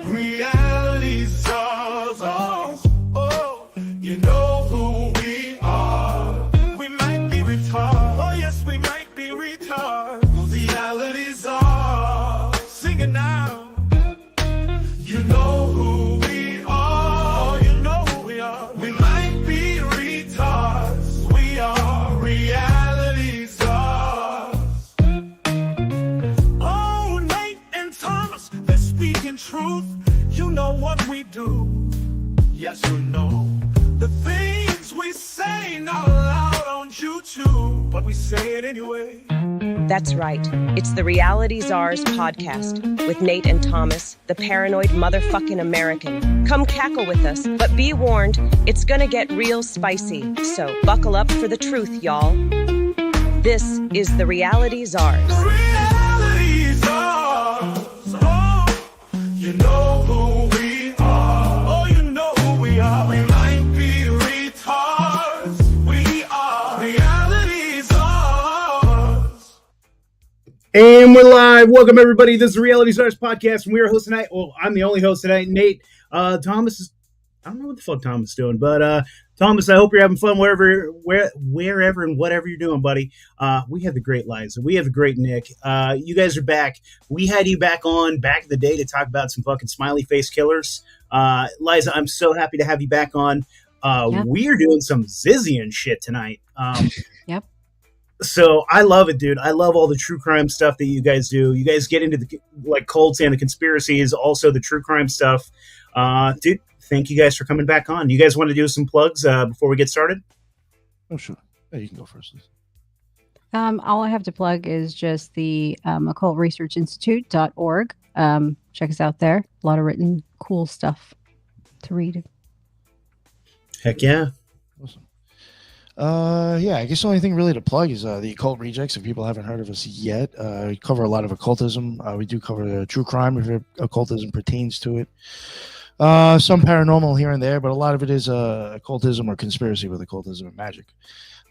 Reality Czars. Oh, you know who we are. We might be retarded. Oh, yes, we might be retarded. Reality Czars. Sing it now. You know who we are. You know who we are. We might be retards. We are reality stars. Oh, Nate and Thomas, they're speaking truth. You know what we do. Yes, you know. The things we say not allowed on YouTube, but we say it anyway. That's right. It's the Reality Czars podcast with Nate and Thomas, the paranoid motherfucking American. Come cackle with us, but be warned, it's gonna get real spicy. So buckle up for the truth, y'all. This is the Reality Czars. Reality Czars. Oh, you know who we are. Oh, you know who we are. We might be retards. We are reality Czars. And we're live. Welcome, everybody. This is the Reality Stars podcast, and we are hosting tonight. Well, I'm the only host tonight. Nate, Thomas is. I don't know what the fuck Thomas is doing, but Thomas, I hope you're having fun wherever and whatever you're doing, buddy. We have the great Liza. We have the great Nick. You guys are back. We had you back in the day to talk about some fucking smiley face killers. Liza, I'm so happy to have you back on. Yep. We are doing some Zizian shit tonight. Yep. So I love it, dude. I love all the true crime stuff that you guys do. You guys get into the cults and the conspiracies, also the true crime stuff. Dude, thank you guys for coming back on. You guys want to do some plugs before we get started? Oh, sure. Yeah, you can go first. All I have to plug is just the Occult Research Institute.org. Check us out there. A lot of written cool stuff to read. Heck yeah. Awesome. Yeah, I guess the only thing really to plug is the Occult Rejects. If people haven't heard of us yet, we cover a lot of occultism. We do cover true crime if occultism pertains to it. Some paranormal here and there, but a lot of it is occultism or conspiracy with occultism and magic.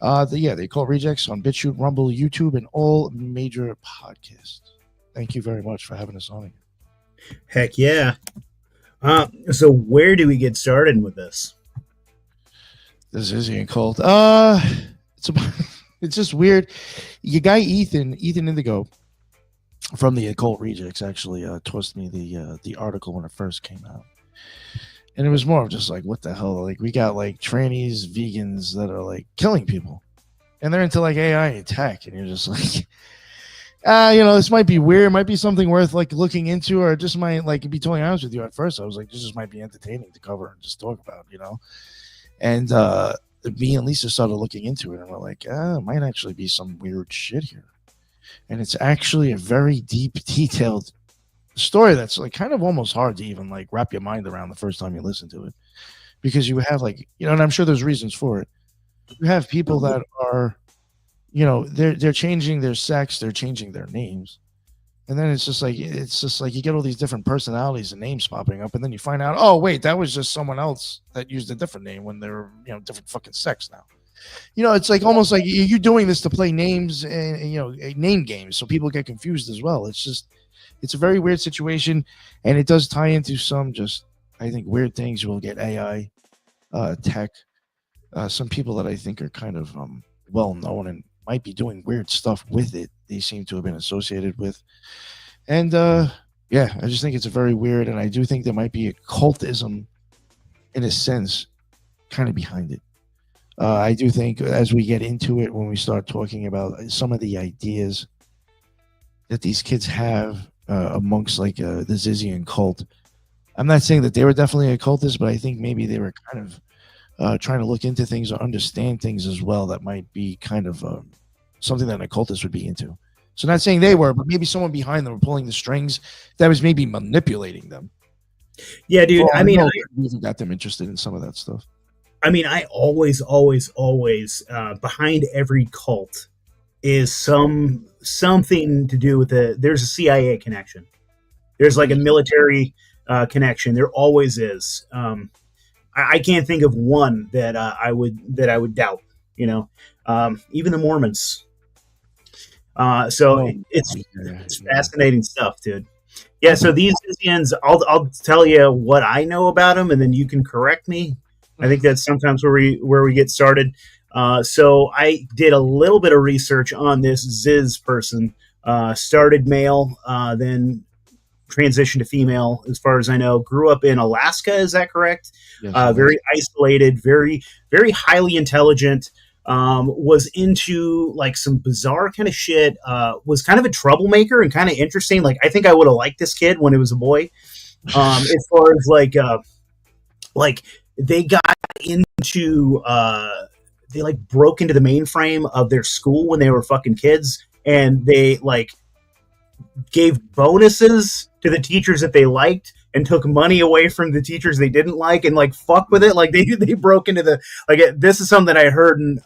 The Occult Rejects on BitChute, Rumble, YouTube, and all major podcasts. Thank you very much for having us on again. Heck yeah. So where do we get started with this? The Zizian cult. It's just weird. Your guy Ethan Indigo from the Occult Rejects actually tossed me the article when it first came out, and it was more of just like, what the hell? Like, we got like trannies, vegans that are like killing people, and they're into like AI and tech, and you're just like, this might be weird, might be something worth like looking into, or just might like, to be totally honest with you, at first I was like, this just might be entertaining to cover and just talk about, And me and Lisa started looking into it, and we're like, it might actually be some weird shit here. And it's actually a very deep, detailed story that's like kind of almost hard to even like wrap your mind around the first time you listen to it. Because you have like, and I'm sure there's reasons for it. You have people that are, they're changing their sex, they're changing their names. And then it's just like you get all these different personalities and names popping up, and then you find out, oh wait, that was just someone else that used a different name when they're different fucking sex now. It's like almost like you doing this to play names and name games, so people get confused as well. It's a very weird situation, and it does tie into some just, I think, weird things. We'll get AI, tech, some people that I think are kind of well known and might be doing weird stuff with it. They seem to have been associated with. And I just think it's a very weird, and I do think there might be occultism in a sense kind of behind it. I do think as we get into it, when we start talking about some of the ideas that these kids have amongst like the Zizian cult, I'm not saying that they were definitely occultists, but I think maybe they were kind of trying to look into things or understand things as well that might be kind of something that an occultist would be into. So not saying they were, but maybe someone behind them were pulling the strings that was maybe manipulating them. Yeah, dude. Well, I mean, I got them interested in some of that stuff. I mean, I always behind every cult is something to do with there's a CIA connection. There's like a military connection. There always is. I can't think of one that I would doubt. Even the Mormons. So it's fascinating stuff, dude. Yeah, so these Zizians, I'll tell you what I know about them, and then you can correct me. I think that's sometimes where we get started. So I did a little bit of research on this Ziz person. Started male, then transitioned to female, as far as I know. Grew up in Alaska, is that correct? Yes, Very isolated, very, very highly intelligent. Was into like some bizarre kind of shit. Was kind of a troublemaker and kind of interesting. Like I think I would have liked this kid when it was a boy. As far as like they got into they like broke into the mainframe of their school when they were fucking kids, and they like gave bonuses to the teachers that they liked and took money away from the teachers they didn't like, and like fuck with it. Like they broke into the, like, this is something that I heard, and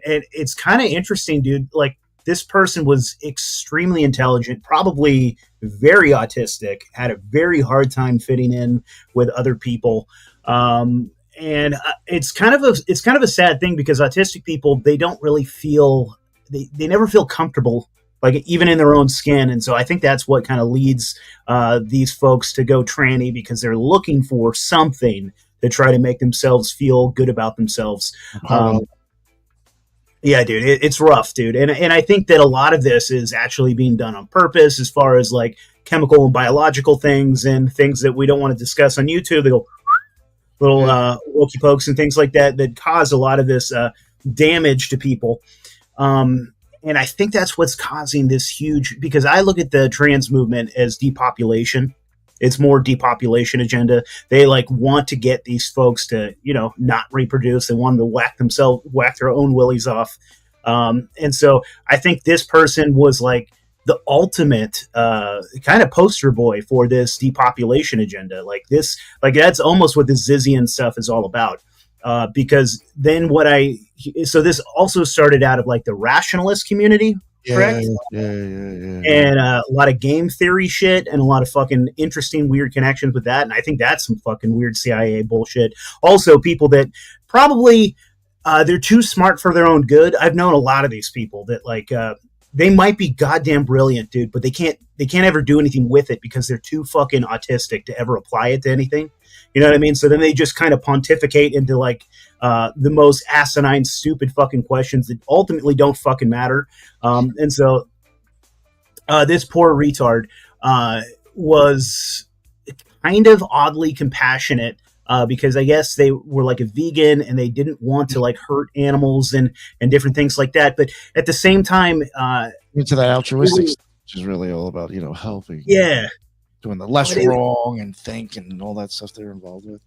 it's kind of interesting, dude. Like this person was extremely intelligent, probably very autistic, had a very hard time fitting in with other people. And it's kind of a sad thing, because autistic people, they don't really feel, they never feel comfortable, like even in their own skin. And so I think that's what kind of leads these folks to go tranny, because they're looking for something to try to make themselves feel good about themselves. Yeah, dude, it's rough, dude. And I think that a lot of this is actually being done on purpose, as far as like chemical and biological things and things that we don't want to discuss on YouTube. They go little wokey pokes and things like that cause a lot of this damage to people. And I think that's what's causing this huge, because I look at the trans movement as depopulation. It's more depopulation agenda. They like want to get these folks to, not reproduce. They want them to whack their own willies off. And so I think this person was like the ultimate kind of poster boy for this depopulation agenda. Like this, like that's almost what this Zizian stuff is all about. Because then so this also started out of like the rationalist community, correct? Yeah. And a lot of game theory shit and a lot of fucking interesting, weird connections with that. And I think that's some fucking weird CIA bullshit. Also, people that probably they're too smart for their own good. I've known a lot of these people that like they might be goddamn brilliant, dude, but they can't ever do anything with it because they're too fucking autistic to ever apply it to anything. You know what I mean? So then they just kind of pontificate into like the most asinine, stupid fucking questions that ultimately don't fucking matter. And so this poor retard was kind of oddly compassionate because I guess they were like a vegan and they didn't want to like hurt animals and different things like that. But at the same time, into that altruistic stuff, which is really all about, helping. Yeah. Doing the less wrong and think and all that stuff they're involved with.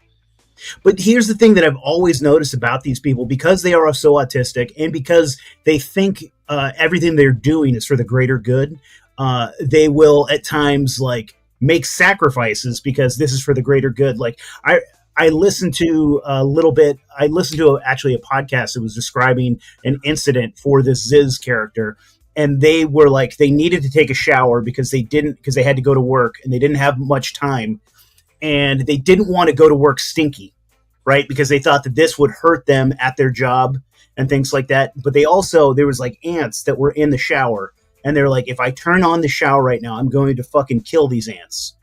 But here's the thing that I've always noticed about these people, because they are so autistic and because they think everything they're doing is for the greater good, they will at times like make sacrifices because this is for the greater good. Like I listened to a little bit. I listened to actually a podcast that was describing an incident for this Ziz character. And they were like, they needed to take a shower because they had to go to work and they didn't have much time. And they didn't want to go to work stinky, right? Because they thought that this would hurt them at their job and things like that. But there was like ants that were in the shower. And they're like, if I turn on the shower right now, I'm going to fucking kill these ants.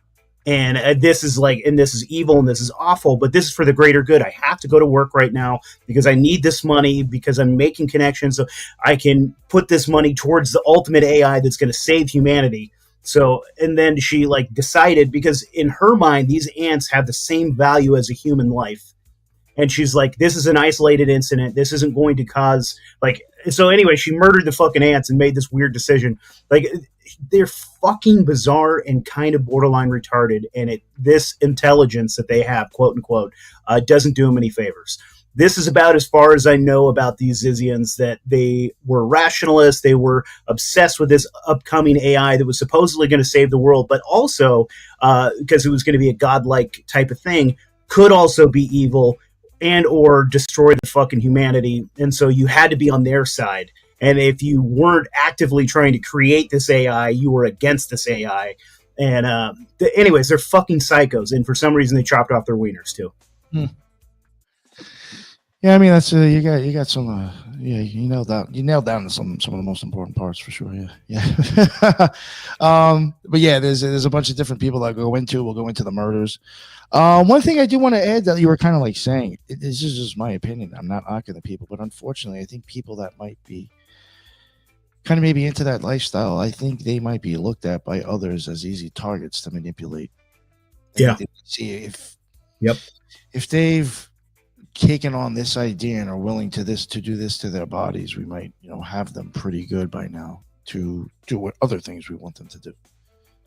And this is evil and this is awful, but this is for the greater good. I have to go to work right now because I need this money because I'm making connections so I can put this money towards the ultimate AI that's going to save humanity. So, and then she like decided, because in her mind, these ants have the same value as a human life. And she's like, this is an isolated incident. This isn't going to cause like, so anyway, she murdered the fucking ants and made this weird decision. Like, they're fucking bizarre and kind of borderline retarded. And this intelligence that they have, quote unquote, doesn't do them any favors. This is about as far as I know about these Zizians, that they were rationalists. They were obsessed with this upcoming AI that was supposedly going to save the world, but also because it was going to be a godlike type of thing, could also be evil and or destroy the fucking humanity. And so you had to be on their side. And if you weren't actively trying to create this AI, you were against this AI. And anyways, they're fucking psychos. And for some reason, they chopped off their wieners too. Yeah, I mean that's you got some yeah, you nailed down some of the most important parts for sure. Yeah. But yeah, there's a bunch of different people that we'll go into the murders. One thing I do want to add that you were kind of like saying, this is just my opinion. I'm not knocking the people, but unfortunately, I think people that might be kind of maybe into that lifestyle, I think they might be looked at by others as easy targets to manipulate. Yeah. See if Yep. if they've taken on this idea and are willing to do this to their bodies, we might have them pretty good by now to do what other things we want them to do.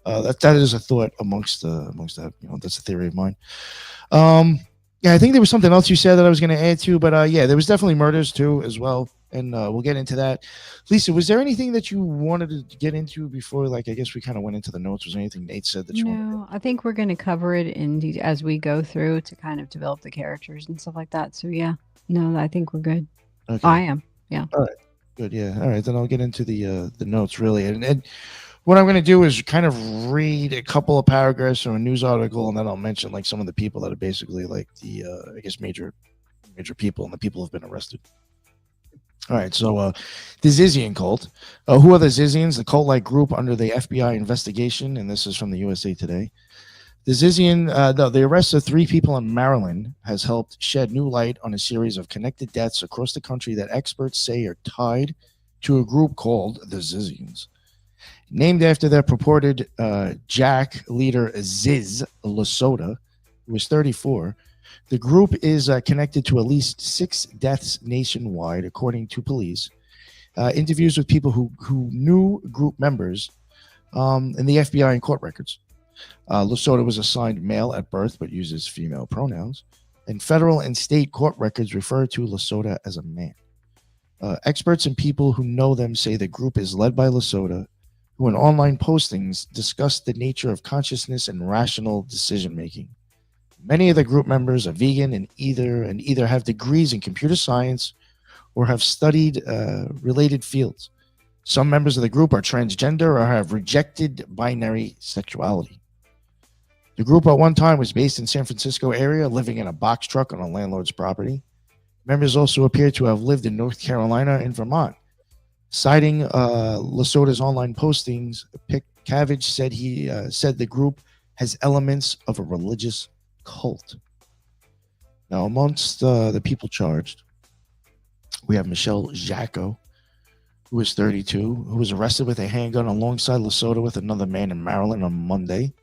That is a thought amongst that. That's a theory of mine. Yeah, I think there was something else you said that I was going to add to, but yeah, there was definitely murders too as well, and we'll get into that. Lisa, was there anything that you wanted to get into before? Like, I guess we kind of went into the notes. Was there anything Nate said that you wanted? No, I think we're going to cover it as we go through to kind of develop the characters and stuff like that. So yeah, no, I think we're good. Okay. I am. Yeah. All right. Good. Yeah. All right. Then I'll get into the notes really, and what I'm going to do is kind of read a couple of paragraphs from a news article, and then I'll mention like some of the people that are basically like the I guess major people, and the people who've been arrested. All right, so the Zizian cult. Who are the Zizians? The cult-like group under the FBI investigation, and this is from the USA Today. The Zizian, the arrest of 3 people in Maryland has helped shed new light on a series of connected deaths across the country that experts say are tied to a group called the Zizians. Named after their purported Jack leader Ziz Lasota, who was 34, the group is connected to at least 6 deaths nationwide, according to police. Interviews with people who knew group members and the FBI and court records. Lasota was assigned male at birth but uses female pronouns, and federal and state court records refer to Lasota as a man. Experts and people who know them say the group is led by Lasota, who in online postings discuss the nature of consciousness and rational decision-making. Many of the group members are vegan and either have degrees in computer science or have studied related fields. Some members of the group are transgender or have rejected binary sexuality. The group at one time was based in San Francisco area, living in a box truck on a landlord's property. Members also appear to have lived in North Carolina and Vermont. Citing Lasota's online postings, Cavage said he said the group has elements of a religious cult. Now, amongst the people charged, we have Michelle Jacko, who is 32, who was arrested with a handgun alongside Lasota with another man in Maryland on Monday.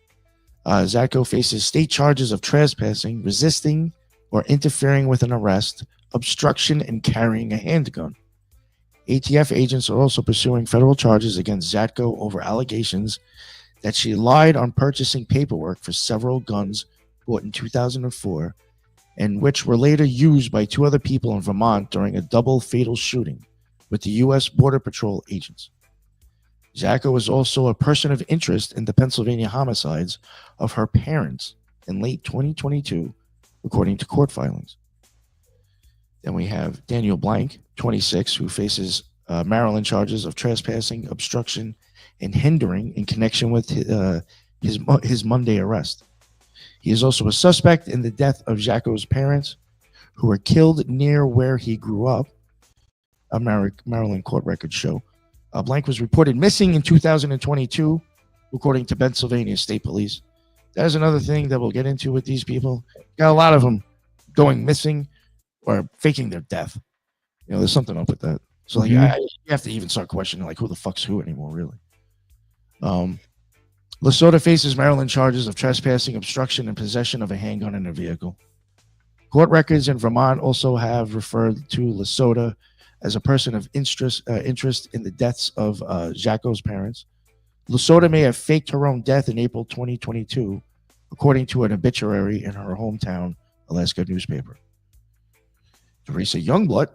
Zacco faces state charges of trespassing, resisting or interfering with an arrest, obstruction, and carrying a handgun. ATF agents are also pursuing federal charges against Zatko over allegations that she lied on purchasing paperwork for several guns bought in 2004 and which were later used by 2 other people in Vermont during a double fatal shooting with the U.S. Border Patrol agents. Zatko was also a person of interest in the Pennsylvania homicides of her parents in late 2022, according to court filings. Then we have Daniel Blank, 26, who faces Maryland charges of trespassing, obstruction, and hindering in connection with his Monday arrest. He is also a suspect in the death of Jacko's parents, who were killed near where he grew up, a Maryland court records show. Blank was reported missing in 2022, according to Pennsylvania State Police. That is another thing that we'll get into with these people. Got a lot of them going missing or faking their death. There's something up with that. So like, you have to even start questioning like who the fuck's who anymore, really. Lasota faces Maryland charges of trespassing, obstruction, and possession of a handgun in a vehicle. Court records in Vermont also have referred to Lasota as a person of interest in the deaths of Jacko's parents. Lasota may have faked her own death in April 2022, according to an obituary in her hometown Alaska newspaper. Teresa Youngblood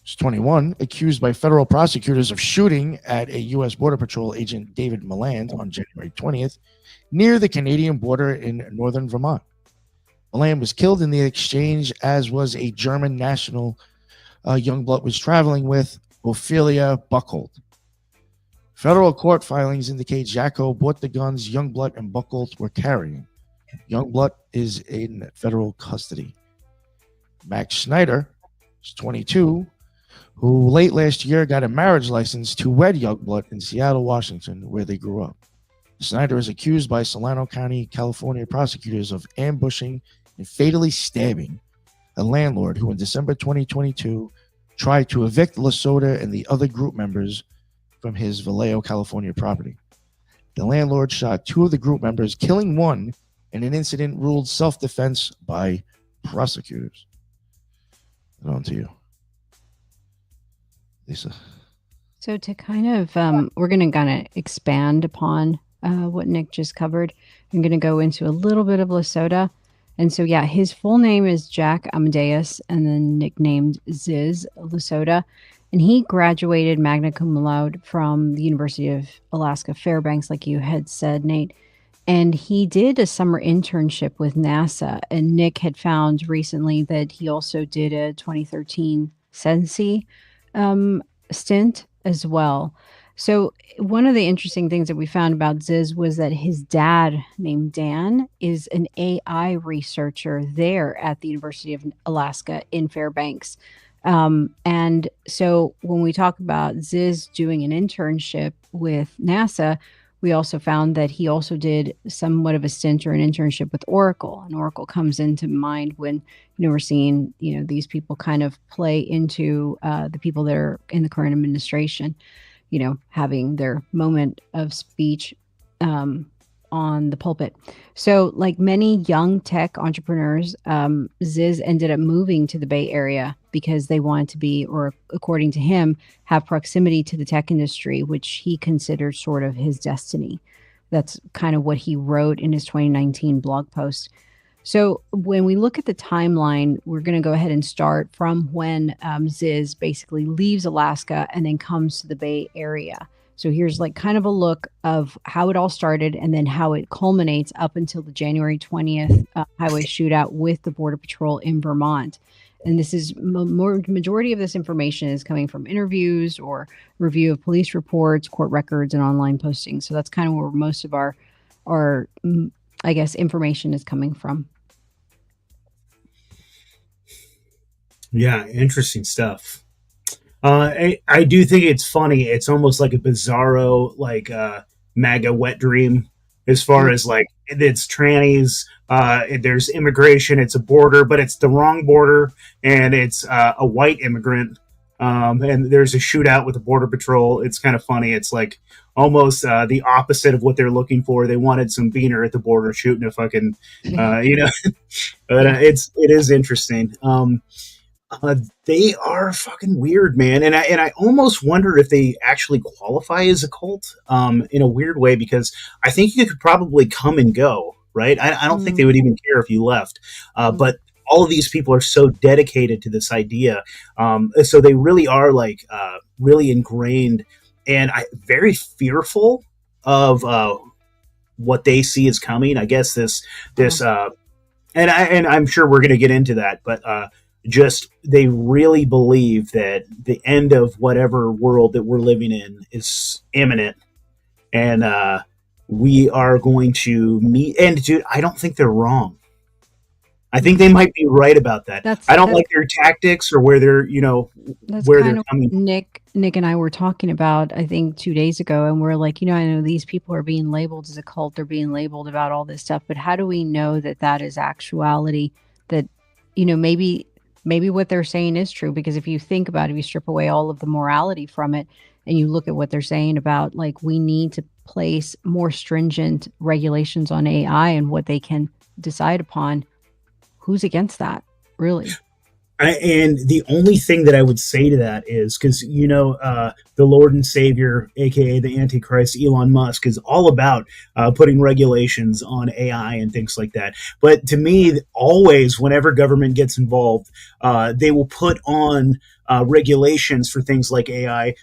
is 21, accused by federal prosecutors of shooting at a U.S. Border Patrol agent David Milland on January 20th near the Canadian border in northern Vermont. Milland was killed in the exchange, as was a German national Youngblood was traveling with, Ophelia Buchholz. Federal court filings indicate Jacko bought the guns Youngblood and Buchholz were carrying. Youngblood is in federal custody. Max Schneider, who's 22, who late last year got a marriage license to wed Youngblood in Seattle, Washington, where they grew up. Snyder is accused by Solano County, California prosecutors of ambushing and fatally stabbing a landlord who in December 2022 tried to evict Lasota and the other group members from his Vallejo, California property. The landlord shot 2 of the group members, killing one in an incident ruled self-defense by prosecutors. And on to you, Lisa. So to kind of, we're going to kind of expand upon what Nick just covered. I'm going to go into a little bit of Lasota. And so, yeah, his full name is Jack Amadeus, and then nicknamed Ziz Lasota. And he graduated magna cum laude from the University of Alaska Fairbanks, like you had said, Nate. And he did a summer internship with NASA. And Nick had found recently that he also did a 2013 Sensi stint as well. So one of the interesting things that we found about Ziz was that his dad, named Dan, is an AI researcher there at the University of Alaska in Fairbanks. And so when we talk about Ziz doing an internship with NASA, we also found that he also did somewhat of a stint or an internship with Oracle. And Oracle comes into mind when, we're seeing, these people kind of play into the people that are in the current administration, having their moment of speech on the pulpit. So like many young tech entrepreneurs, Ziz ended up moving to the Bay Area because they wanted to be, or according to him, have proximity to the tech industry, which he considered sort of his destiny. That's kind of what he wrote in his 2019 blog post. So when we look at the timeline, we're going to go ahead and start from when Ziz basically leaves Alaska and then comes to the Bay Area. So here's like kind of a look of how it all started and then how it culminates up until the January 20th highway shootout with the Border Patrol in Vermont. And this is majority of this information is coming from interviews or review of police reports, court records, and online postings. So that's kind of where most of our I guess, information is coming from. Yeah, interesting stuff. I do think it's funny. It's almost like a bizarro, like MAGA wet dream, as far as like it's trannies. There's immigration. It's a border, but it's the wrong border, and it's a white immigrant. And there's a shootout with the Border Patrol. It's kind of funny. It's like almost the opposite of what they're looking for. They wanted some beaner at the border shooting a fucking, but it is interesting. They are fucking weird, man. And I almost wonder if they actually qualify as a cult in a weird way, because I think you could probably come and go, right? I don't think they would even care if you left. But all of these people are so dedicated to this idea. So they really are like really ingrained and very fearful of what they see is coming. I guess this and I'm sure we're going to get into that, but just they really believe that the end of whatever world that we're living in is imminent, and we are going to meet. And dude, I don't think they're wrong. I think they might be right about that. I don't like their tactics or where they're, where they're coming. Nick and I were talking about, I think 2 days ago, and we're like, I know these people are being labeled as a cult. They're being labeled about all this stuff, but how do we know that that is actuality? That, maybe what they're saying is true, because if you think about it, if you strip away all of the morality from it and you look at what they're saying about, like, we need to place more stringent regulations on AI and what they can decide upon, who's against that, really? And the only thing that I would say to that is, because, the Lord and Savior, aka the Antichrist, Elon Musk, is all about putting regulations on AI and things like that. But to me, always, whenever government gets involved, they will put on regulations for things like AI,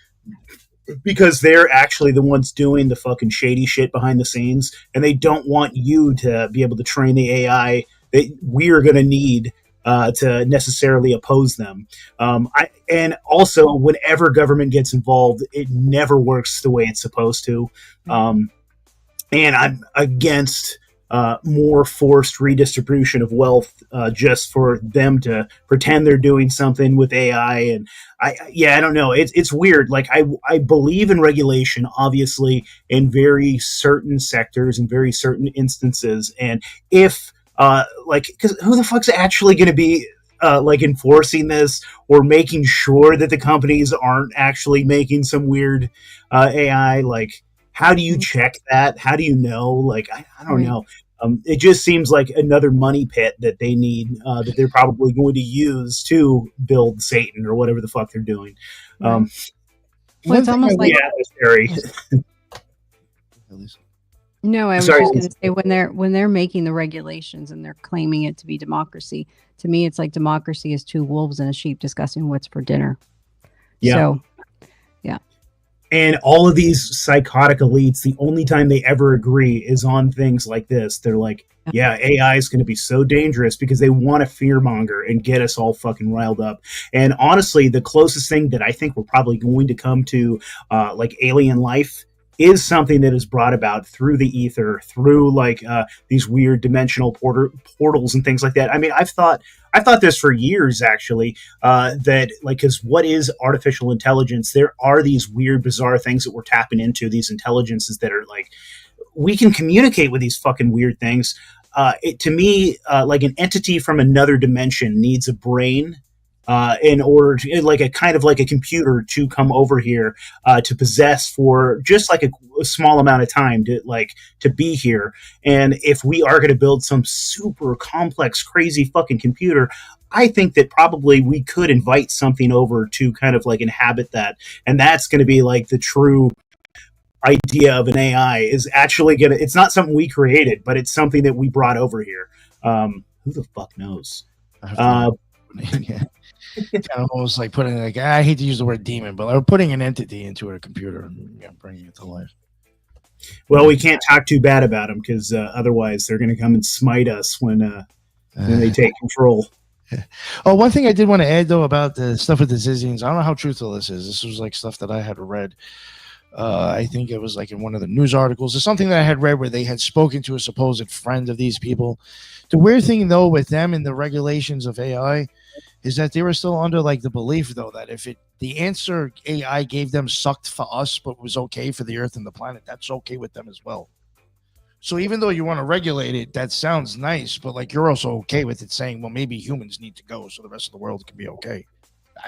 because they're actually the ones doing the fucking shady shit behind the scenes, and they don't want you to be able to train the AI that we are going to need to necessarily oppose them. And also, whenever government gets involved, it never works the way it's supposed to. And I'm against more forced redistribution of wealth just for them to pretend they're doing something with AI. And I don't know. It's weird. Like I believe in regulation, obviously, in very certain sectors and very certain instances. And if because who the fuck's actually going to be like enforcing this or making sure that the companies aren't actually making some weird AI? Like, how do you check that? How do you know? Like, I don't know. It just seems like another money pit that they need, that they're probably going to use to build Satan or whatever the fuck they're doing. Well, it's almost like no, I was Sorry. just going to say when they're making the regulations and they're claiming it to be democracy, to me it's like democracy is two wolves and a sheep discussing what's for dinner. Yeah. So, and all of these psychotic elites, the only time they ever agree is on things like this. They're like, yeah, AI is going to be so dangerous because they want to fearmonger and get us all fucking riled up. And honestly, the closest thing that I think we're probably going to come to like alien life is something that is brought about through the ether, through like these weird dimensional portals and things like that. I mean, I've thought this for years, actually, that like, because what is artificial intelligence? There are these weird, bizarre things that we're tapping into, these intelligences that are like, we can communicate with these fucking weird things. To me, like an entity from another dimension needs a brain in order to, like a kind of like a computer to come over here to possess for just like a small amount of time to be here. And if we are going to build some super complex, crazy fucking computer, I think that probably we could invite something over to kind of like inhabit that. And that's going to be like the true idea of an AI is actually it's not something we created, but it's something that we brought over here. Who the fuck knows? Kind of almost like putting like, I hate to use the word demon, but we're putting an entity into a computer and bringing it to life. Well, we can't talk too bad about them because otherwise they're going to come and smite us when they take control. Oh, one thing I did want to add though about the stuff with the Zizians, I don't know how truthful this is. This was like stuff that I had read. I think it was like in one of the news articles or something that I had read where they had spoken to a supposed friend of these people. The weird thing though with them and the regulations of AI is that they were still under like the belief though that if the answer AI gave them sucked for us but was okay for the earth and the planet, that's okay with them as well. So even though you want to regulate it, that sounds nice, but like you're also okay with it saying, well, maybe humans need to go so the rest of the world can be okay.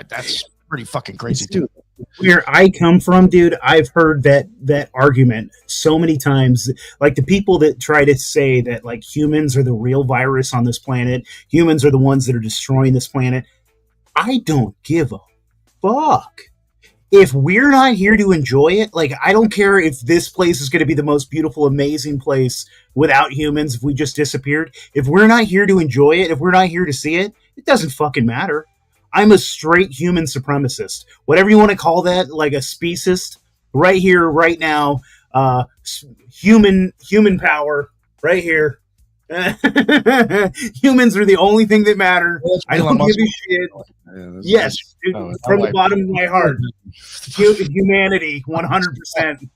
That's pretty fucking crazy too. Where I come from, dude, I've heard that argument so many times. Like the people that try to say that like humans are the real virus on this planet, humans are the ones that are destroying this planet. I don't give a fuck. If we're not here to enjoy it, like I don't care if this place is going to be the most beautiful, amazing place without humans, if we just disappeared. If we're not here to enjoy it, if we're not here to see it, it doesn't fucking matter. I'm a straight human supremacist. Whatever you want to call that, like a speciesist, right here, right now. Human power, right here. Humans are the only thing that matter. I don't give a shit. Yes, dude, from the bottom of my heart. Humanity, 100%.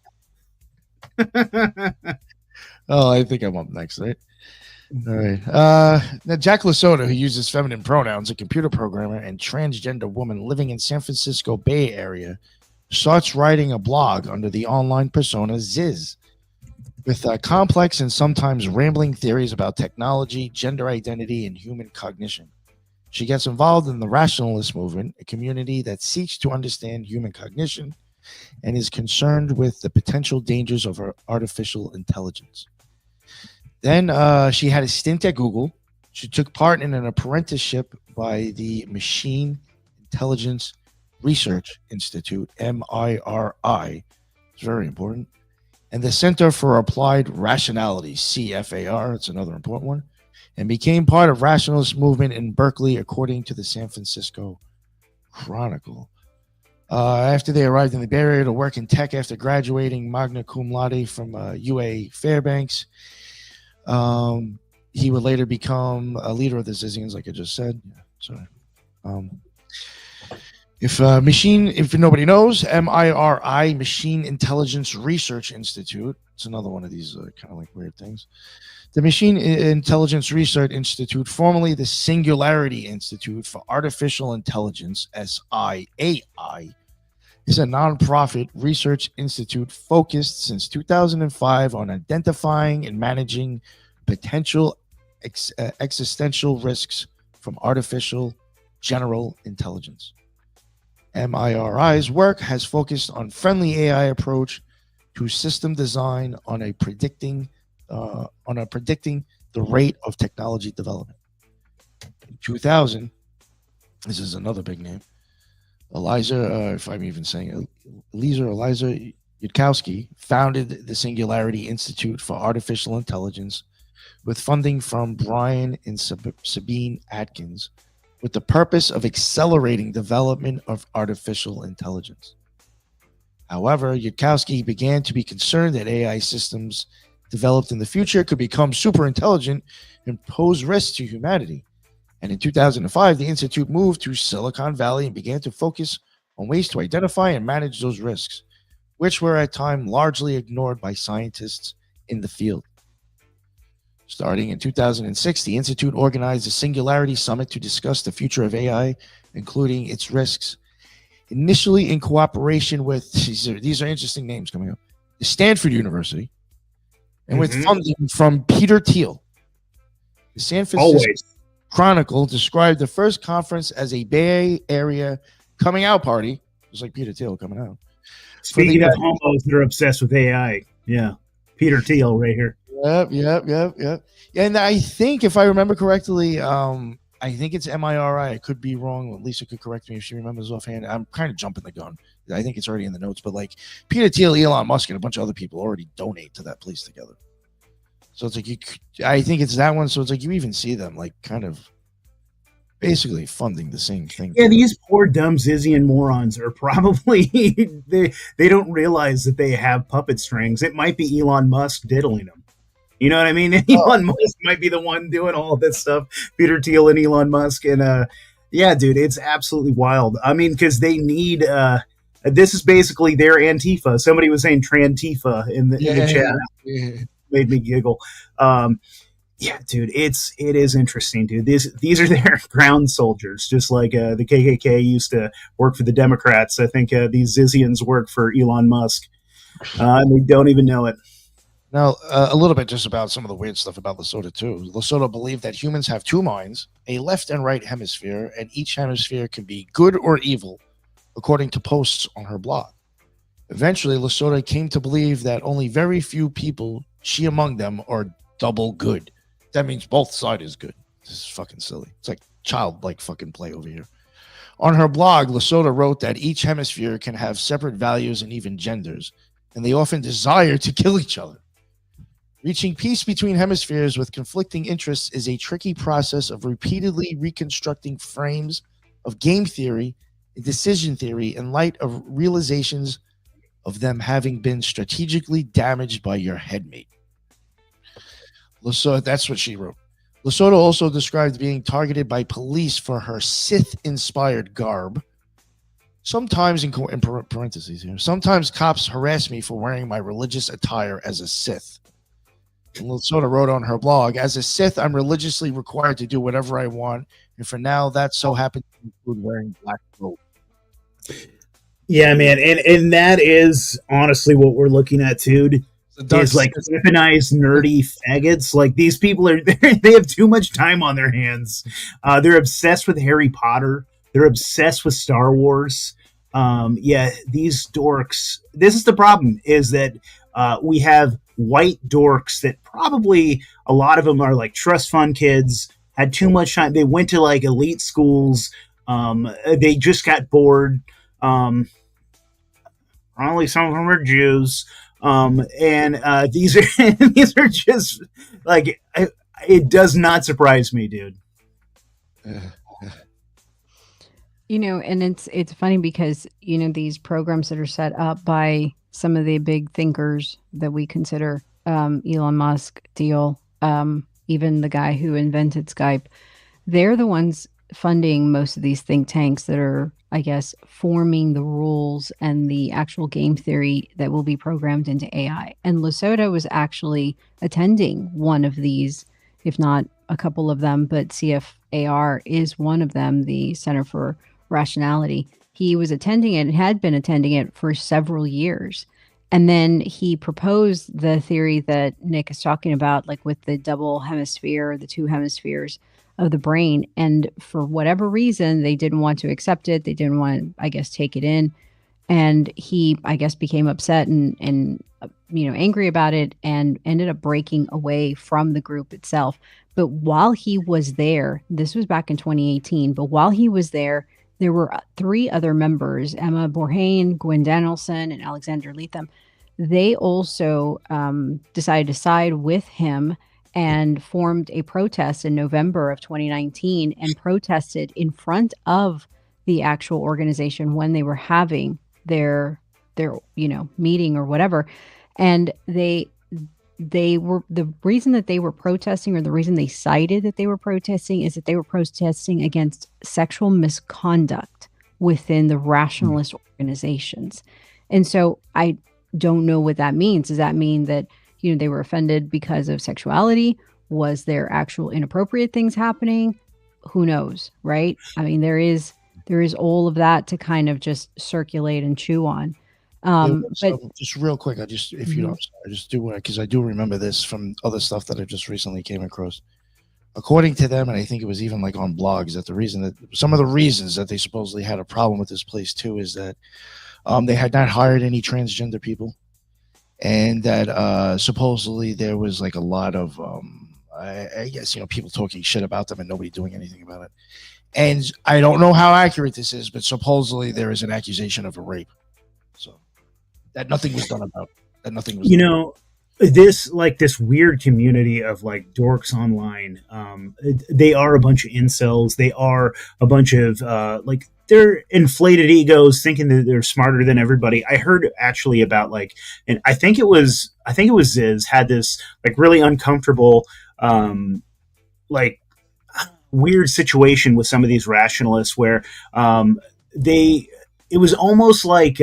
Oh, I think I'm up next, right? All right. Now, Jack Lasota, who uses feminine pronouns, a computer programmer and transgender woman living in San Francisco Bay Area, starts writing a blog under the online persona Ziz, with complex and sometimes rambling theories about technology, gender identity, and human cognition. She gets involved in the Rationalist movement, a community that seeks to understand human cognition and is concerned with the potential dangers of artificial intelligence. Then she had a stint at Google. She took part in an apprenticeship by the Machine Intelligence Research Institute, MIRI. It's very important. And the Center for Applied Rationality, CFAR. It's another important one. And became part of Rationalist movement in Berkeley, according to the San Francisco Chronicle. After they arrived in the Bay Area to work in tech after graduating magna cum laude from UA Fairbanks, he would later become a leader of the Zizians, like I just said. Yeah, sorry. If nobody knows, MIRI, Machine Intelligence Research Institute. It's another one of these kind of like weird things. The Machine Intelligence Research Institute, formerly the Singularity Institute for Artificial Intelligence, SIAI, is a nonprofit research institute focused since 2005 on identifying and managing potential existential risks from artificial general intelligence. MIRI's work has focused on friendly AI approach to system design on predicting the rate of technology development. In 2000, this is another big name. Eliza Yudkowsky founded the Singularity Institute for Artificial Intelligence with funding from Brian and Sabine Atkins, with the purpose of accelerating development of artificial intelligence. However, Yudkowsky began to be concerned that AI systems developed in the future could become super intelligent and pose risks to humanity. And in 2005, the Institute moved to Silicon Valley and began to focus on ways to identify and manage those risks, which were at times largely ignored by scientists in the field. Starting in 2006, the Institute organized a Singularity Summit to discuss the future of AI, including its risks, initially in cooperation with, these are interesting names coming up, the Stanford University, and with funding from Peter Thiel. The San Francisco Chronicle described the first conference as a Bay Area coming out party, just like Peter Thiel coming out. Speaking of homos that are obsessed with AI, yeah, Peter Thiel right here. Yep. And I think, if I remember correctly, I think it's MIRI. I could be wrong. Lisa could correct me if she remembers offhand. I'm kind of jumping the gun. I think it's already in the notes, but like Peter Thiel, Elon Musk, and a bunch of other people already donate to that place together. So it's like I think it's that one. So it's like you even see them like kind of basically funding the same thing. Yeah, these poor dumb Zizian morons are probably they don't realize that they have puppet strings. It might be Elon Musk diddling them. You know what I mean? Elon Musk might be the one doing all of this stuff. Peter Thiel and Elon Musk. And yeah, dude, it's absolutely wild. I mean, because they need this is basically their Antifa. Somebody was saying Trantifa in the chat. Yeah. Made me giggle. Yeah, dude, it is interesting, dude. These are their ground soldiers, just like the KKK used to work for the Democrats. I think these Zizians work for Elon Musk, and they don't even know it. Now, a little bit just about some of the weird stuff about Lesotho, too. Lesotho believed that humans have two minds, a left and right hemisphere, and each hemisphere can be good or evil, according to posts on her blog. Eventually, Lesotho came to believe that only very few people, she among them, are double good. That means both sides is good. This is fucking silly. It's like childlike fucking play over here. On her blog, Lesotho wrote that each hemisphere can have separate values and even genders, and they often desire to kill each other. Reaching peace between hemispheres with conflicting interests is a tricky process of repeatedly reconstructing frames of game theory and decision theory in light of realizations of them having been strategically damaged by your headmate. Lesotho, that's what she wrote. Lesotho also described being targeted by police for her Sith-inspired garb. Sometimes, in parentheses here, sometimes cops harass me for wearing my religious attire as a Sith. Lesotho wrote on her blog, as a Sith, I'm religiously required to do whatever I want, and for now, that so happens to include wearing black clothes. Yeah, man, and that is honestly what we're looking at, dude. Is like weaponized nerdy faggots. Like these people they have too much time on their hands. They're obsessed with Harry Potter. They're obsessed with Star Wars. Yeah, these dorks. This is the problem: is that we have white dorks that probably a lot of them are like trust fund kids. Had too much time. They went to like elite schools. They just got bored. Probably some of them are Jews. And these are just like it does not surprise me, dude. You know, and it's funny because you know these programs that are set up by some of the big thinkers that we consider, Elon Musk, Thiel, even the guy who invented Skype, they're the ones funding most of these think tanks that are, I guess, forming the rules and the actual game theory that will be programmed into AI. And Lesotho was actually attending one of these, if not a couple of them, but CFAR is one of them, the Center for Rationality. He was attending it and had been attending it for several years. And then he proposed the theory that Nick is talking about, like with the double hemisphere, the two hemispheres of the brain. And for whatever reason, they didn't want to accept it. They didn't want to, I guess, take it in. And he, I guess, became upset and angry about it and ended up breaking away from the group itself. But while he was there, this was back in 2018, but while he was there were 3 other members, Emma Borhain, Gwen Danielson, and Alexander Leatham. They also decided to side with him and formed a protest in November of 2019 and protested in front of the actual organization when they were having their meeting or whatever. And they were, the reason that they were protesting, or the reason they cited that they were protesting, is that they were protesting against sexual misconduct within the rationalist organizations. And so I don't know what that means. Does that mean that, they were offended because of sexuality? Was there actual inappropriate things happening? Who knows, right? I mean, there is all of that to kind of just circulate and chew on. But just real quick, if you don't, I just do want, because I do remember this from other stuff that I just recently came across. According to them, and I think it was even like on blogs, that some of the reasons that they supposedly had a problem with this place too is that they had not hired any transgender people, and that supposedly there was like a lot of I guess people talking shit about them and nobody doing anything about it. And I don't know how accurate this is, but supposedly there is an accusation of a rape. So that nothing was done about. That nothing was. This weird community of like dorks online. They are a bunch of incels. They are a bunch of they're inflated egos, thinking that they're smarter than everybody. I heard actually about and I think it was Ziz had this like really uncomfortable weird situation with some of these rationalists where it was almost like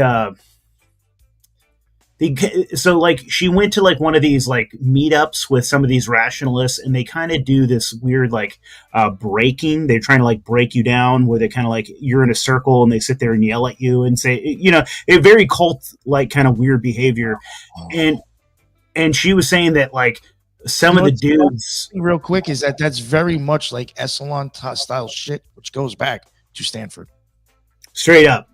she went to like one of these like meetups with some of these rationalists, and they kind of do this weird breaking. They're trying to like break you down, where they kind of like you're in a circle and they sit there and yell at you and say, a very cult like kind of weird behavior. And she was saying that like some of the dudes, real quick, is that's very much like Echelon style shit, which goes back to Stanford. Straight up.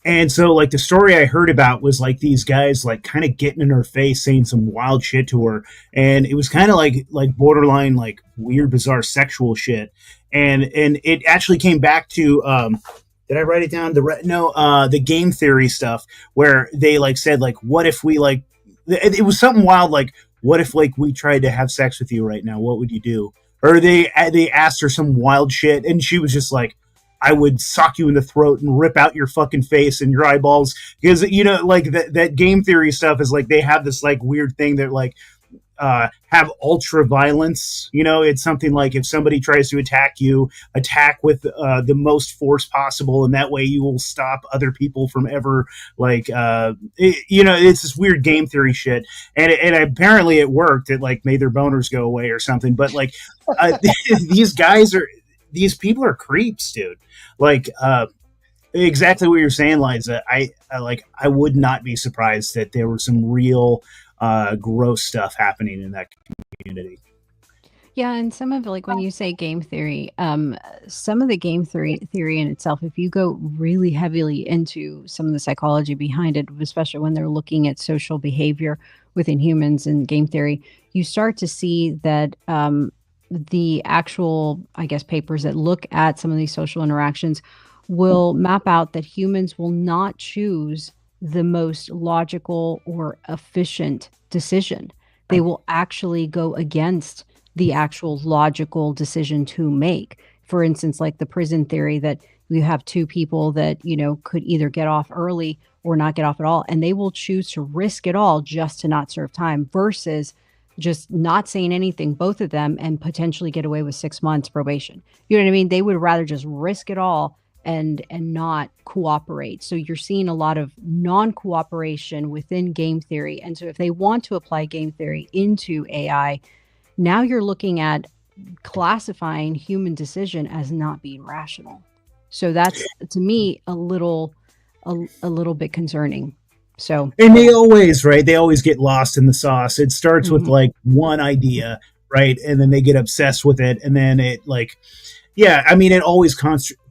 And so like the story I heard about was like these guys like kind of getting in her face, saying some wild shit to her. And it was kind of like borderline, like weird, bizarre sexual shit. And it actually came back to, did I write it down? The game theory stuff, where they like said, like, what if we like, it was something wild. Like, what if like we tried to have sex with you right now? What would you do? Or they asked her some wild shit. And she was just like, I would sock you in the throat and rip out your fucking face and your eyeballs. Because, like that game theory stuff is like, they have this like weird thing that like, have ultra violence. It's something like if somebody tries to attack you, attack with the most force possible, and that way you will stop other people from ever it's this weird game theory shit, and apparently it worked. It like made their boners go away or something. But like these people are creeps, dude. Like exactly what you're saying, Liza. I would not be surprised that there were some real gross stuff happening in that community. Yeah, and some of like when you say game theory, some of the game theory in itself, if you go really heavily into some of the psychology behind it, especially when they're looking at social behavior within humans and game theory, you start to see that the actual, I guess, papers that look at some of these social interactions will map out that humans will not choose the most logical or efficient decision. They will actually go against the actual logical decision to make. For instance, like the prison theory, that you have 2 people that, could either get off early or not get off at all. And they will choose to risk it all just to not serve time, versus just not saying anything, both of them, and potentially get away with 6 months probation. You know what I mean? They would rather just risk it all and not cooperate. So you're seeing a lot of non-cooperation within game theory. And so if they want to apply game theory into AI, now you're looking at classifying human decision as not being rational. So that's, to me, a little bit concerning. So, and they always get lost in the sauce. It starts with like one idea, right? And then they get obsessed with it. And then it like, yeah, I mean, it always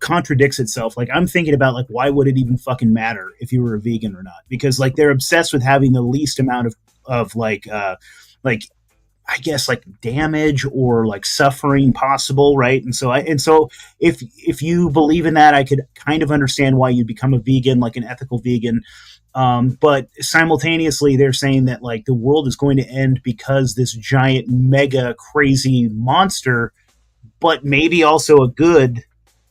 contradicts itself. Like, I'm thinking about like, why would it even fucking matter if you were a vegan or not? Because like they're obsessed with having the least amount of like I guess like damage or like suffering possible, right? And so if you believe in that, I could kind of understand why you'd become a vegan, like an ethical vegan. But simultaneously, they're saying that like the world is going to end because this giant, mega, crazy monster, but maybe also a good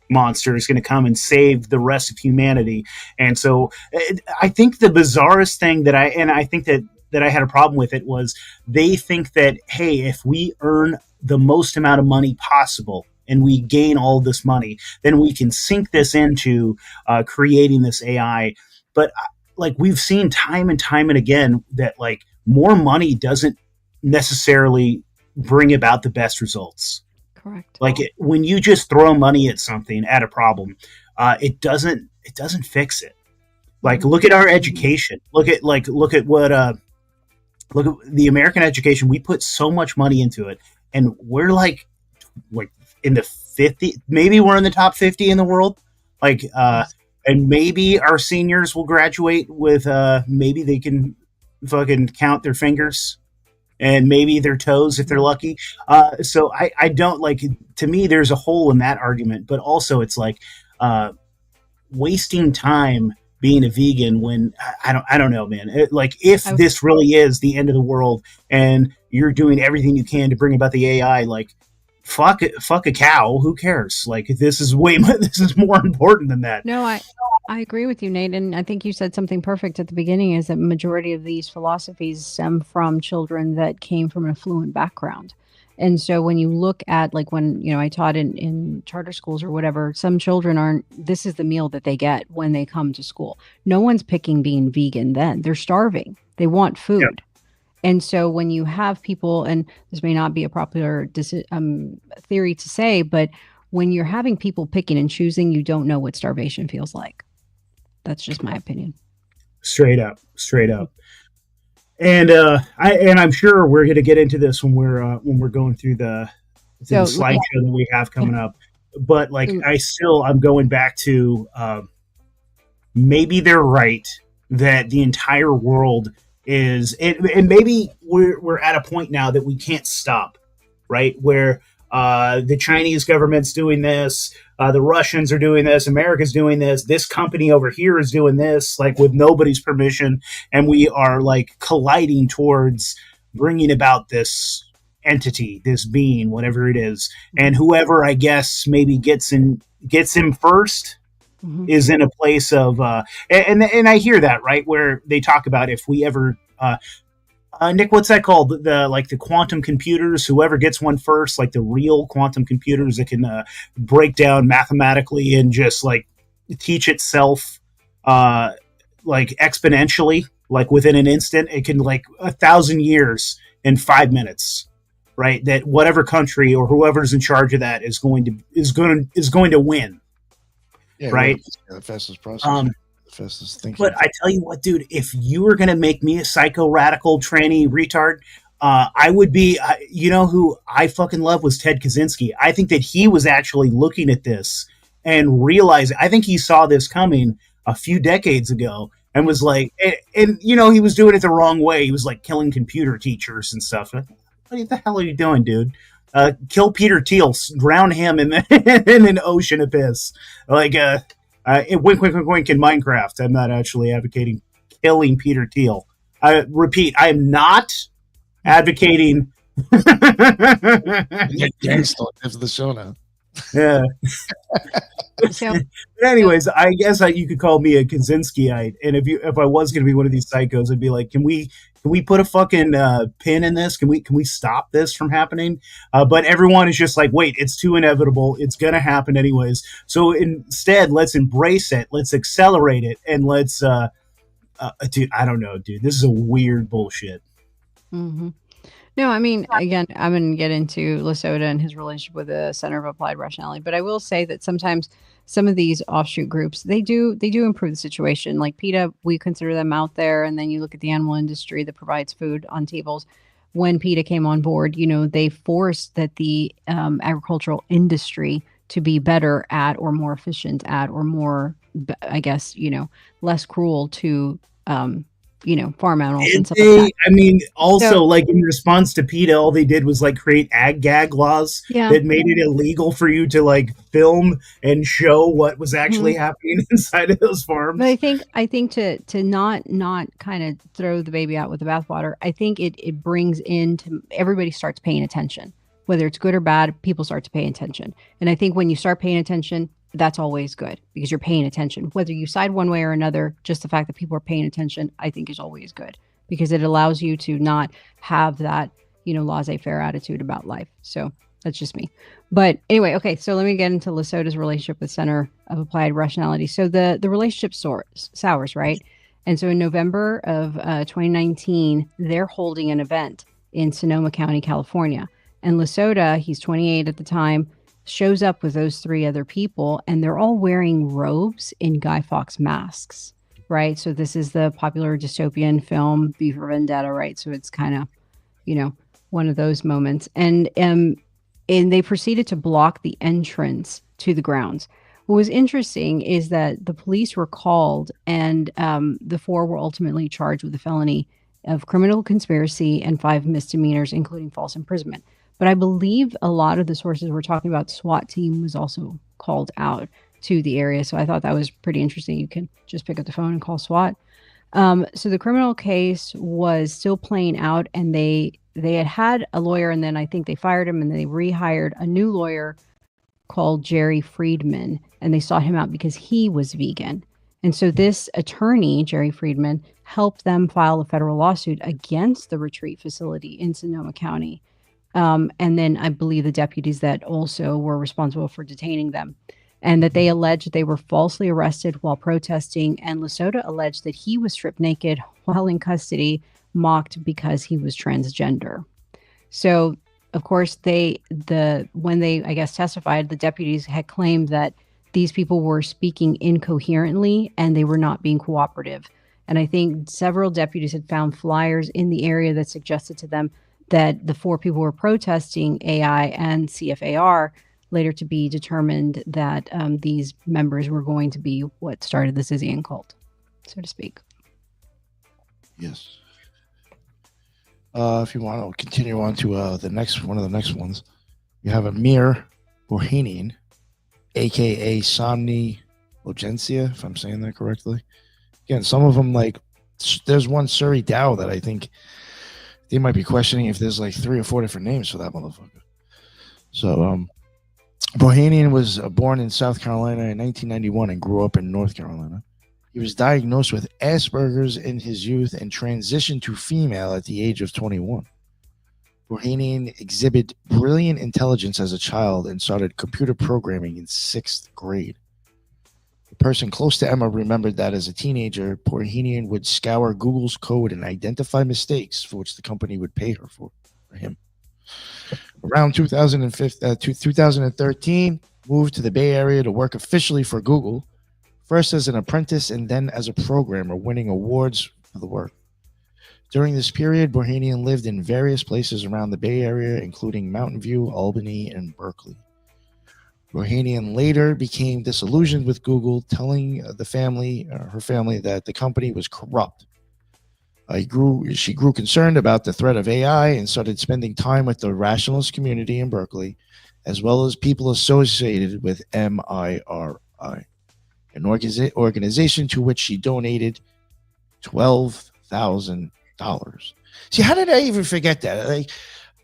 monster, is going to come and save the rest of humanity. And so I think the bizarrest thing that I think that I had a problem with it was they think that, hey, if we earn the most amount of money possible and we gain all this money, then we can sink this into creating this AI. But like we've seen time and time and again that like more money doesn't necessarily bring about the best results. correct. Like when you just throw money at something, at a problem, it doesn't fix it. Like look at our education. Look at what look at the American education. We put so much money into it, and we're like in the 50. Maybe we're in the top 50 in the world. Like, and maybe our seniors will graduate with maybe they can fucking count their fingers and maybe their toes if they're lucky. So I don't like. To me, there's a hole in that argument, but also it's like wasting time being a vegan when I don't know, man. Like if this really is the end of the world and you're doing everything you can to bring about the AI, like fuck a cow. Who cares? Like this is more important than that. No, I agree with you, Nate. And I think you said something perfect at the beginning, is that majority of these philosophies stem from children that came from an affluent background. And so when you look at like when, I taught in charter schools or whatever, some children this is the meal that they get when they come to school. No one's picking being vegan then. They're starving. They want food. Yeah. And so when you have people, and this may not be a popular theory to say, but when you're having people picking and choosing, you don't know what starvation feels like. That's just my opinion. Straight up. And I'm sure we're going to get into this when we're going through the slideshow that we have coming up. But like, I'm going back to maybe they're right that the entire world is, and maybe we're at a point now that we can't stop, right? Where the Chinese government's doing this, the Russians are doing this, America's doing this company over here is doing this, like with nobody's permission, and we are like colliding towards bringing about this entity, this being, whatever it is, and whoever I guess maybe gets him first is in a place of and I hear that, right, where they talk about if we ever Nick, what's that called? The quantum computers, whoever gets one first, like the real quantum computers that can break down mathematically and just like teach itself like exponentially, like within an instant. It can like 1,000 years in 5 minutes, right? That whatever country or whoever's in charge of that is going to win. Yeah, right. The fastest process. Fastest thinking. But I tell you what, dude, if you were going to make me a psycho radical tranny retard, I would be, who I fucking love was Ted Kaczynski. I think that he was actually looking at this and realizing, I think he saw this coming a few decades ago and was like, and he was doing it the wrong way. He was like killing computer teachers and stuff. What the hell are you doing, dude? Kill Peter Thiel, drown him in an ocean of piss. Like, wink, wink, wink, wink in Minecraft. I'm not actually advocating killing Peter Thiel. I repeat, I am not advocating. Gangsters is the show now. Yeah. But anyways, I guess you could call me a Kaczynskiite, and if I was going to be one of these psychos, I'd be like, can we Can we put a fucking pin in this? Can we stop this from happening? But everyone is just like, wait, it's too inevitable. It's gonna happen anyways. So instead, let's embrace it. Let's accelerate it, and let's, dude. I don't know, dude. This is a weird bullshit. Mm-hmm. No, I mean, again, I'm going to get into Lesotho and his relationship with the Center of Applied Rationality, but I will say that sometimes some of these offshoot groups, they do improve the situation. Like PETA, we consider them out there, and then you look at the animal industry that provides food on tables. When PETA came on board, they forced that the agricultural industry to be better at, or more efficient at, or more, I guess, less cruel to farm animals and stuff like that. I mean, also, like, in response to PETA, all they did was like create ag gag laws that made it illegal for you to like film and show what was actually happening inside of those farms. But I think to not kind of throw the baby out with the bathwater, I think it brings into everybody starts paying attention, whether it's good or bad. People start to pay attention, and I think when you start paying attention, that's always good because you're paying attention. Whether you side one way or another, just the fact that people are paying attention, I think, is always good because it allows you to not have that, laissez-faire attitude about life. So that's just me. But anyway, okay, so let me get into Lesotho's relationship with Center of Applied Rationality. So the relationship sours, right? And so in November of 2019, they're holding an event in Sonoma County, California. And Lesotho, he's 28 at the time, shows up with those three other people, and they're all wearing robes in Guy Fawkes masks, right? So this is the popular dystopian film V for Vendetta, right? So it's kind of, one of those moments. And they proceeded to block the entrance to the grounds. What was interesting is that the police were called, and the four were ultimately charged with a felony of criminal conspiracy and 5 misdemeanors, including false imprisonment. But I believe a lot of the sources we're talking about, SWAT team was also called out to the area. So I thought that was pretty interesting. You can just pick up the phone and call SWAT. So the criminal case was still playing out, and they had a lawyer, and then I think they fired him, and they rehired a new lawyer called Jerry Friedman, and they sought him out because he was vegan. And so this attorney, Jerry Friedman, helped them file a federal lawsuit against the retreat facility in Sonoma County. And then I believe the deputies that also were responsible for detaining them, and that they alleged they were falsely arrested while protesting. And Lesotho alleged that he was stripped naked while in custody, mocked because he was transgender. So, of course, when they, I guess, testified, the deputies had claimed that these people were speaking incoherently and they were not being cooperative. And I think several deputies had found flyers in the area that suggested to them that the 4 people were protesting AI and CFAR, later to be determined that these members were going to be what started the Zizian cult, so to speak. Yes. If you want to continue on to the next ones, you have Amir Bohanian, aka Somni Logencia, if I'm saying that correctly. Again, some of them, like, there's one Surrey Dow that I think they might be questioning if there's like 3 or 4 different names for that motherfucker. So, Bohanian was born in South Carolina in 1991 and grew up in North Carolina. He was diagnosed with Asperger's in his youth and transitioned to female at the age of 21. Bohanian exhibited brilliant intelligence as a child and started computer programming in 6th grade. A person close to Emma remembered that as a teenager, Bohanian would scour Google's code and identify mistakes for which the company would pay her for him. Around 2013, moved to the Bay Area to work officially for Google, first as an apprentice and then as a programmer, winning awards for the work. During this period, Bohanian lived in various places around the Bay Area, including Mountain View, Albany, and Berkeley. Bohanian later became disillusioned with Google, telling her family that the company was corrupt. She grew concerned about the threat of AI and started spending time with the Rationalist community in Berkeley, as well as people associated with MIRI, an organization to which she donated $12,000. See, how did I even forget that? Like,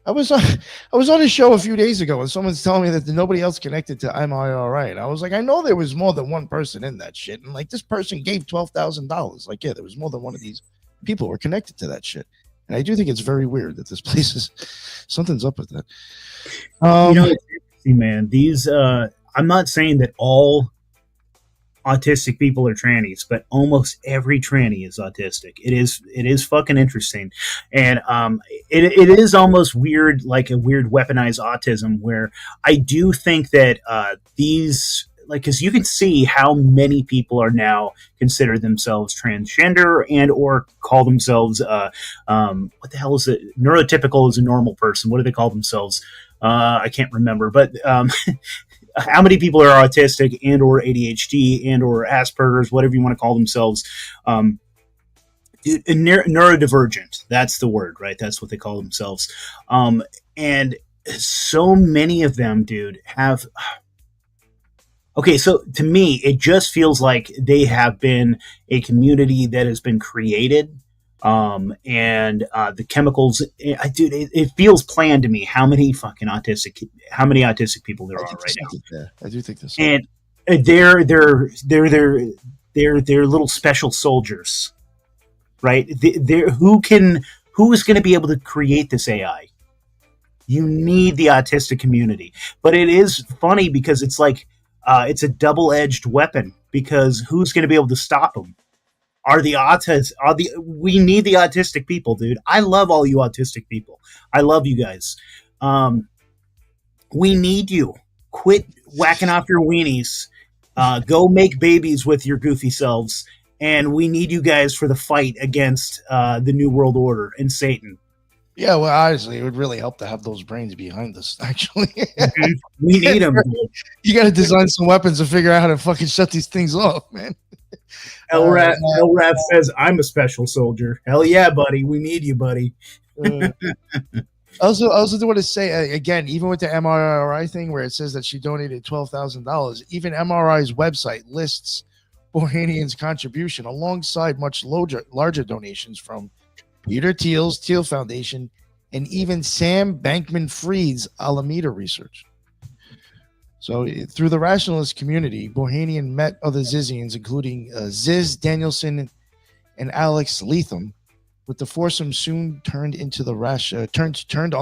I was on a show a few days ago and someone's telling me that nobody else connected to MIRI. And I was like, I know there was more than one person in that shit. And like, this person gave $12,000. Like, yeah, there was more than one of these people were connected to that shit. And I do think it's very weird that this place is something's up with that. It's interesting, man. These I'm not saying that all autistic people are trannies, but almost every tranny is autistic. It is fucking interesting, and it is almost weird, like a weird weaponized autism, where I do think that these, like, because you can see how many people are now consider themselves transgender and or call themselves what the hell is it? Neurotypical is a normal person. What do they call themselves? I can't remember, but how many people are autistic and or ADHD and or Asperger's, whatever you want to call themselves, neurodivergent. That's the word, right? That's what they call themselves. And so many of them, dude, have... Okay, so to me, it just feels like they have been a community that has been created, and the chemicals. Dude, it feels planned to me. How many autistic people there are right now? I do think this. And they're little special soldiers, right? Who is going to be able to create this AI? You need the autistic community, but it is funny because it's like. It's a double-edged weapon because who's going to be able to stop them? We need the autistic people, dude. I love all you autistic people. I love you guys. We need you. Quit whacking off your weenies. Go make babies with your goofy selves. And we need you guys for the fight against the New World Order and Satan. Yeah, well, honestly, it would really help to have those brains behind us, actually. We need them. You got to design some weapons and figure out how to fucking shut these things off, man. LRAP says, I'm a special soldier. Hell yeah, buddy. We need you, buddy. I also do want to say, again, even with the MRI thing where it says that she donated $12,000, even MRI's website lists Bohanian's contribution alongside much larger donations from Peter Thiel's Thiel Foundation, and even Sam Bankman-Fried's Alameda Research. So through the rationalist community, Bohanian met other Zizians, including Ziz Danielson and Alex Leatham, with the foursome soon turned on the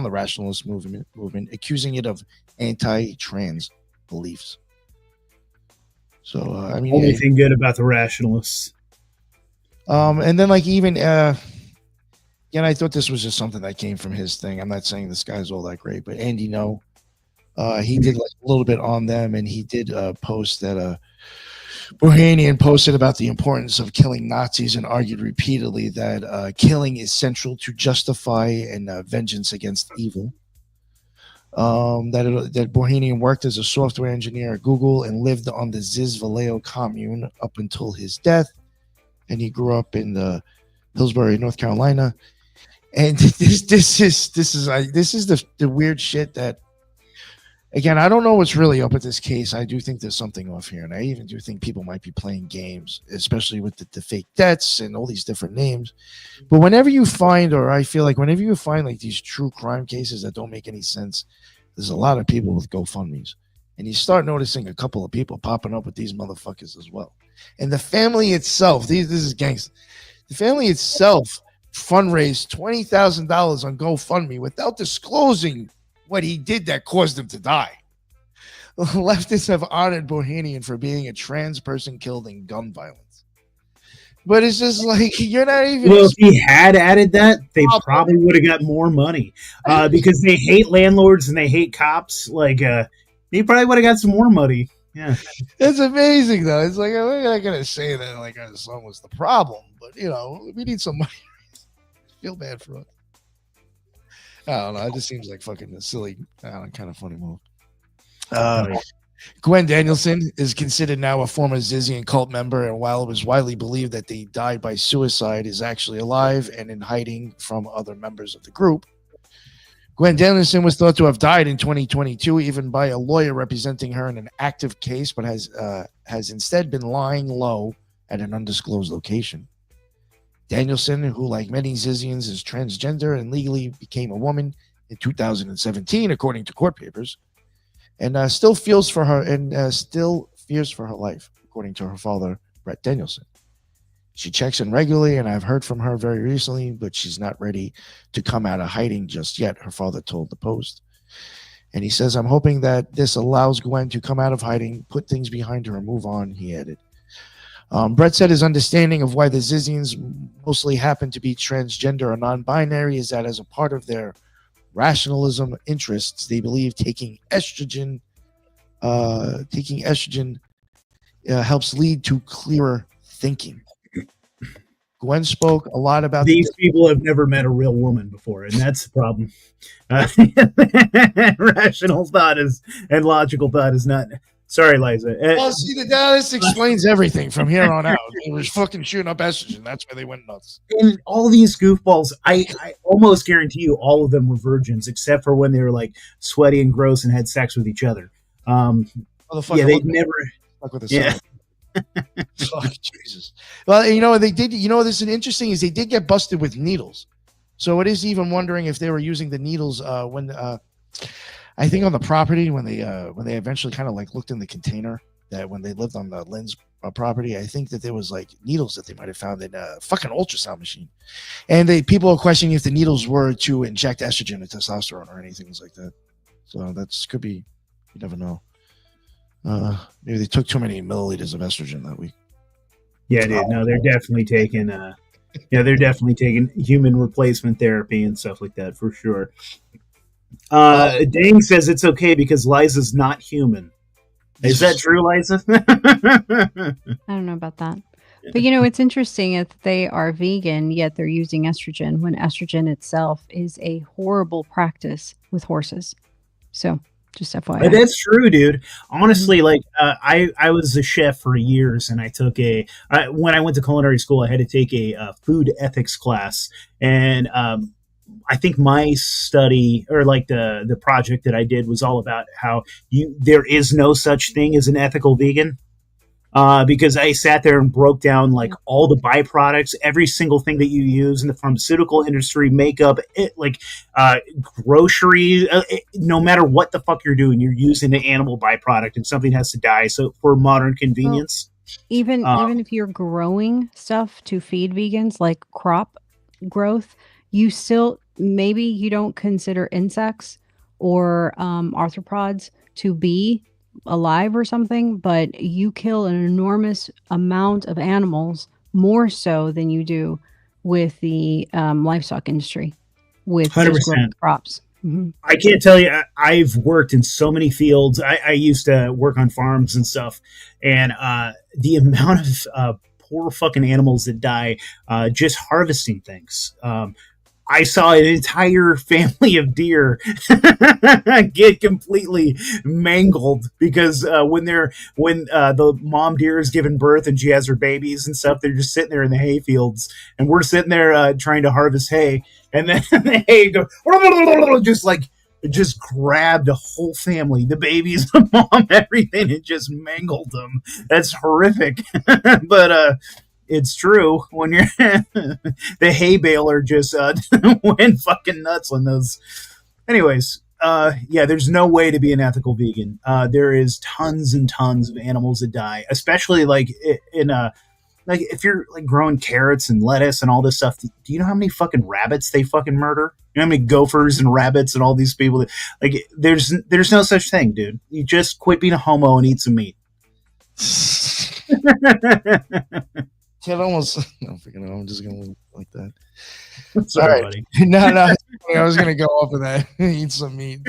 rationalist movement, accusing it of anti-trans beliefs. So anything good about the rationalists. And then I thought this was just something that came from his thing. I'm not saying this guy's all that great, but Andy he did like a little bit on them, and he did post that Bohanian posted about the importance of killing Nazis and argued repeatedly that killing is central to justify and vengeance against evil. That Bohanian worked as a software engineer at Google and lived on the Ziz Vallejo commune up until his death, and he grew up in Hillsborough, North Carolina. And this is the weird shit that, again, I don't know what's really up with this case. I do think there's something off here, and I even do think people might be playing games, especially with the fake debts and all these different names. But whenever you find like these true crime cases that don't make any sense, there's a lot of people with GoFundMes, and you start noticing a couple of people popping up with these motherfuckers as well. And the family itself, this is gangster. The family itself fundraised $20,000 on GoFundMe without disclosing what he did that caused him to die. Leftists have honored Bohanian for being a trans person killed in gun violence. But it's just like, you're not even... Well, if he had added that, they probably would have got more money. Because they hate landlords and they hate cops. He probably would have got some more money. Yeah. It's amazing, though. It's like, we're not going to say that like our son was the problem. But, we need some money. Feel bad for us. I don't know. It just seems like fucking a silly, kind of funny move. Gwen Danielson is considered now a former Zizian cult member, and while it was widely believed that they died by suicide, is actually alive and in hiding from other members of the group. Gwen Danielson was thought to have died in 2022, even by a lawyer representing her in an active case, but has instead been lying low at an undisclosed location. Danielson, who like many Zizians is transgender and legally became a woman in 2017, according to court papers, and still fears for her life, according to her father, Brett Danielson. She checks in regularly, and I've heard from her very recently, but she's not ready to come out of hiding just yet, her father told the Post. And he says, I'm hoping that this allows Gwen to come out of hiding, put things behind her, and move on, he added. Brett said his understanding of why the Zizians mostly happen to be transgender or non-binary is that as a part of their rationalism interests, they believe taking estrogen helps lead to clearer thinking. Gwen spoke a lot about these people have never met a real woman before, and that's the problem. Rational thought is and logical thought is not. Sorry, Liza. Well, see, this explains everything from here on out. They were fucking shooting up estrogen. That's why they went nuts. And all these goofballs, I almost guarantee you, all of them were virgins, except for when they were like sweaty and gross and had sex with each other. Yeah, they'd never. Fuck with the sun. Fuck, Jesus. Well, they did. This is interesting is they did get busted with needles. So it is even wondering if they were using the needles when I think on the property when they eventually kind of like looked in the container that when they lived on the Lynn's property, I think that there was like needles that they might have found in a fucking ultrasound machine, and people are questioning if the needles were to inject estrogen or testosterone or anything like that. So that's could be, you never know. Maybe they took too many milliliters of estrogen that week. Yeah, dude. No, they're definitely taking. They're definitely taking human replacement therapy and stuff like that for sure. Dang says it's okay because Liza's not human. Is that true, Liza? I don't know about that. But it's interesting if they are vegan, yet they're using estrogen when estrogen itself is a horrible practice with horses. So just FYI. That's true, dude. Honestly, like I was a chef for years, and I took when I went to culinary school, I had to take a food ethics class, and I think my study or like the project that I did was all about how there is no such thing as an ethical vegan. Because I sat there and broke down like all the byproducts, every single thing that you use in the pharmaceutical industry, makeup, groceries, no matter what the fuck you're doing, you're using an animal byproduct and something has to die. So for modern convenience, even if you're growing stuff to feed vegans, like crop growth, you still, maybe you don't consider insects or arthropods to be alive or something, but you kill an enormous amount of animals, more so than you do with the livestock industry with 100% crops. Mm-hmm. I can't tell you, I've worked in so many fields. I used to work on farms and stuff, and the amount of poor fucking animals that die just harvesting things. I saw an entire family of deer get completely mangled because when the mom deer is giving birth and she has her babies and stuff, they're just sitting there in the hay fields, and we're sitting there trying to harvest hay, and then the hay goes just grabbed a whole family, the babies, the mom, everything, and just mangled them. That's horrific, but it's true when you're the hay baler just went fucking nuts on those. Anyways, there's no way to be an ethical vegan. There is tons and tons of animals that die, especially like like if you're like growing carrots and lettuce and all this stuff. Do you know how many fucking rabbits they fucking murder? You know how many gophers and rabbits and all these people that, like, there's no such thing, dude. You just quit being a homo and eat some meat. It almost. I'm just gonna leave it like that. Sorry, all right. buddy. No. I was gonna go off of that. Eat some meat.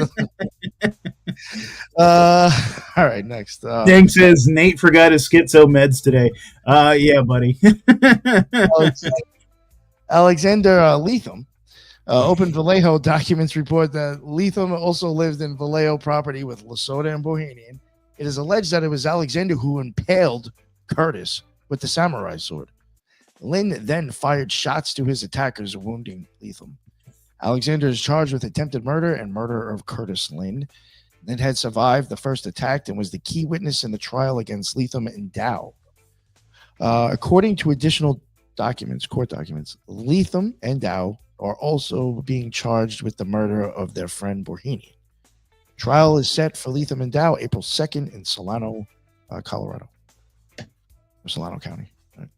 All right. Next. Dang says Nate forgot his schizo meds today. Yeah, buddy. Alexander Leatham. Open Vallejo documents report that Leatham also lived in Vallejo property with Lesotho and Bohemian. It is alleged that it was Alexander who impaled Curtis with the samurai sword. Lynn then fired shots to his attackers, wounding Leatham. Alexander is charged with attempted murder and murder of Curtis Lynn. Lynn had survived the first attack and was the key witness in the trial against Leatham and Dow. According to additional court documents, Leatham and Dow are also being charged with the murder of their friend Bohemian. Trial is set for Leatham and Dow April 2nd in Solano, Colorado. Solano County. Right.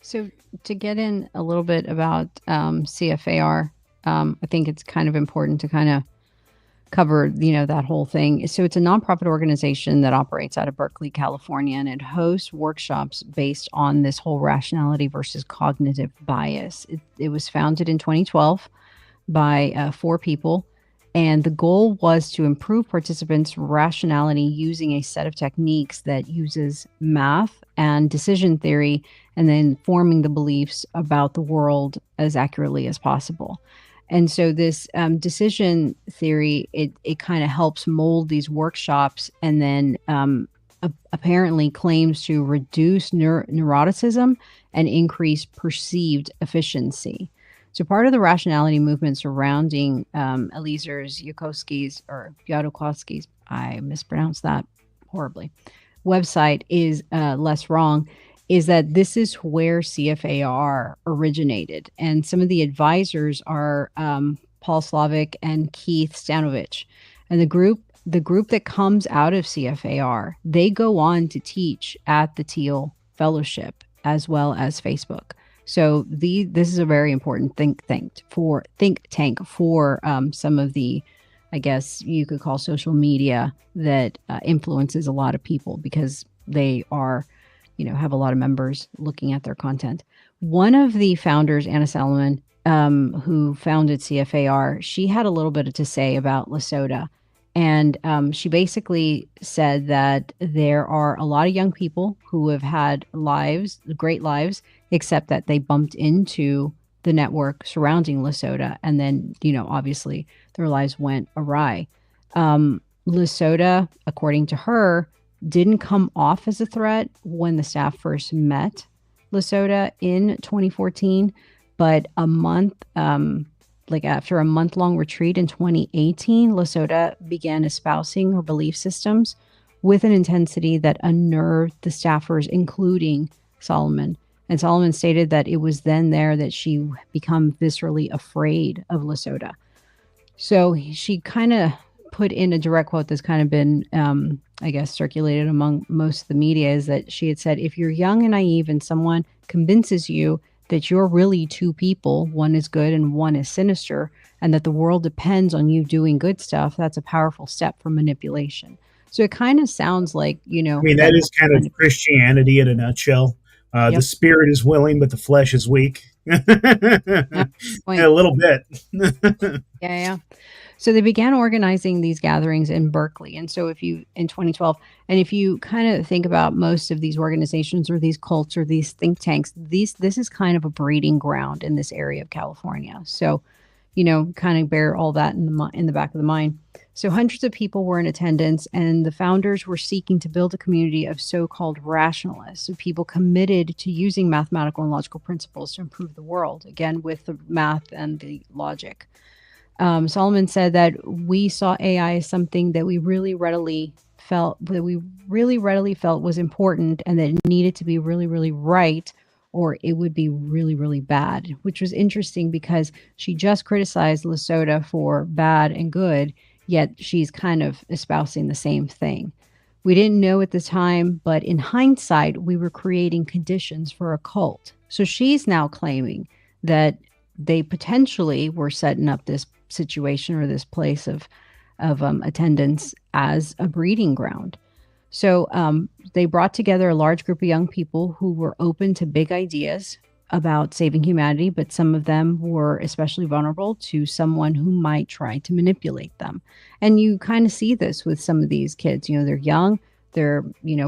So to get in a little bit about CFAR, I think it's kind of important to kind of cover, that whole thing. So it's a nonprofit organization that operates out of Berkeley, California, and it hosts workshops based on this whole rationality versus cognitive bias. It was founded in 2012 by 4 people. And the goal was to improve participants' rationality using a set of techniques that uses math and decision theory, and then forming the beliefs about the world as accurately as possible. And so this decision theory, it kind of helps mold these workshops, and then apparently claims to reduce neuroticism and increase perceived efficiency. So part of the rationality movement surrounding Eliezer Yudkowsky's, I mispronounced that horribly, website is Less Wrong, is that this is where CFAR originated. And some of the advisors are Paul Slavic and Keith Stanovich. And the group that comes out of CFAR, they go on to teach at the Teal Fellowship as well as Facebook. So this is a very important think tank for some of the, I guess you could call, social media that influences a lot of people, because they are, have a lot of members looking at their content. One of the founders, Anna Salomon, who founded CFAR, she had a little bit to say about Lesotho. And she basically said that there are a lot of young people who have had great lives, except that they bumped into the network surrounding Lesotho. And then, obviously their lives went awry. Lesotho, according to her, didn't come off as a threat when the staff first met Lesotho in 2014. But after a month-long retreat in 2018, Lesotho began espousing her belief systems with an intensity that unnerved the staffers, including Solomon. And Solomon stated that it was then there that she became viscerally afraid of Lesotho. So she kind of put in a direct quote that's kind of been, circulated among most of the media, is that she had said, if you're young and naive and someone convinces you that you're really 2 people, one is good and one is sinister, and that the world depends on you doing good stuff, that's a powerful step for manipulation. So it kind of sounds like, that is kind of Christianity in a nutshell. Yep. The spirit is willing, but the flesh is weak. A little bit. Yeah. So they began organizing these gatherings in Berkeley. And so in 2012, and if you kind of think about most of these organizations or these cults or these think tanks, this is kind of a breeding ground in this area of California. So, kind of bear all that in the back of the mind. So hundreds of people were in attendance, and the founders were seeking to build a community of so-called rationalists, so people committed to using mathematical and logical principles to improve the world, again, with the math and the logic. Solomon said that we saw AI as something that we really readily felt was important, and that it needed to be really, really right, or it would be really, really bad, which was interesting because she just criticized Lesotho for bad and good, yet she's kind of espousing the same thing. We didn't know at the time, but in hindsight, we were creating conditions for a cult. So she's now claiming that they potentially were setting up this situation or this place of attendance as a breeding ground. So they brought together a large group of young people who were open to big ideas about saving humanity, but some of them were especially vulnerable to someone who might try to manipulate them. And you kind of see this with some of these kids. They're young, they're,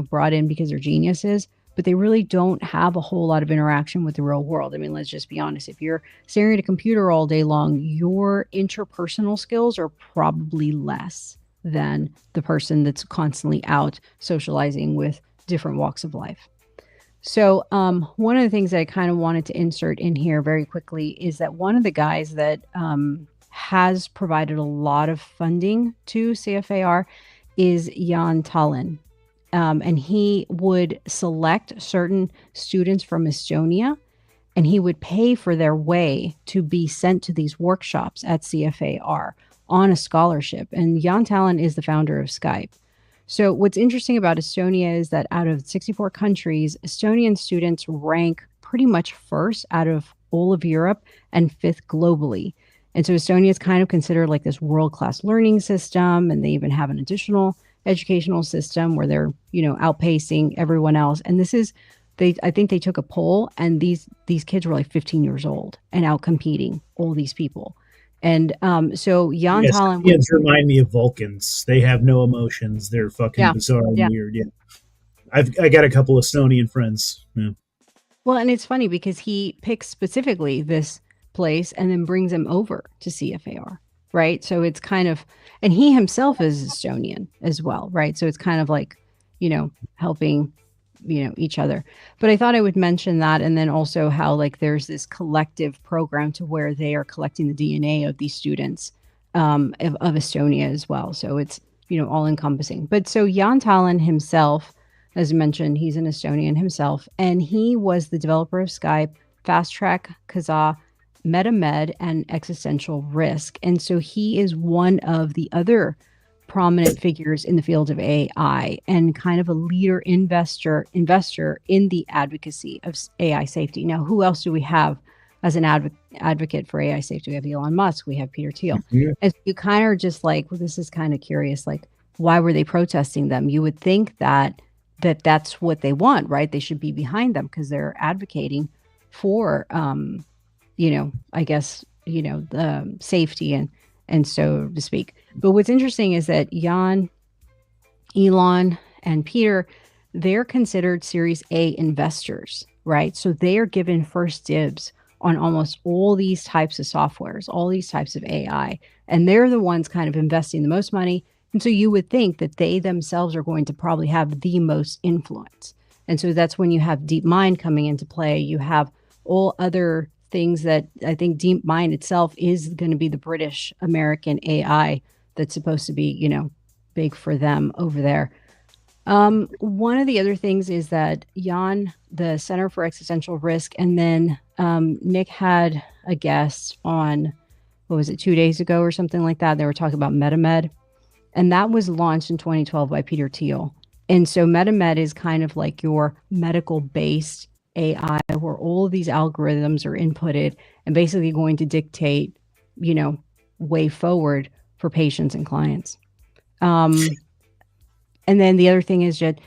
brought in because they're geniuses, but they really don't have a whole lot of interaction with the real world. I mean, let's just be honest. If you're staring at a computer all day long, your interpersonal skills are probably less than the person that's constantly out socializing with different walks of life. So one of the things that I kind of wanted to insert in here very quickly is that one of the guys that has provided a lot of funding to CFAR is Jan Tallinn. And he would select certain students from Estonia, and he would pay for their way to be sent to these workshops at CFAR on a scholarship. And Jan Tallinn is the founder of Skype. So what's interesting about Estonia is that out of 64 countries, Estonian students rank pretty much first out of all of Europe and fifth globally. And so Estonia is kind of considered like this world-class learning system, and they even have an additional educational system where they're, outpacing everyone else. And this is, I think they took a poll, and these kids were like 15 years old and out competing all these people. And so Jan Tallinn kids remind me of Vulcans. They have no emotions. They're fucking bizarre and weird. Yeah, I got a couple of Estonian friends. Yeah. Well, and it's funny because he picks specifically this place and then brings them over to CFAR, right? So it's kind of, and he himself is Estonian as well, right? So it's kind of like, helping, each other. But I thought I would mention that, and then also how like there's this collective program to where they are collecting the DNA of these students of Estonia as well. So it's, all encompassing. But so Jan Tallinn himself, as mentioned, he's an Estonian himself, and he was the developer of Skype, Fast Track, Kazaa, MetaMed, and Existential Risk. And so he is one of the other prominent figures in the field of AI and kind of a leader investor in the advocacy of AI safety. Now, who else do we have as an advocate for AI safety? We have Elon Musk, we have Peter Thiel. Yeah. And you kind of just like, well, this is kind of curious, like, why were they protesting them? You would think that's what they want, right? They should be behind them because they're advocating for, I guess, the safety and so to speak. But what's interesting is that Jan, Elon, and Peter, they're considered Series A investors, right? So they are given first dibs on almost all these types of softwares, all these types of AI, and they're the ones kind of investing the most money. And so you would think that they themselves are going to probably have the most influence. And so that's when you have DeepMind coming into play. You have all other things that I think DeepMind itself is going to be the British American AI that's supposed to be, big for them over there. One of the other things is that Jan, the Center for Existential Risk, and then Nick had a guest on, 2 days ago or something like that. They were talking about MetaMed, and that was launched in 2012 by Peter Thiel. And so MetaMed is kind of like your medical-based AI, where all of these algorithms are inputted and basically going to dictate, way forward for patients and clients. And then the other thing is that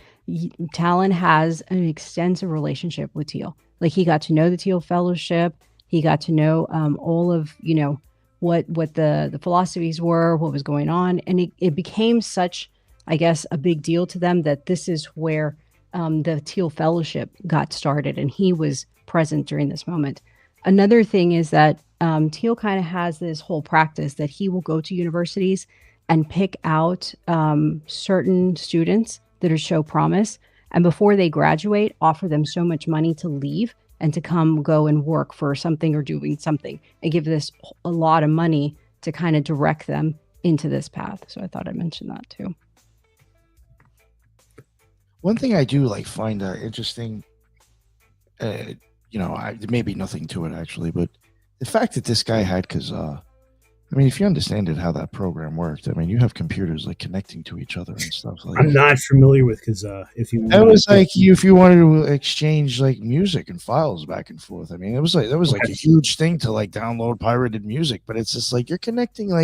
Tallinn has an extensive relationship with Thiel. Like he got to know the Thiel Fellowship. He got to know all of, what the philosophies were, what was going on. And it became such, I guess, a big deal to them that this is where the Thiel Fellowship got started, and he was present during this moment. Another thing is that Thiel kind of has this whole practice that he will go to universities and pick out certain students that are show promise, and before they graduate, offer them so much money to leave and to come go and work for something or doing something, and give this a lot of money to kind of direct them into this path. So I thought I'd mention that too. One thing I do find interesting, there may be nothing to it actually, but the fact that this guy had Kazaa, I mean, if you understand it, how that program worked, I mean, you have computers connecting to each other and stuff like that. I'm not familiar with Kazaa. If you if you wanted to exchange music and files back and forth, I mean, it was a huge thing to download pirated music, but it's just you're connecting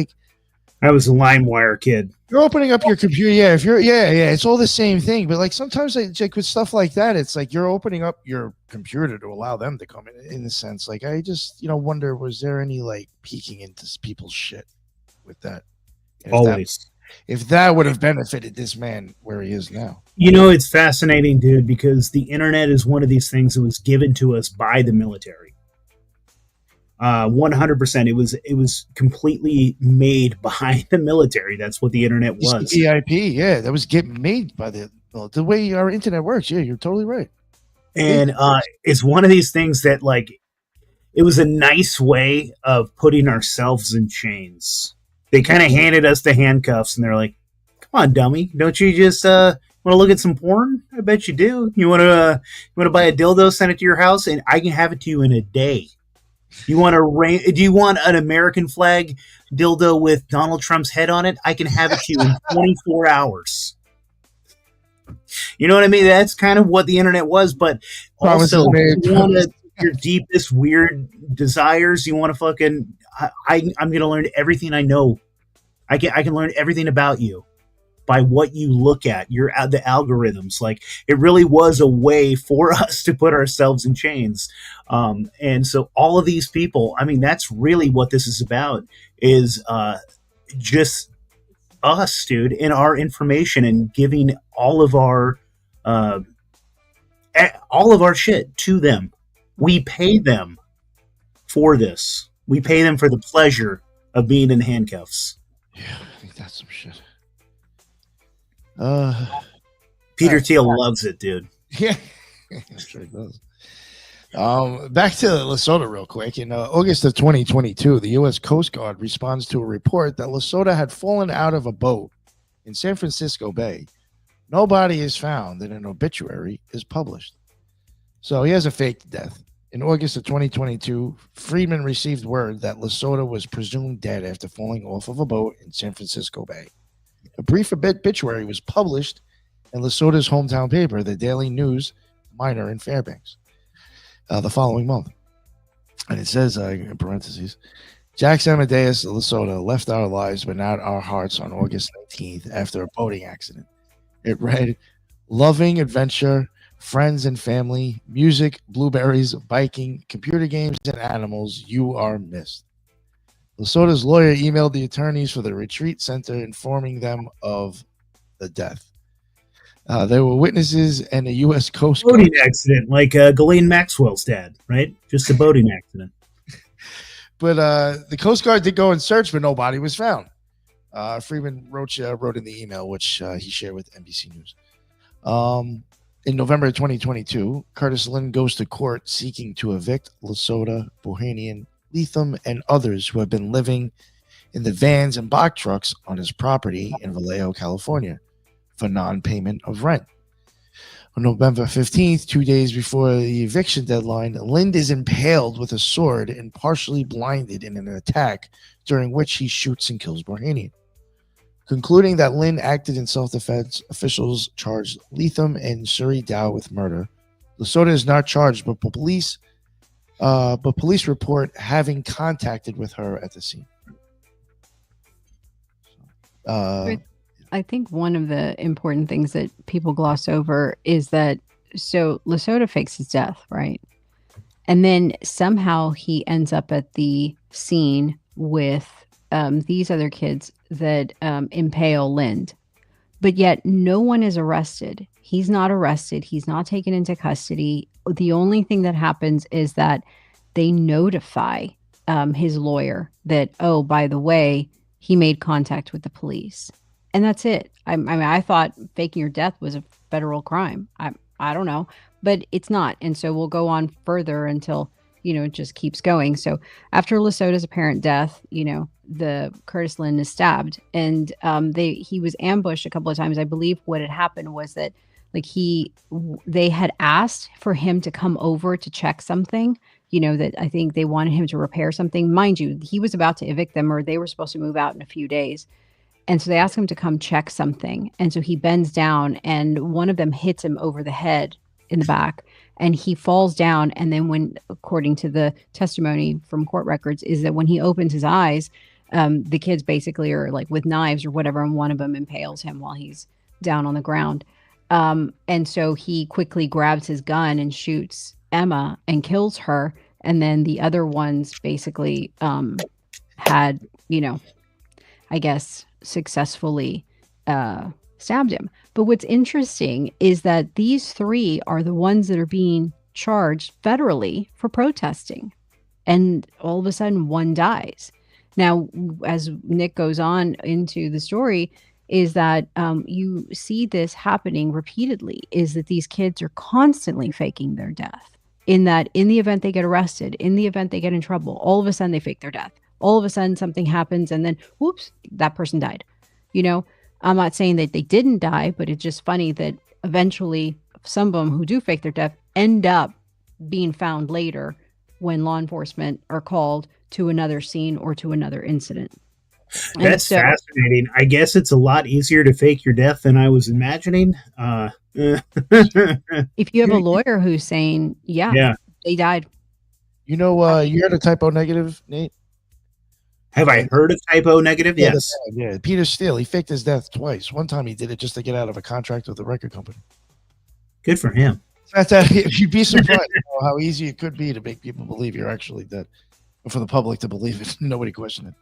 I was a LimeWire kid. You're opening up your computer. Yeah, if you're it's all the same thing. But sometimes with stuff like that, it's you're opening up your computer to allow them to come in a sense. I just wonder, was there any peeking into people's shit with that? Always. If that would have benefited this man where he is now. It's fascinating, dude, because the internet is one of these things that was given to us by the military. 100%. It was completely made by the military. That's what the internet was. VIP, yeah, that was made by the way our internet works. Yeah, you're totally right. And it's one of these things that it was a nice way of putting ourselves in chains. They kind of handed us the handcuffs, and they're like, "Come on, dummy! Don't you just want to look at some porn? I bet you do. You want to buy a dildo, send it to your house, and I can have it to you in a day." Do you want an American flag dildo with Donald Trump's head on it? I can have it to you in 24 hours. You know what I mean? That's kind of what the internet was, but also your deepest weird desires. You want to fucking, I'm going to learn everything I know. I can learn everything about you by what you look at, the algorithms. Like, it really was a way for us to put ourselves in chains. And so all of these people, I mean, that's really what this is about, is just us, dude, and our information, and giving all of our shit to them. We pay them for this. We pay them for the pleasure of being in handcuffs. Yeah, I think that's some shit. Peter Thiel loves it, dude. Yeah, I'm sure he does. Back to Lesotho real quick. In August of 2022, the U.S. Coast Guard responds to a report that Lesotho had fallen out of a boat in San Francisco Bay. No body is found, and an obituary is published. So he has a fake death. In August of 2022, Friedman received word that Lesotho was presumed dead after falling off of a boat in San Francisco Bay. A brief obituary was published in Lesotho's hometown paper, the Daily News Miner in Fairbanks, the following month. And it says, in parentheses, Jax Amadeus Lesotho left our lives but not our hearts on August 19th after a boating accident. It read, loving adventure, friends and family, music, blueberries, biking, computer games, and animals, you are missed. Lesotho's lawyer emailed the attorneys for the retreat center informing them of the death. There were witnesses and a U.S. Coast Guard boating accident, like Ghislaine Maxwell's dad, right? Just a boating accident. But the Coast Guard did go and search, but nobody was found. Freeman wrote in the email, which he shared with NBC News. In November of 2022, Curtis Lynn goes to court seeking to evict Lesotho, Bohanian, Leatham, and others who have been living in the vans and box trucks on his property in Vallejo, California, for non-payment of rent. On November 15th, 2 days before the eviction deadline, Lind is impaled with a sword and partially blinded in an attack during which he shoots and kills Bohanian. Concluding that Lin acted in self-defense, officials charged Leatham and Suri Dow with murder. Lesotho is not charged, but police report having contacted with her at the scene. I think one of the important things that people gloss over is that, so Lesotho fakes his death, right? And then somehow he ends up at the scene with these other kids that impale Lind. But yet no one is arrested. He's not arrested. He's not taken into custody. The only thing that happens is that they notify his lawyer that, oh, by the way, he made contact with the police. And that's it. I mean, I thought faking your death was a federal crime. I don't know, but it's not. And so we'll go on further until, it just keeps going. So after Lesotho's apparent death, the Curtis Lynn is stabbed, and he was ambushed a couple of times. I believe what had happened was that they had asked for him to come over to check something, that I think they wanted him to repair something. Mind you, he was about to evict them, or they were supposed to move out in a few days. And so they asked him to come check something. And so he bends down, and one of them hits him over the head in the back, and he falls down. And then according to the testimony from court records, is that when he opens his eyes, the kids basically are like with knives or whatever, and one of them impales him while he's down on the ground. And so he quickly grabs his gun and shoots Emma and kills her. And then the other ones basically had, I guess, successfully stabbed him. But what's interesting is that these three are the ones that are being charged federally for protesting. And all of a sudden, one dies. Now, as Nick goes on into the story, is that you see this happening repeatedly, is that these kids are constantly faking their death. In that, in the event they get arrested, in the event they get in trouble, all of a sudden they fake their death. All of a sudden something happens, and then, whoops, that person died. I'm not saying that they didn't die, but it's just funny that eventually some of them who do fake their death end up being found later when law enforcement are called to another scene or to another incident. That's fascinating. I guess it's a lot easier to fake your death than I was imagining. If you have a lawyer who's saying, yeah, they died, You know, you heard of typo negative, Nate? Have I heard of typo negative? Yeah, Yes. yeah. Peter Steele, he faked his death twice. One time he did it just to get out of a contract with the record company. Good for him. You'd be surprised how easy it could be to make people believe you're actually dead. Or for the public to believe it. Nobody question it.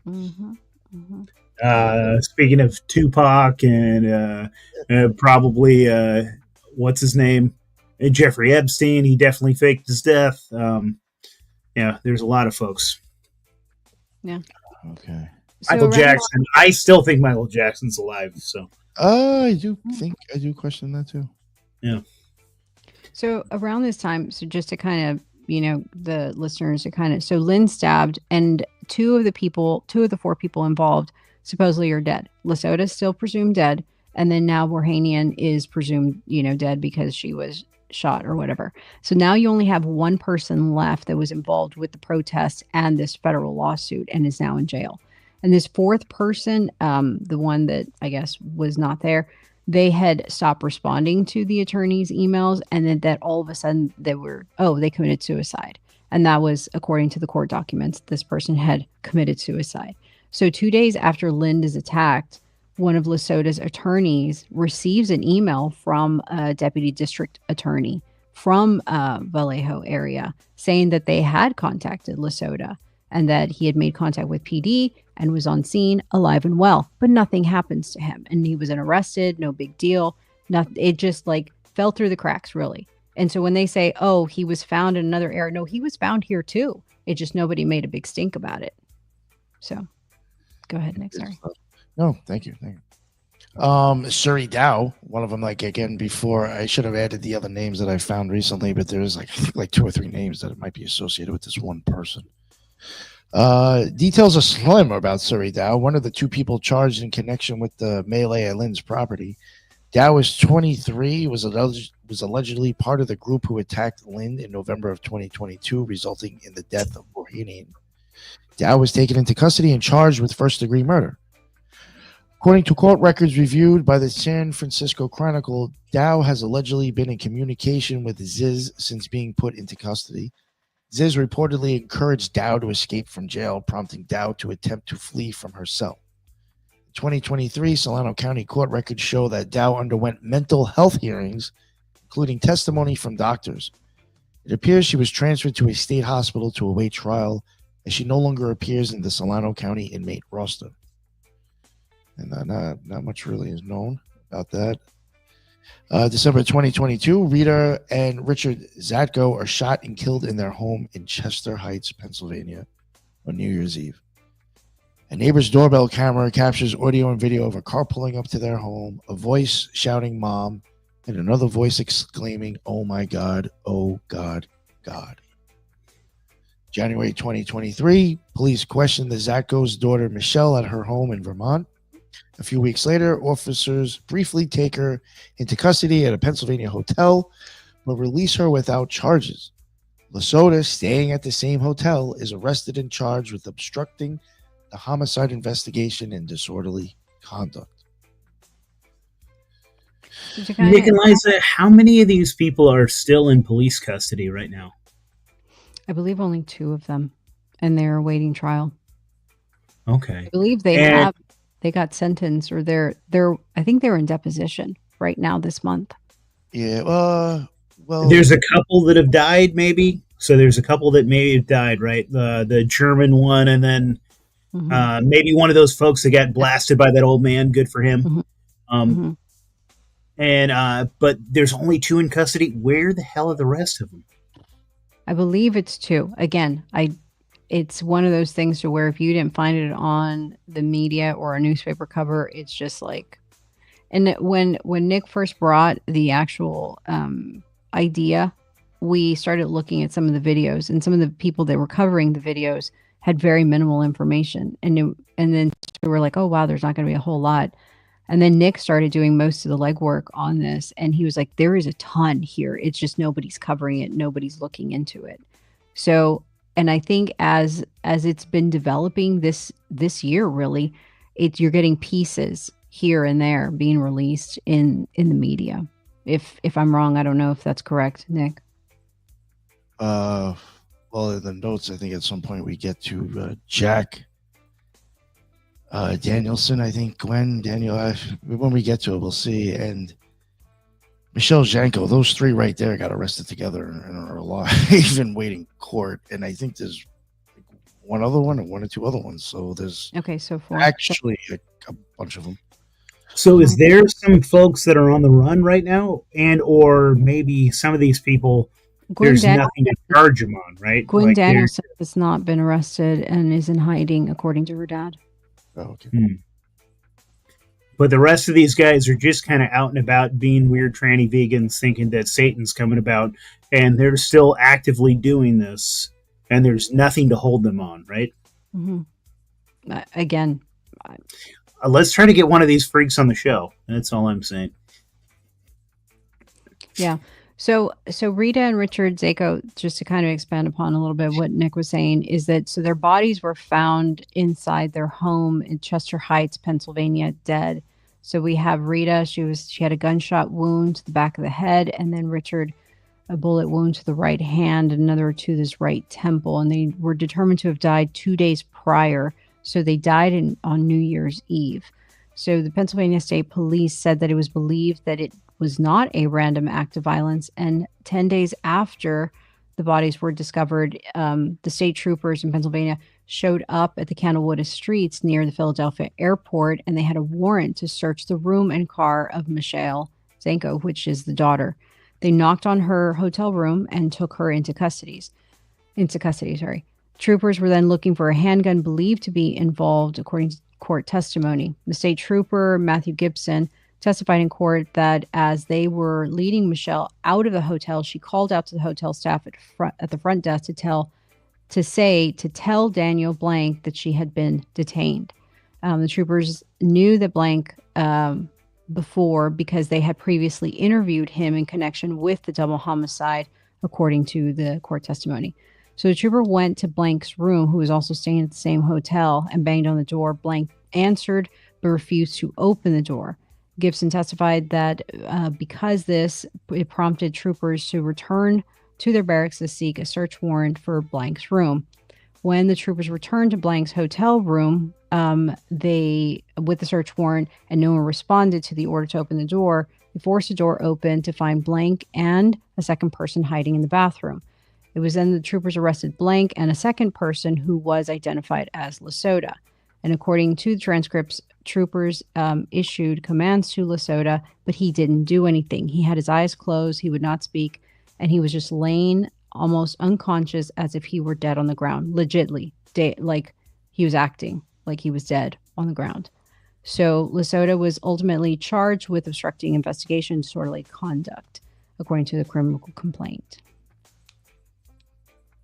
Mm-hmm. Mm-hmm. Speaking of Tupac and probably what's his name? Jeffrey Epstein, he definitely faked his death. Yeah, there's a lot of folks. Yeah. Okay. Michael Jackson. I still think Michael Jackson's alive. So. I do question that too. Yeah. So around this time, so just to kind of, the listeners to kind of, so Lynn stabbed, and two of the four people involved supposedly are dead. Lasota's still presumed dead. And then now Borhanian is presumed, dead because she was shot or whatever. So now you only have one person left that was involved with the protests and this federal lawsuit and is now in jail. And this fourth person, the one that I guess was not there, they had stopped responding to the attorney's emails, and then that all of a sudden they committed suicide. And that was, according to the court documents, this person had committed suicide. So 2 days after Lind is attacked, one of Lasota's attorneys receives an email from a deputy district attorney from Vallejo area saying that they had contacted Lasota and that he had made contact with PD and was on scene alive and well, but nothing happens to him. And he wasn't arrested, no big deal. It just fell through the cracks, really. And so when they say, oh, he was found in another area, no, he was found here too. It just nobody made a big stink about it. So go ahead, Nick. Sorry. No, thank you. Suri Dow, one of them, again, before I should have added the other names that I found recently, but there's like two or three names that might be associated with this one person. Details are slim about Suri Dow, one of the two people charged in connection with the melee at Lynn's property. Dow is 23, was allegedly part of the group who attacked Lynn in November of 2022, resulting in the death of Borhanian. Dow was taken into custody and charged with first-degree murder. According to court records reviewed by the San Francisco Chronicle, Dow has allegedly been in communication with Ziz since being put into custody. Ziz reportedly encouraged Dow to escape from jail, prompting Dow to attempt to flee from her cell. In 2023, Solano County court records show that Dow underwent mental health hearings, including testimony from doctors. It appears she was transferred to a state hospital to await trial, as she no longer appears in the Solano County inmate roster. And not much really is known about that. December 2022, Rita and Richard Zatko are shot and killed in their home in Chester Heights, Pennsylvania, on New Year's Eve. A neighbor's doorbell camera captures audio and video of a car pulling up to their home, a voice shouting "Mom," and another voice exclaiming, "Oh my God, oh God, God." January 2023, police questioned the Zatko's daughter Michelle at her home in Vermont. A few weeks later, officers briefly take her into custody at a Pennsylvania hotel, but release her without charges. Lasota, staying at the same hotel, is arrested and charged with obstructing the homicide investigation and disorderly conduct. Nick and Liza, how many of these people are still in police custody right now? I believe only two of them, and they're awaiting trial. Okay. I believe they got sentenced, or I think they're in deposition right now this month. Yeah, well, there's a couple that have died, maybe. So there's a couple that maybe have died, right? The German one, and then maybe one of those folks that got blasted by that old man. Good for him. And but there's only two in custody. Where the hell are the rest of them? I believe it's two. Again, it's one of those things to where if you didn't find it on the media or a newspaper cover, it's just like, and when Nick first brought the actual idea, we started looking at some of the videos, and some of the people that were covering the videos had very minimal information. And then we were like, oh, wow, there's not going to be a whole lot. And then Nick started doing most of the legwork on this, and he was like, there is a ton here. It's just nobody's covering it. Nobody's looking into it. So, and I think as it's been developing this year, really, you're getting pieces here and there being released in the media. If I'm wrong, I don't know if that's correct, Nick. Well, in the notes, I think at some point we get to Jack Danielson, I think Gwen, Daniel. When we get to it, we'll see. And Michelle Janko, those three right there got arrested together and are alive and waiting court. And I think there's one other one or one or two other ones. So there's so 4. actually a bunch of them. So is there some folks that are on the run right now, and or maybe some of these people there's nothing to charge them on, right? Gwen Danielson has not been arrested and is in hiding, according to her dad. Oh, okay. But the rest of these guys are just kind of out and about being weird tranny vegans thinking that Satan's coming about, and they're still actively doing this, and there's nothing to hold them on, right? Mm-hmm. Again. Let's try to get one of these freaks on the show. That's all I'm saying. Yeah. So Rita and Richard Zako, just to kind of expand upon a little bit what Nick was saying, is that so their bodies were found inside their home in Chester Heights, Pennsylvania, dead. So we have Rita, she had a gunshot wound to the back of the head, and then Richard, a bullet wound to the right hand, another to this right temple, and they were determined to have died 2 days prior. So they died on New Year's Eve. So the Pennsylvania State Police said that it was believed that it was not a random act of violence. And 10 days after the bodies were discovered, the state troopers in Pennsylvania showed up at the Candlewood Estates near the Philadelphia airport, and they had a warrant to search the room and car of Michelle Zanko, which is the daughter. They knocked on her hotel room and took her into custody. Troopers were then looking for a handgun believed to be involved, according to court testimony. The state trooper, Matthew Gibson, testified in court that as they were leading Michelle out of the hotel, she called out to the hotel staff at the front desk to tell Daniel Blank that she had been detained. The troopers knew that Blank before because they had previously interviewed him in connection with the double homicide, according to the court testimony. So the trooper went to Blank's room, who was also staying at the same hotel, and banged on the door. Blank answered, but refused to open the door. Gibson testified that because it prompted troopers to return to their barracks to seek a search warrant for Blank's room. When the troopers returned to Blank's hotel room, with the search warrant, and no one responded to the order to open the door, they forced the door open to find Blank and a second person hiding in the bathroom. It was then the troopers arrested Blank and a second person who was identified as Lasota. And according to the transcripts, troopers issued commands to Lasota, but he didn't do anything. He had his eyes closed, he would not speak, and he was just laying almost unconscious as if he were dead on the ground, legitly, like he was acting like he was dead on the ground. So Lasota was ultimately charged with obstructing investigation, disorderly conduct, according to the criminal complaint.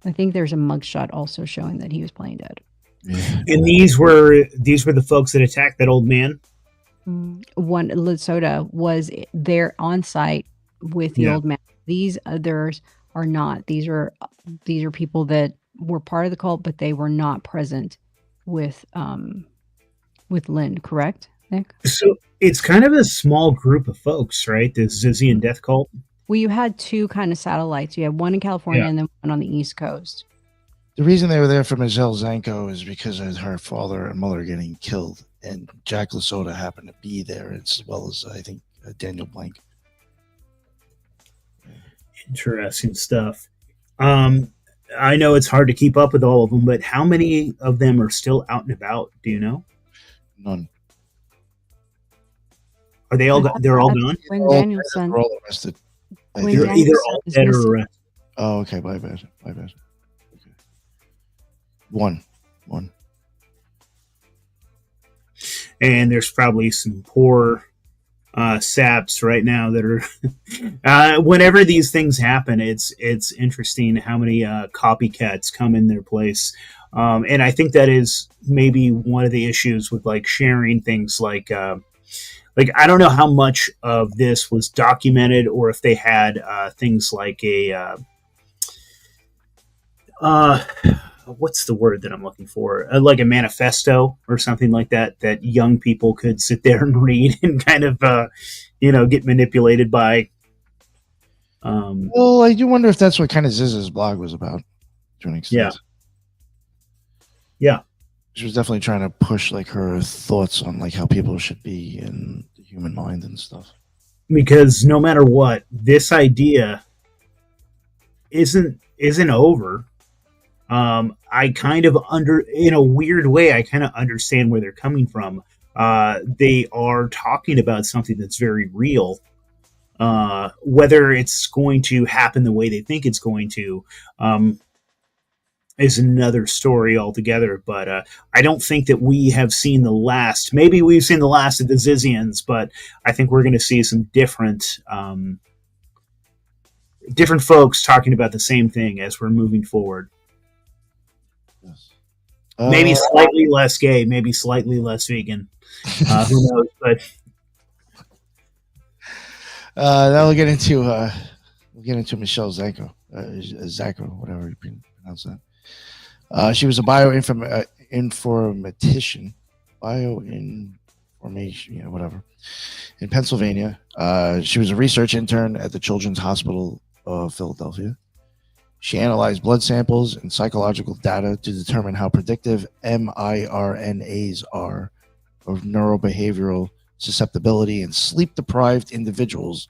I think there's a mugshot also showing that he was playing dead. Yeah. And these were the folks that attacked that old man? One, Lasota was there on site with the old man. These others are not. These are people that were part of the cult, but they were not present with Lynn, correct, Nick? So it's kind of a small group of folks, right? The Zizian death cult. Well, you had two kind of satellites. You had one in California and then one on the East Coast. The reason they were there for Michelle Zanko is because of her father and mother getting killed, and Jack Lasota happened to be there, as well as I think Daniel Blank. Interesting stuff. I know it's hard to keep up with all of them, but how many of them are still out and about? Do you know? None. Are they all? They're all gone. When Danielson, they're all arrested. They're either all dead or arrested. Oh, okay. My bad. Okay. One. And there's probably some poor saps right now that are. Whenever these things happen, it's interesting how many copycats come in their place, and I think that is maybe one of the issues with like sharing things like I don't know how much of this was documented, or if they had things like a what's the word that I'm looking for? Like a manifesto or something like that young people could sit there and read and kind of, get manipulated by. Well, I do wonder if that's what kind of Ziz's blog was about. to an extent. Yeah. She was definitely trying to push like her thoughts on like how people should be in the human mind and stuff. Because no matter what, this idea isn't over. I kind of in a weird way, I kind of understand where they're coming from. They are talking about something that's very real. Whether it's going to happen the way they think it's going to, is another story altogether. But I don't think that we have seen the last. Maybe we've seen the last of the Zizians, but I think we're going to see some different folks talking about the same thing as we're moving forward. Yes. Maybe slightly less gay, maybe slightly less vegan. Who knows? But now we'll get into Michelle Zacco, Zacco, whatever you pronounce that. She was a bioinformatician, whatever, in Pennsylvania. She was a research intern at the Children's Hospital of Philadelphia. She analyzed blood samples and psychological data to determine how predictive miRNAs are of neurobehavioral susceptibility in sleep-deprived individuals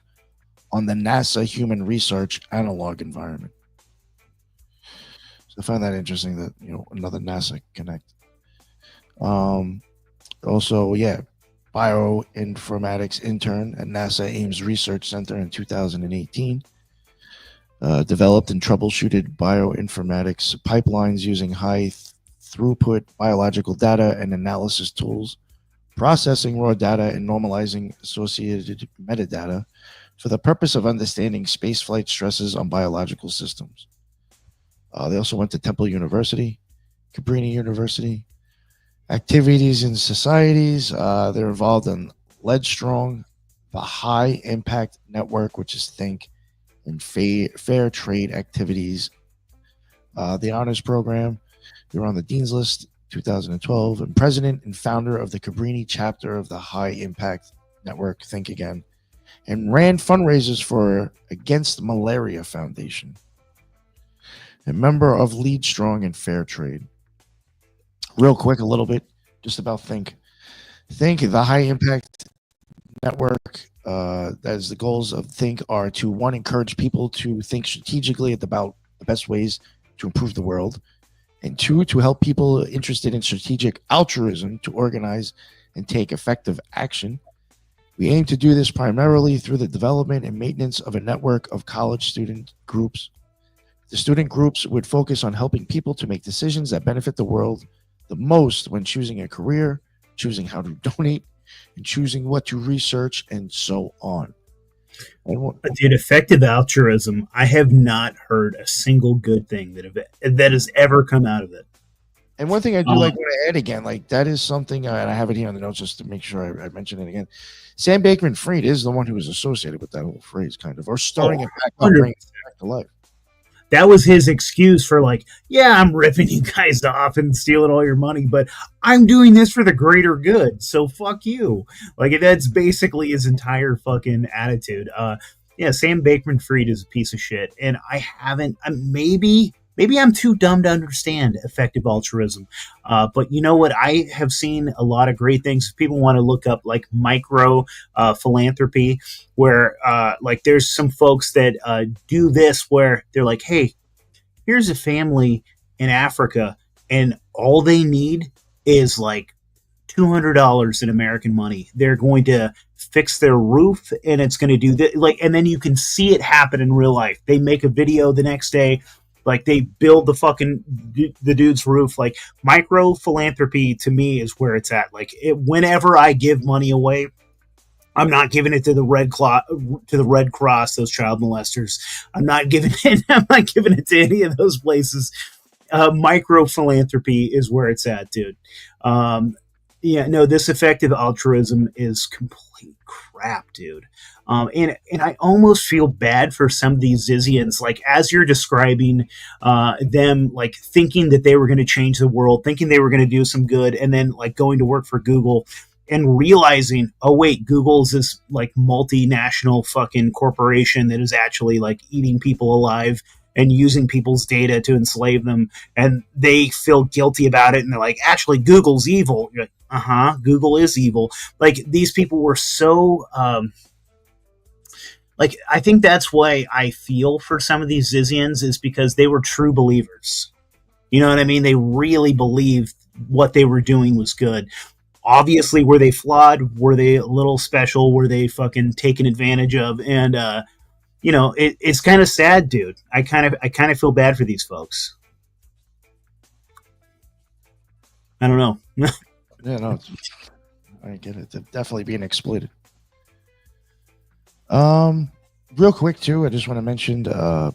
on the NASA Human Research Analog Environment. So I find that interesting that, another NASA connect. Also, bioinformatics intern at NASA Ames Research Center in 2018. Developed and troubleshooted bioinformatics pipelines using high throughput biological data and analysis tools, processing raw data and normalizing associated metadata for the purpose of understanding spaceflight stresses on biological systems. They also went to Temple University, Cabrini University. Activities in societies. They're involved in Leadstrong, the High Impact Network, which is Think, and fair trade activities. The honors program. They were on the Dean's List 2012, and president and founder of the Cabrini chapter of the High Impact Network, Think Again, and ran fundraisers for Against Malaria Foundation. A member of Lead Strong and Fair Trade. Real quick, a little bit just about Think. Think, the High Impact Network, as the goals of Think are to, one, encourage people to think strategically about the best ways to improve the world, and two, to help people interested in strategic altruism to organize and take effective action. We aim to do this primarily through the development and maintenance of a network of college student groups. The student groups would focus on helping people to make decisions that benefit the world the most when choosing a career, choosing how to donate, and choosing what to research, and so on. Dude, effective altruism, I have not heard a single good thing that has ever come out of it. And one thing I do want to add again, like that is something, and I have it here on the notes just to make sure I mention it again. Sam Bankman-Fried is the one who was associated with that whole phrase, kind of, or starting it back up, bringing it back to life. That was his excuse for I'm ripping you guys off and stealing all your money, but I'm doing this for the greater good. So fuck you. That's basically his entire fucking attitude. Sam Bankman-Fried is a piece of shit. And maybe I'm too dumb to understand effective altruism. But you know what? I have seen a lot of great things. If people want to look up micro philanthropy, where there's some folks that do this where they're like, hey, here's a family in Africa and all they need is $200 in American money. They're going to fix their roof and it's going to do that. And then you can see it happen in real life. They make a video the next day. They build the dude's roof. Micro philanthropy to me is where it's at. Whenever I give money away, I'm not giving it to the Red Cross, those child molesters. I'm not giving it to any of those places. Micro philanthropy is where it's at, dude. This effective altruism is complete crap, dude. And I almost feel bad for some of these Zizians, as you're describing them, thinking that they were going to change the world, thinking they were going to do some good, and then going to work for Google and realizing, oh wait, Google's this multinational fucking corporation that is actually eating people alive and using people's data to enslave them, and they feel guilty about it, and they're like, actually, Google's evil. You're like, Google is evil. Like, these people were so like, I think that's why I feel for some of these Zizians, is because they were true believers. You know what I mean? They really believed what they were doing was good. Obviously, were they flawed? Were they a little special? Were they fucking taken advantage of? And it's kind of sad, dude. I kind of feel bad for these folks. I don't know. Yeah, no, I get it. They're definitely being exploited. Real quick too, I just want to mention the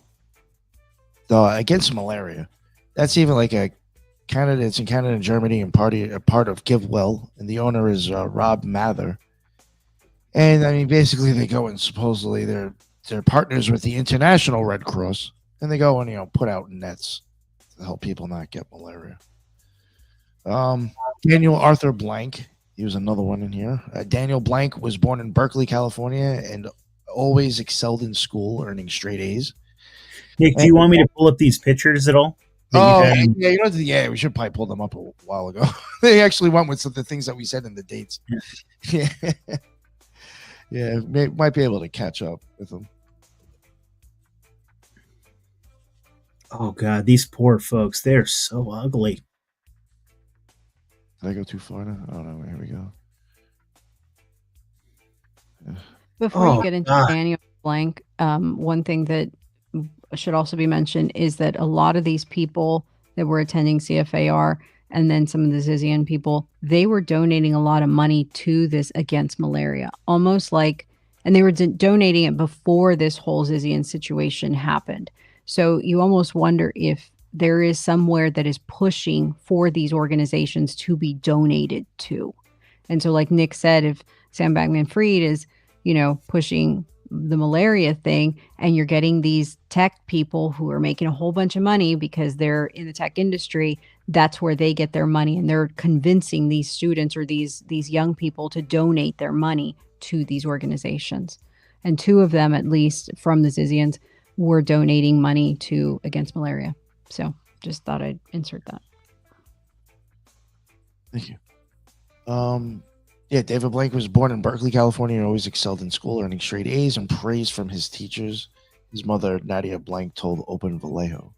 against malaria. That's even like a Canada. It's in Canada and Germany, and a part of GiveWell, and the owner is Rob Mather. And I mean, basically, they go and supposedly they're partners with the International Red Cross, and they go and put out nets to help people not get malaria. Daniel Arthur Blank, he was another one in here. Daniel Blank was born in Berkeley, California, and always excelled in school, earning straight A's. Nick, do you want me to pull up these pictures at all? Yeah, we should probably pull them up a while ago. They actually went with some of the things that we said in the dates. Yeah, yeah, might be able to catch up with them. Oh God, these poor folks, they're so ugly. Did I go too far now? Oh no, here we go. Before you get into Daniel Blank, one thing that should also be mentioned is that a lot of these people that were attending CFAR, and then some of the Zizian people, they were donating a lot of money to this against malaria, almost like, and they were donating it before this whole Zizian situation happened. So you almost wonder if there is somewhere that is pushing for these organizations to be donated to. And so like Nick said, if Sam Bankman-Fried is, pushing the malaria thing, and you're getting these tech people who are making a whole bunch of money because they're in the tech industry, that's where they get their money, and they're convincing these students or these young people to donate their money to these organizations. And 2 of them, at least from the Zizians, were donating money to against malaria. So just thought I'd insert that. Thank you. Yeah, David Blank was born in Berkeley, California, and always excelled in school, earning straight A's and praise from his teachers. His mother, Nadia Blank, told Open Vallejo.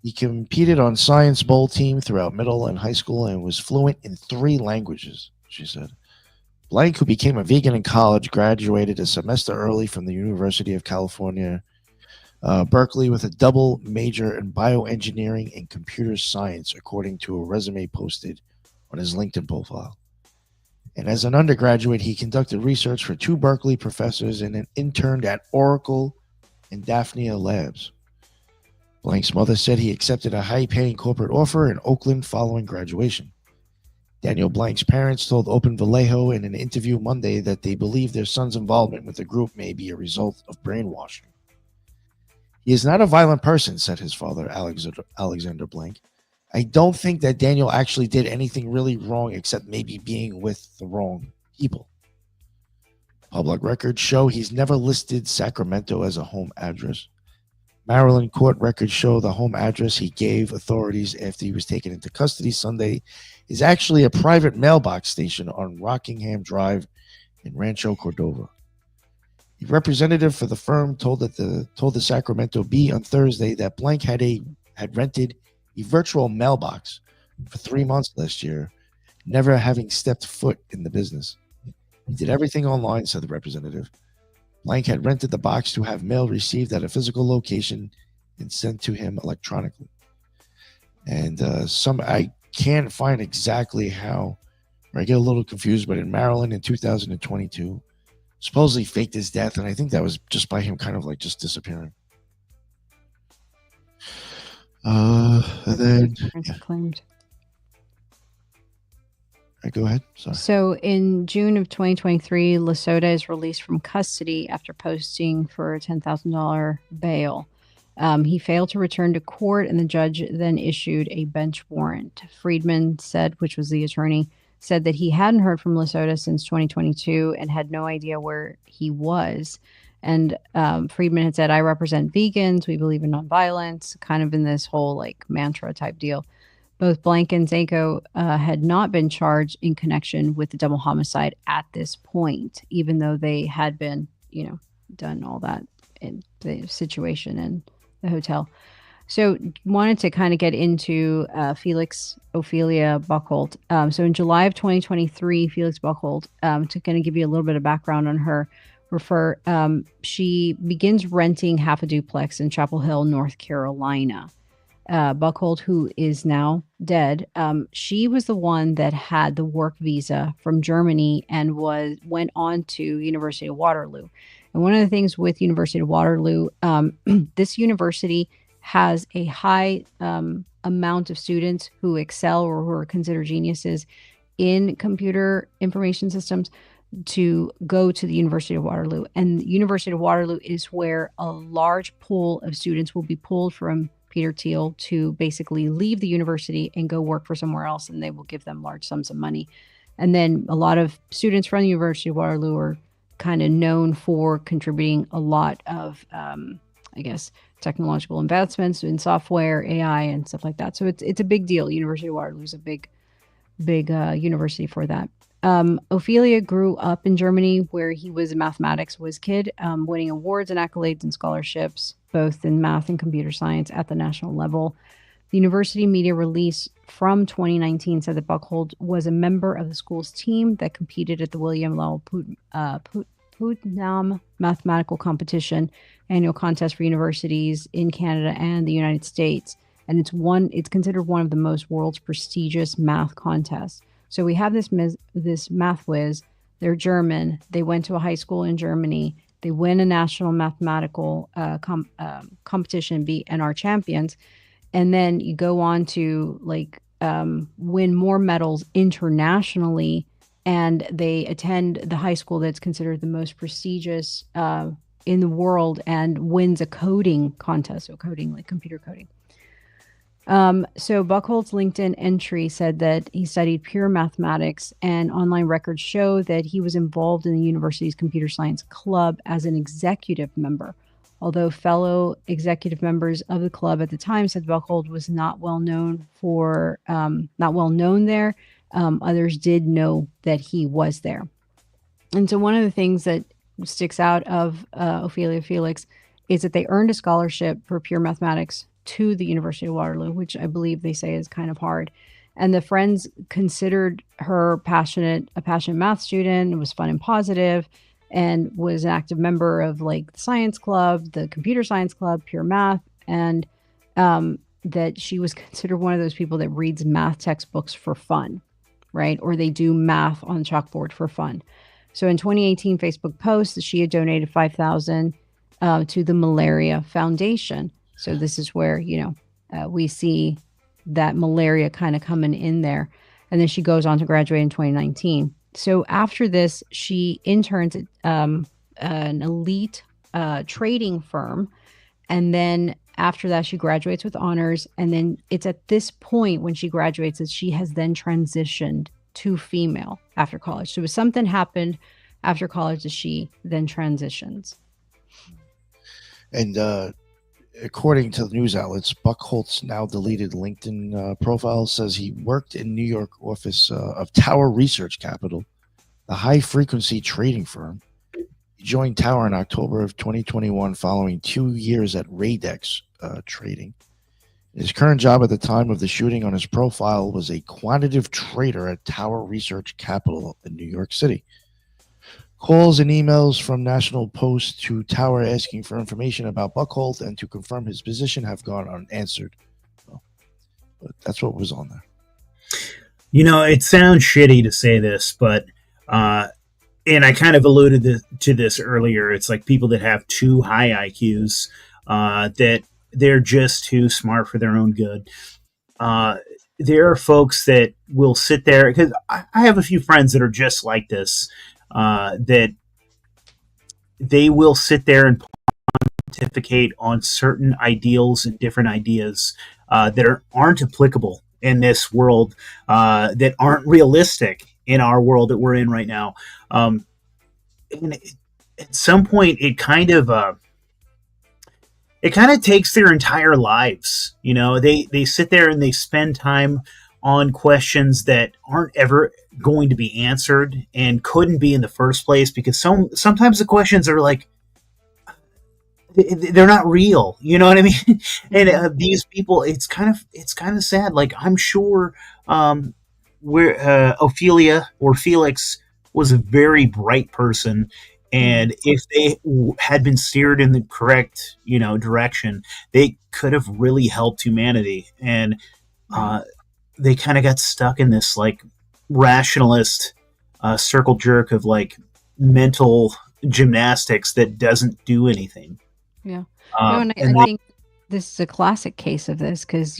He competed on Science Bowl team throughout middle and high school and was fluent in 3 languages, she said. Blank, who became a vegan in college, graduated a semester early from the University of California, Berkeley, with a double major in bioengineering and computer science, according to a resume posted on his LinkedIn profile. And as an undergraduate, he conducted research for 2 Berkeley professors and interned at Oracle and Daphnia Labs. Blank's mother said he accepted a high-paying corporate offer in Oakland following graduation. Daniel Blank's parents told Open Vallejo in an interview Monday that they believe their son's involvement with the group may be a result of brainwashing. He is not a violent person, said his father, Alexander Blank. I don't think that Daniel actually did anything really wrong except maybe being with the wrong people. Public records show he's never listed Sacramento as a home address. Maryland court records show the home address he gave authorities after he was taken into custody Sunday is actually a private mailbox station on Rockingham Drive in Rancho Cordova. A representative for the firm told the Sacramento Bee on Thursday that Blank had rented a virtual mailbox for 3 months last year, never having stepped foot in the business. He did everything online, said the representative. Blank had rented the box to have mail received at a physical location and sent to him electronically. And I can't find exactly how, or I get a little confused, but in Maryland in 2022, supposedly faked his death, and I think that was just by him kind of like just disappearing. And then claimed. Go ahead. Sorry. So in June of 2023, Lesota is released from custody after posting for a $10,000 bail. He failed to return to court, and the judge then issued a bench warrant. Friedman said, which was the attorney, said that he hadn't heard from Lesota since 2022 and had no idea where he was. And Friedman had said, I represent vegans. We believe in nonviolence, kind of in this whole like mantra type deal. Both Blank and Zanko had not been charged in connection with the double homicide at this point, even though they had been, done all that in the situation in the hotel. So wanted to kind of get into Felix Ophelia Buchholz. So in July of 2023, Felix Buchholz, to kind of give you a little bit of background on her, she begins renting half a duplex in Chapel Hill, North Carolina. Buchholz, who is now dead, she was the one that had the work visa from Germany and went on to University of Waterloo. And one of the things with University of Waterloo, this university has a high amount of students who excel or who are considered geniuses in computer information systems to go to the University of Waterloo. And the University of Waterloo is where a large pool of students will be pulled from Peter Thiel to basically leave the university and go work for somewhere else, and they will give them large sums of money. And then a lot of students from the University of Waterloo are kind of known for contributing a lot of, technological advancements in software, AI, and stuff like that. So it's a big deal. University of Waterloo is a big university for that. Ophelia grew up in Germany, where he was a mathematics whiz kid, winning awards and accolades and scholarships, both in math and computer science at the national level. The university media release from 2019 said that Buchholz was a member of the school's team that competed at the William Lowell Putnam Mathematical Competition, annual contest for universities in Canada and the United States. And it's considered one of the most world's prestigious math contests. So we have this math whiz. They're German. They went to a high school in Germany. They win a national mathematical competition, and are champions. And then you go on to win more medals internationally, and they attend the high school that's considered the most prestigious in the world and wins a coding contest. So coding, like computer coding. So Buchholz's LinkedIn entry said that he studied pure mathematics, and online records show that he was involved in the university's computer science club as an executive member. Although fellow executive members of the club at the time said Buchholz was not well known there, others did know that he was there. And so one of the things that sticks out of Ophelia Felix is that they earned a scholarship for pure mathematics to the University of Waterloo, which I believe they say is kind of hard. And the friends considered her a passionate math student. It was fun and positive, and was an active member of the science club, the computer science club, pure math, and that she was considered one of those people that reads math textbooks for fun, right? Or they do math on chalkboard for fun. So in 2018 Facebook post, she had donated $5,000 to the Malaria Foundation. So this is where, we see that malaria kind of coming in there. And then she goes on to graduate in 2019. So after this, she interns at an elite trading firm. And then after that, she graduates with honors. And then it's at this point when she graduates that she has then transitioned to female after college. So something happened after college that she then transitions. And according to the news outlets, Buchholz's now deleted LinkedIn profile says he worked in New York office of Tower Research Capital, the high-frequency trading firm. He joined Tower in October of 2021 following 2 years at Radex Trading. His current job at the time of the shooting on his profile was a quantitative trader at Tower Research Capital in New York City. Calls and emails from National Post to Tower asking for information about Buchholz and to confirm his position have gone unanswered. Well, but that's what was on there. It sounds shitty to say this, but and I kind of alluded to this earlier. It's like people that have too high IQs, that they're just too smart for their own good. There are folks that will sit there, because I have a few friends that are just like this. That they will sit there and pontificate on certain ideals and different ideas that aren't applicable in this world, that aren't realistic in our world that we're in right now. And at some point it kind of takes their entire lives. You know, they sit there and they spend time on questions that aren't ever going to be answered and couldn't be in the first place, because sometimes the questions are like, they're not real. You know what I mean? And these people, it's kind of sad. Like, I'm sure where Ophelia or Felix was a very bright person, and if they had been steered in the correct, direction, they could have really helped humanity. And they kind of got stuck in this like rationalist circle jerk of like mental gymnastics that doesn't do anything. Yeah. No, and I think this is a classic case of this because,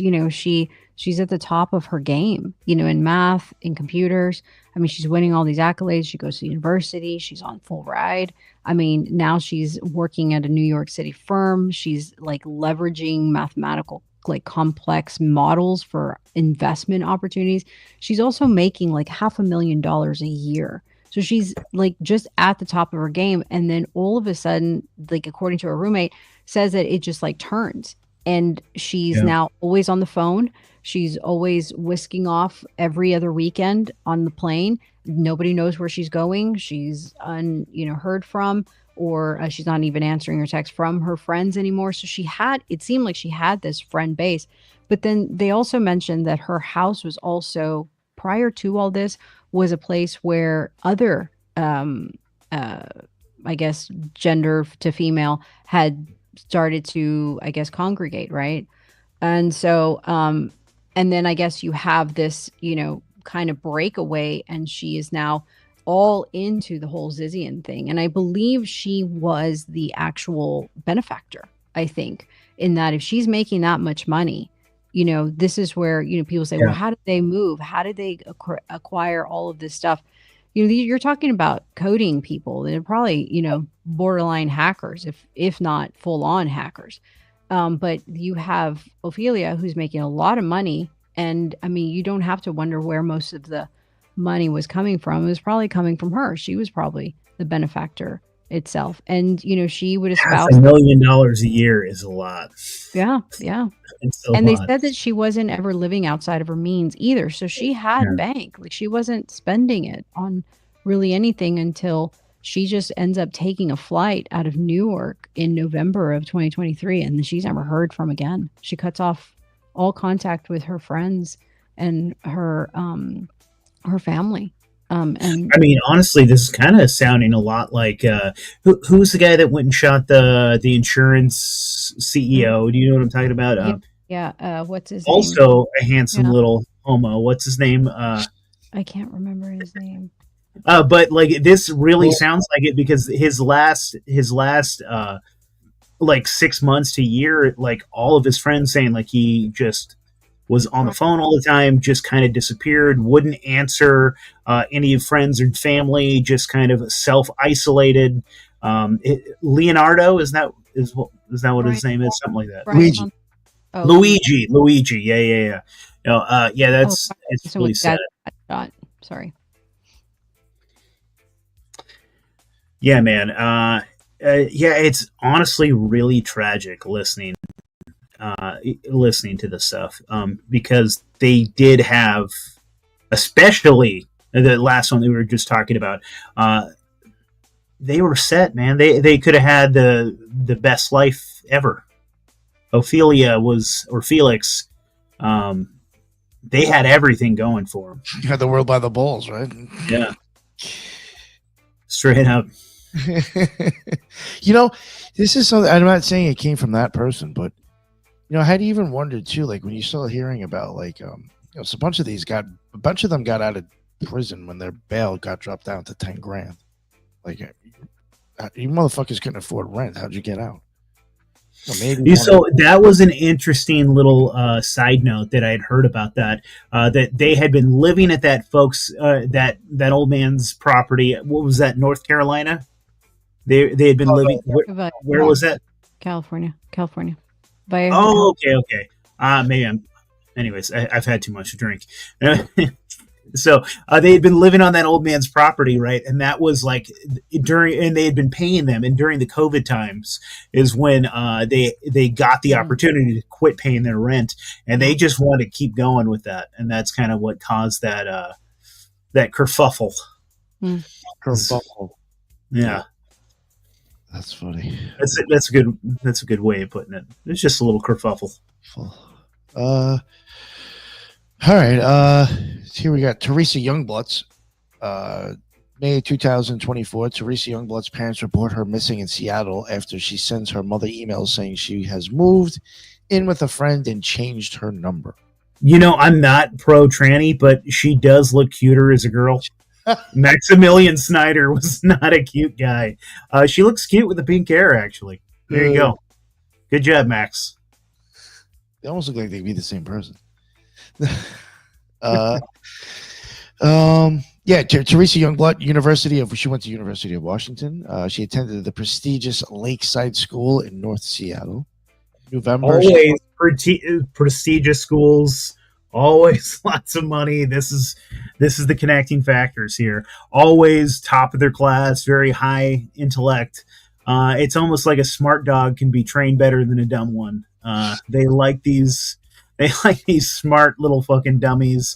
she's at the top of her game, in math, in computers. I mean, she's winning all these accolades. She goes to university. She's on full ride. I mean, now she's working at a New York City firm. She's like leveraging mathematical, like complex models for investment opportunities. She's also making like $500,000 a year. So she's like just at the top of her game. And then all of a sudden, like according to her roommate, says that it just like turns. And she's now always on the phone. She's always whisking off every other weekend on the plane. Nobody knows where she's going. She's heard from, or she's not even answering her text from her friends anymore. So it seemed like she had this friend base. But then they also mentioned that her house was also, prior to all this, was a place where other, I guess, gender to female had started to, I guess, congregate, right? And so, and then I guess you have this, kind of breakaway, and she is now all into the whole Zizian thing. And I believe she was the actual benefactor, I think, in that if she's making that much money, this is where, people say, well, how did they move? How did they acquire all of this stuff? You're talking about coding people. They're probably, borderline hackers, if not full on hackers. But you have Ophelia, who's making a lot of money. And I mean, you don't have to wonder where most of the money was coming from. It was probably coming from her. She was probably the benefactor itself. And, she would espouse $500,000 a year is a lot. Yeah. Yeah. And they said that she wasn't ever living outside of her means either. So she had bank, like she wasn't spending it on really anything until she just ends up taking a flight out of Newark in November of 2023. And then she's never heard from again. She cuts off all contact with her friends and her family. And I mean, honestly, this is kind of sounding a lot like who's the guy that went and shot the insurance CEO? Do you know what I'm talking about? What's his also name? Also a handsome little homo. What's his name? I can't remember his name. But like this really sounds like it, because his last like 6 months to a year, like all of his friends saying like he just was on the phone all the time, just kind of disappeared, wouldn't answer any friends or family, just kind of self-isolated. Leonardo, is that what his name is? Something like that. Luigi. Luigi. Yeah. That's it's really sad. Sorry. Yeah, man. It's honestly really tragic listening to this stuff, because they did have, especially the last one that we were just talking about, they were set, man. They could have had the best life ever. Ophelia or Felix, they had everything going for them. You had the world by the balls, right? Yeah. Straight up. This is something, I'm not saying it came from that person, but I had even wondered too, like when you started hearing about like so a bunch of them got out of prison when their bail got dropped down to 10 grand. Like you motherfuckers couldn't afford rent. How'd you get out? So that was an interesting little side note that I had heard about that they had been living at that that old man's property. What was that, North Carolina? They had been living. Where was that? California. Oh, okay. Maybe anyways, I've had too much to drink. So they had been living on that old man's property, right? And that was like and they had been paying them. And during the COVID times is when they got the opportunity to quit paying their rent, and they just wanted to keep going with that. And that's kind of what caused that that kerfuffle. Kerfuffle. Yeah. That's funny. That's a good way of putting it. It's just a little kerfuffle. All right. Here we got Teresa Youngblood's. May 2024. Teresa Youngblood's parents report her missing in Seattle after she sends her mother emails saying she has moved in with a friend and changed her number. You know, I'm not pro tranny, but she does look cuter as a girl. Maximilian Snyder was not a cute guy. She looks cute with the pink hair, actually. There you go. Good job, Max. They almost look like they'd be the same person. Teresa Youngblood, she went to University of Washington. She attended the prestigious Lakeside School in North Seattle. November. Always prestigious schools. Always lots of money. This is the connecting factors here. Always top of their class, very high intellect. It's almost like a smart dog can be trained better than a dumb one. They like these smart little fucking dummies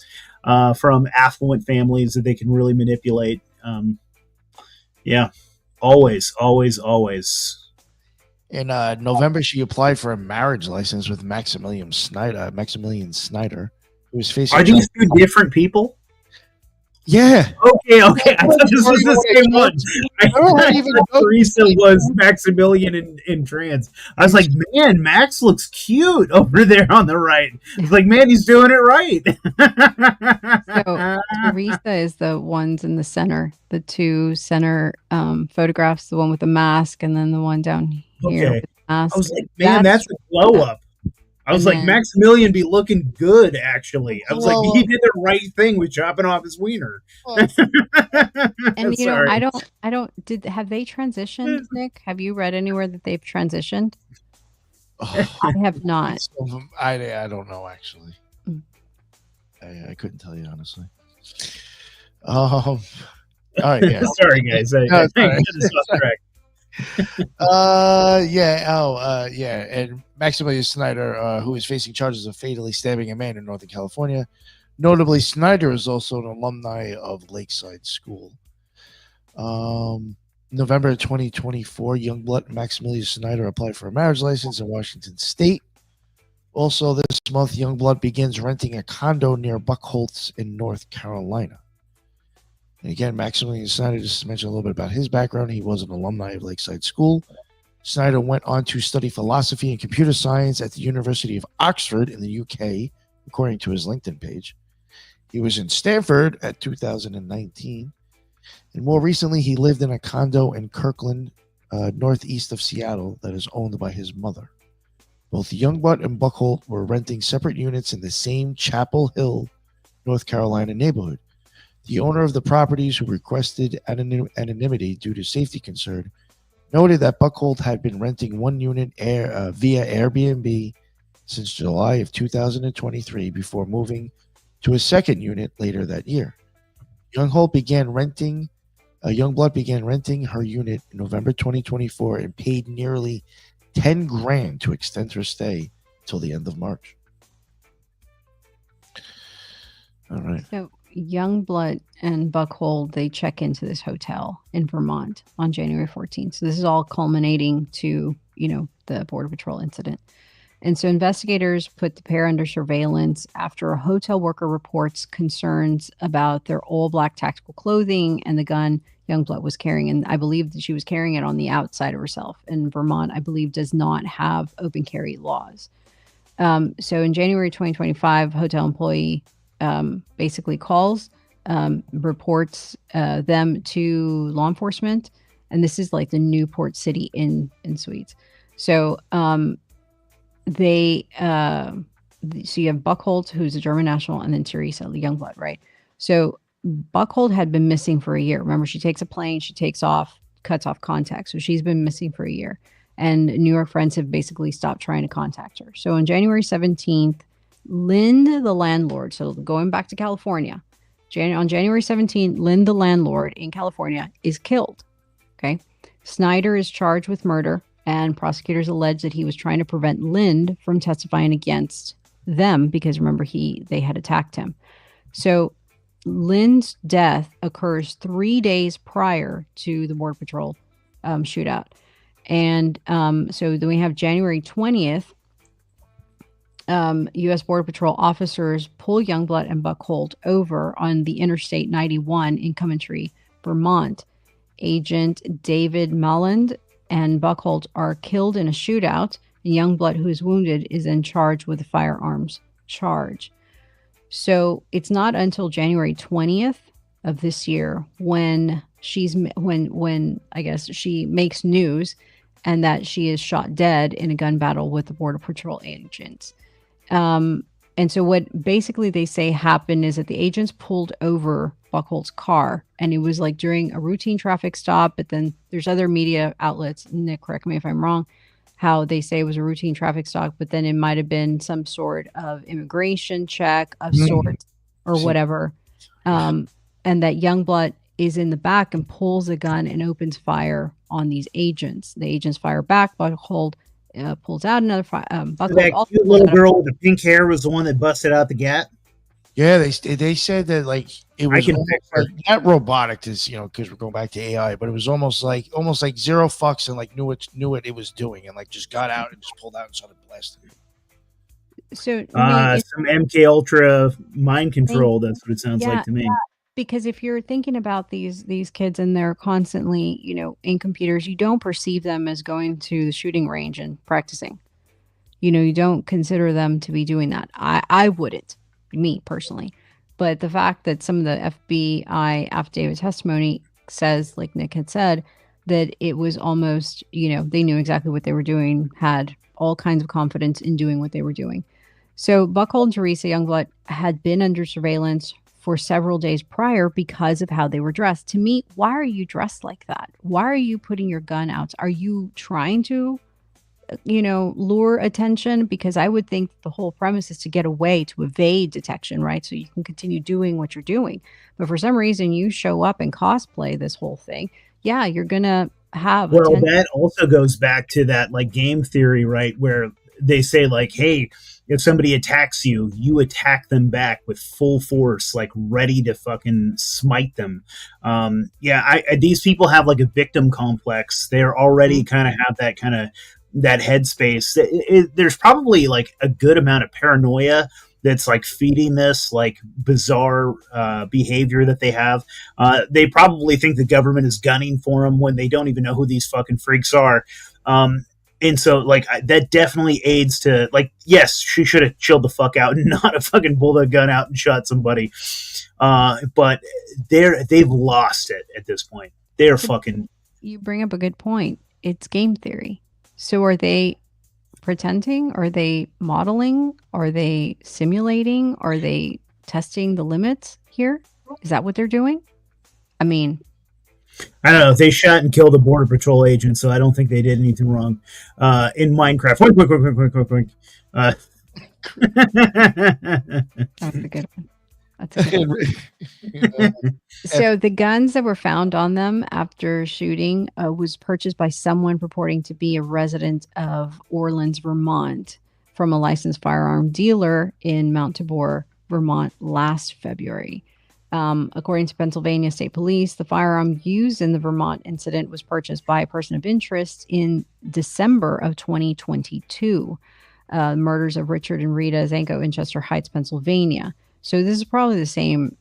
from affluent families that they can really manipulate. Always. In November, she applied for a marriage license with Maximilian Snyder, who was facing. Are these two different people? Yeah. Okay. I thought this was the same one. I thought Teresa was Maximilian in trans. I was like, man, Max looks cute over there on the right. It's like, man, he's doing it right. So Teresa is the ones in the center, the two center photographs, the one with the mask and then the one down here with the mask. I was like, man, that's a glow up. I was like, Maximilian be looking good, actually. I was like, he did the right thing with chopping off his wiener. And you know, have they transitioned, Nick? Have you read anywhere that they've transitioned? I have not. I don't know, actually. I couldn't tell you, honestly. All right, yeah. Sorry, guys. I got us off track. And Maximilian Snyder, who is facing charges of fatally stabbing a man in Northern California. Notably, Snyder is also an alumni of Lakeside School. November 2024, Youngblood and Maximilian Snyder applied for a marriage license in Washington State. Also this month, Youngblood begins renting a condo near Buckholtz in North Carolina. And again, Maximilian Snyder, just to mention a little bit about his background, he was an alumni of Lakeside School. Snyder went on to study philosophy and computer science at the University of Oxford in the UK, according to his LinkedIn page. He was in Stanford at 2019. And more recently, he lived in a condo in Kirkland, northeast of Seattle, that is owned by his mother. Both Youngblood and Buckholt were renting separate units in the same Chapel Hill, North Carolina neighborhood. The owner of the properties, who requested anonymity due to safety concern, noted that Buckholt had been renting one unit via Airbnb since July of 2023 before moving to a second unit later that year. Youngblood began renting her unit in November 2024 and paid nearly $10,000 to extend her stay till the end of March. All right. So Youngblood and Buckhold, they check into this hotel in Vermont on January 14th. So this is all culminating to, the Border Patrol incident. And so investigators put the pair under surveillance after a hotel worker reports concerns about their all-black tactical clothing and the gun Youngblood was carrying. And I believe that she was carrying it on the outside of herself. And Vermont, I believe, does not have open carry laws. So in January 2025, hotel employee basically calls, reports them to law enforcement. And this is like the Newport City Inn Suites. So so you have Buckholt, who's a German national, and then Teresa Youngblood, right? So Buckholt had been missing for a year. Remember, she takes a plane, she takes off, cuts off contact. So she's been missing for a year. And New York friends have basically stopped trying to contact her. So on January 17th, Lynn, the landlord, so going back to California, On January 17th, Lynn, the landlord in California, is killed. Okay. Snyder is charged with murder, and prosecutors allege that he was trying to prevent Lynn from testifying against them because, remember, they had attacked him. So Lynn's death occurs 3 days prior to the Border Patrol shootout. And so then we have January 20th. U.S. Border Patrol officers pull Youngblood and Buckhold over on the Interstate 91 in Coventry, Vermont. Agent David Malland and Buckhold are killed in a shootout, and Youngblood, who is wounded, is then charged with a firearms charge. So it's not until January 20th of this year when I guess she makes news and that she is shot dead in a gun battle with the Border Patrol agents. And so what basically they say happened is that the agents pulled over Buckhold's car, and it was like during a routine traffic stop. But then there's other media outlets, Nick, correct me if I'm wrong, how they say it was a routine traffic stop, but then it might have been some sort of immigration check of sorts or whatever. And that Youngblood is in the back and pulls a gun and opens fire on these agents. The agents fire back. Buckhold pulls out another fire. That cute little girl with the pink hair was the one that busted out the gat. Yeah, they said that like it was not robotic, because we're going back to AI, but it was almost like zero fucks and like knew what it was doing and like just got out and just pulled out and started blasting. So some MK Ultra mind control. That's what it sounds like to me. Yeah. Because if you're thinking about these kids and they're constantly, in computers, you don't perceive them as going to the shooting range and practicing. You don't consider them to be doing that. I wouldn't, me personally. But the fact that some of the FBI affidavit testimony says, like Nick had said, that it was almost, they knew exactly what they were doing, had all kinds of confidence in doing what they were doing. So Buckhold and Teresa Youngblood had been under surveillance for several days prior because of how they were dressed. To me, why are you dressed like that? Why are you putting your gun out? Are you trying to, lure attention? Because I would think the whole premise is to get away, to evade detection, right? So you can continue doing what you're doing. But for some reason, you show up and cosplay this whole thing. Yeah, you're going to have attention. That also goes back to that like game theory, right? Where they say like, hey, if somebody attacks you, you attack them back with full force, like ready to fucking smite them. These people have like a victim complex. They're already kind of have that headspace. There's probably like a good amount of paranoia that's like feeding this like bizarre behavior that they have. They probably think the government is gunning for them when they don't even know who these fucking freaks are. And so, like, that definitely aids to, like, yes, she should have chilled the fuck out and not have fucking pulled a gun out and shot somebody. But they've lost it at this point. They're fucking... You bring up a good point. It's game theory. So are they pretending? Are they modeling? Are they simulating? Are they testing the limits here? Is that what they're doing? I mean... I don't know. They shot and killed a Border Patrol agent, so I don't think they did anything wrong. In Minecraft. Quick. That's a good one. So the guns that were found on them after shooting was purchased by someone purporting to be a resident of Orleans, Vermont, from a licensed firearm dealer in Mount Tabor, Vermont, last February. According to Pennsylvania State Police, the firearm used in the Vermont incident was purchased by a person of interest in December of 2022. Murders of Richard and Rita Zanko in Chester Heights, Pennsylvania. So this is probably the same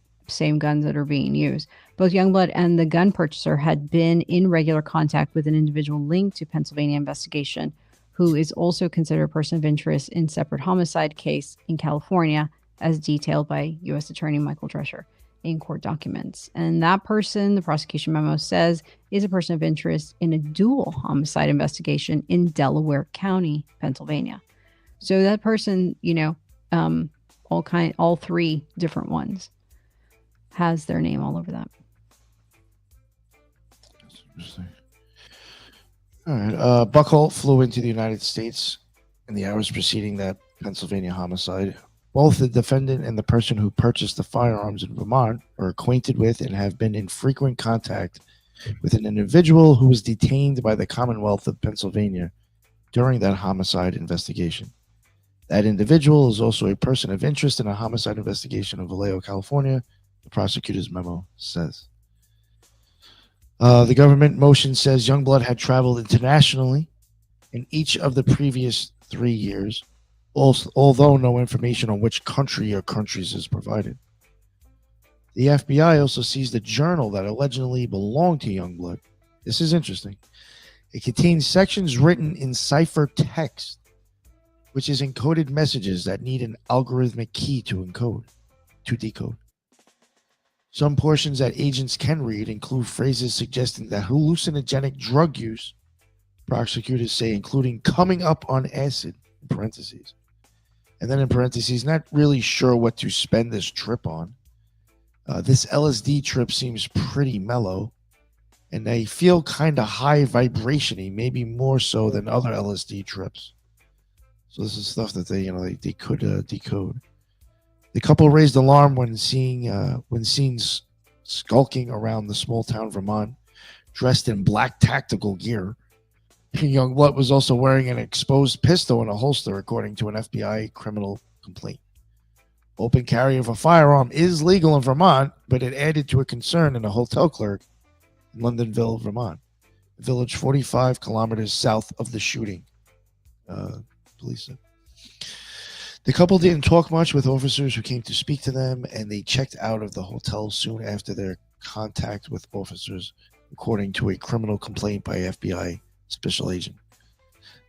guns that are being used. Both Youngblood and the gun purchaser had been in regular contact with an individual linked to Pennsylvania investigation, who is also considered a person of interest in separate homicide case in California, as detailed by U.S. Attorney Michael Drescher in court documents. And that person, the prosecution memo says, is a person of interest in a dual homicide investigation in Delaware County, Pennsylvania. So that person, all three different ones, has their name all over that. That's interesting. All right. Buckhold flew into the United States in the hours preceding that Pennsylvania homicide Both the defendant and the person who purchased the firearms in Vermont are acquainted with and have been in frequent contact with an individual who was detained by the Commonwealth of Pennsylvania during that homicide investigation. That individual is also a person of interest in a homicide investigation of Vallejo, California, the prosecutor's memo says. The government motion says Youngblood had traveled internationally in each of the previous 3 years, although no information on which country or countries is provided. The FBI also seized a journal that allegedly belonged to Youngblood. This is interesting. It contains sections written in cipher text, which is encoded messages that need an algorithmic key to decode. Some portions that agents can read include phrases suggesting that hallucinogenic drug use, prosecutors say, including coming up on acid, in parentheses. And then in parentheses, not really sure what to spend this trip on. This LSD trip seems pretty mellow, and they feel kind of high vibration-y, maybe more so than other LSD trips. So this is stuff that they could decode. The couple raised alarm when seen skulking around the small town Vermont, dressed in black tactical gear. Youngblood was also wearing an exposed pistol in a holster, according to an FBI criminal complaint. Open carry of a firearm is legal in Vermont, but it added to a concern in a hotel clerk in Londonville, Vermont, a village 45 kilometers south of the shooting. Police said. The couple didn't talk much with officers who came to speak to them, and they checked out of the hotel soon after their contact with officers, according to a criminal complaint by FBI special agent.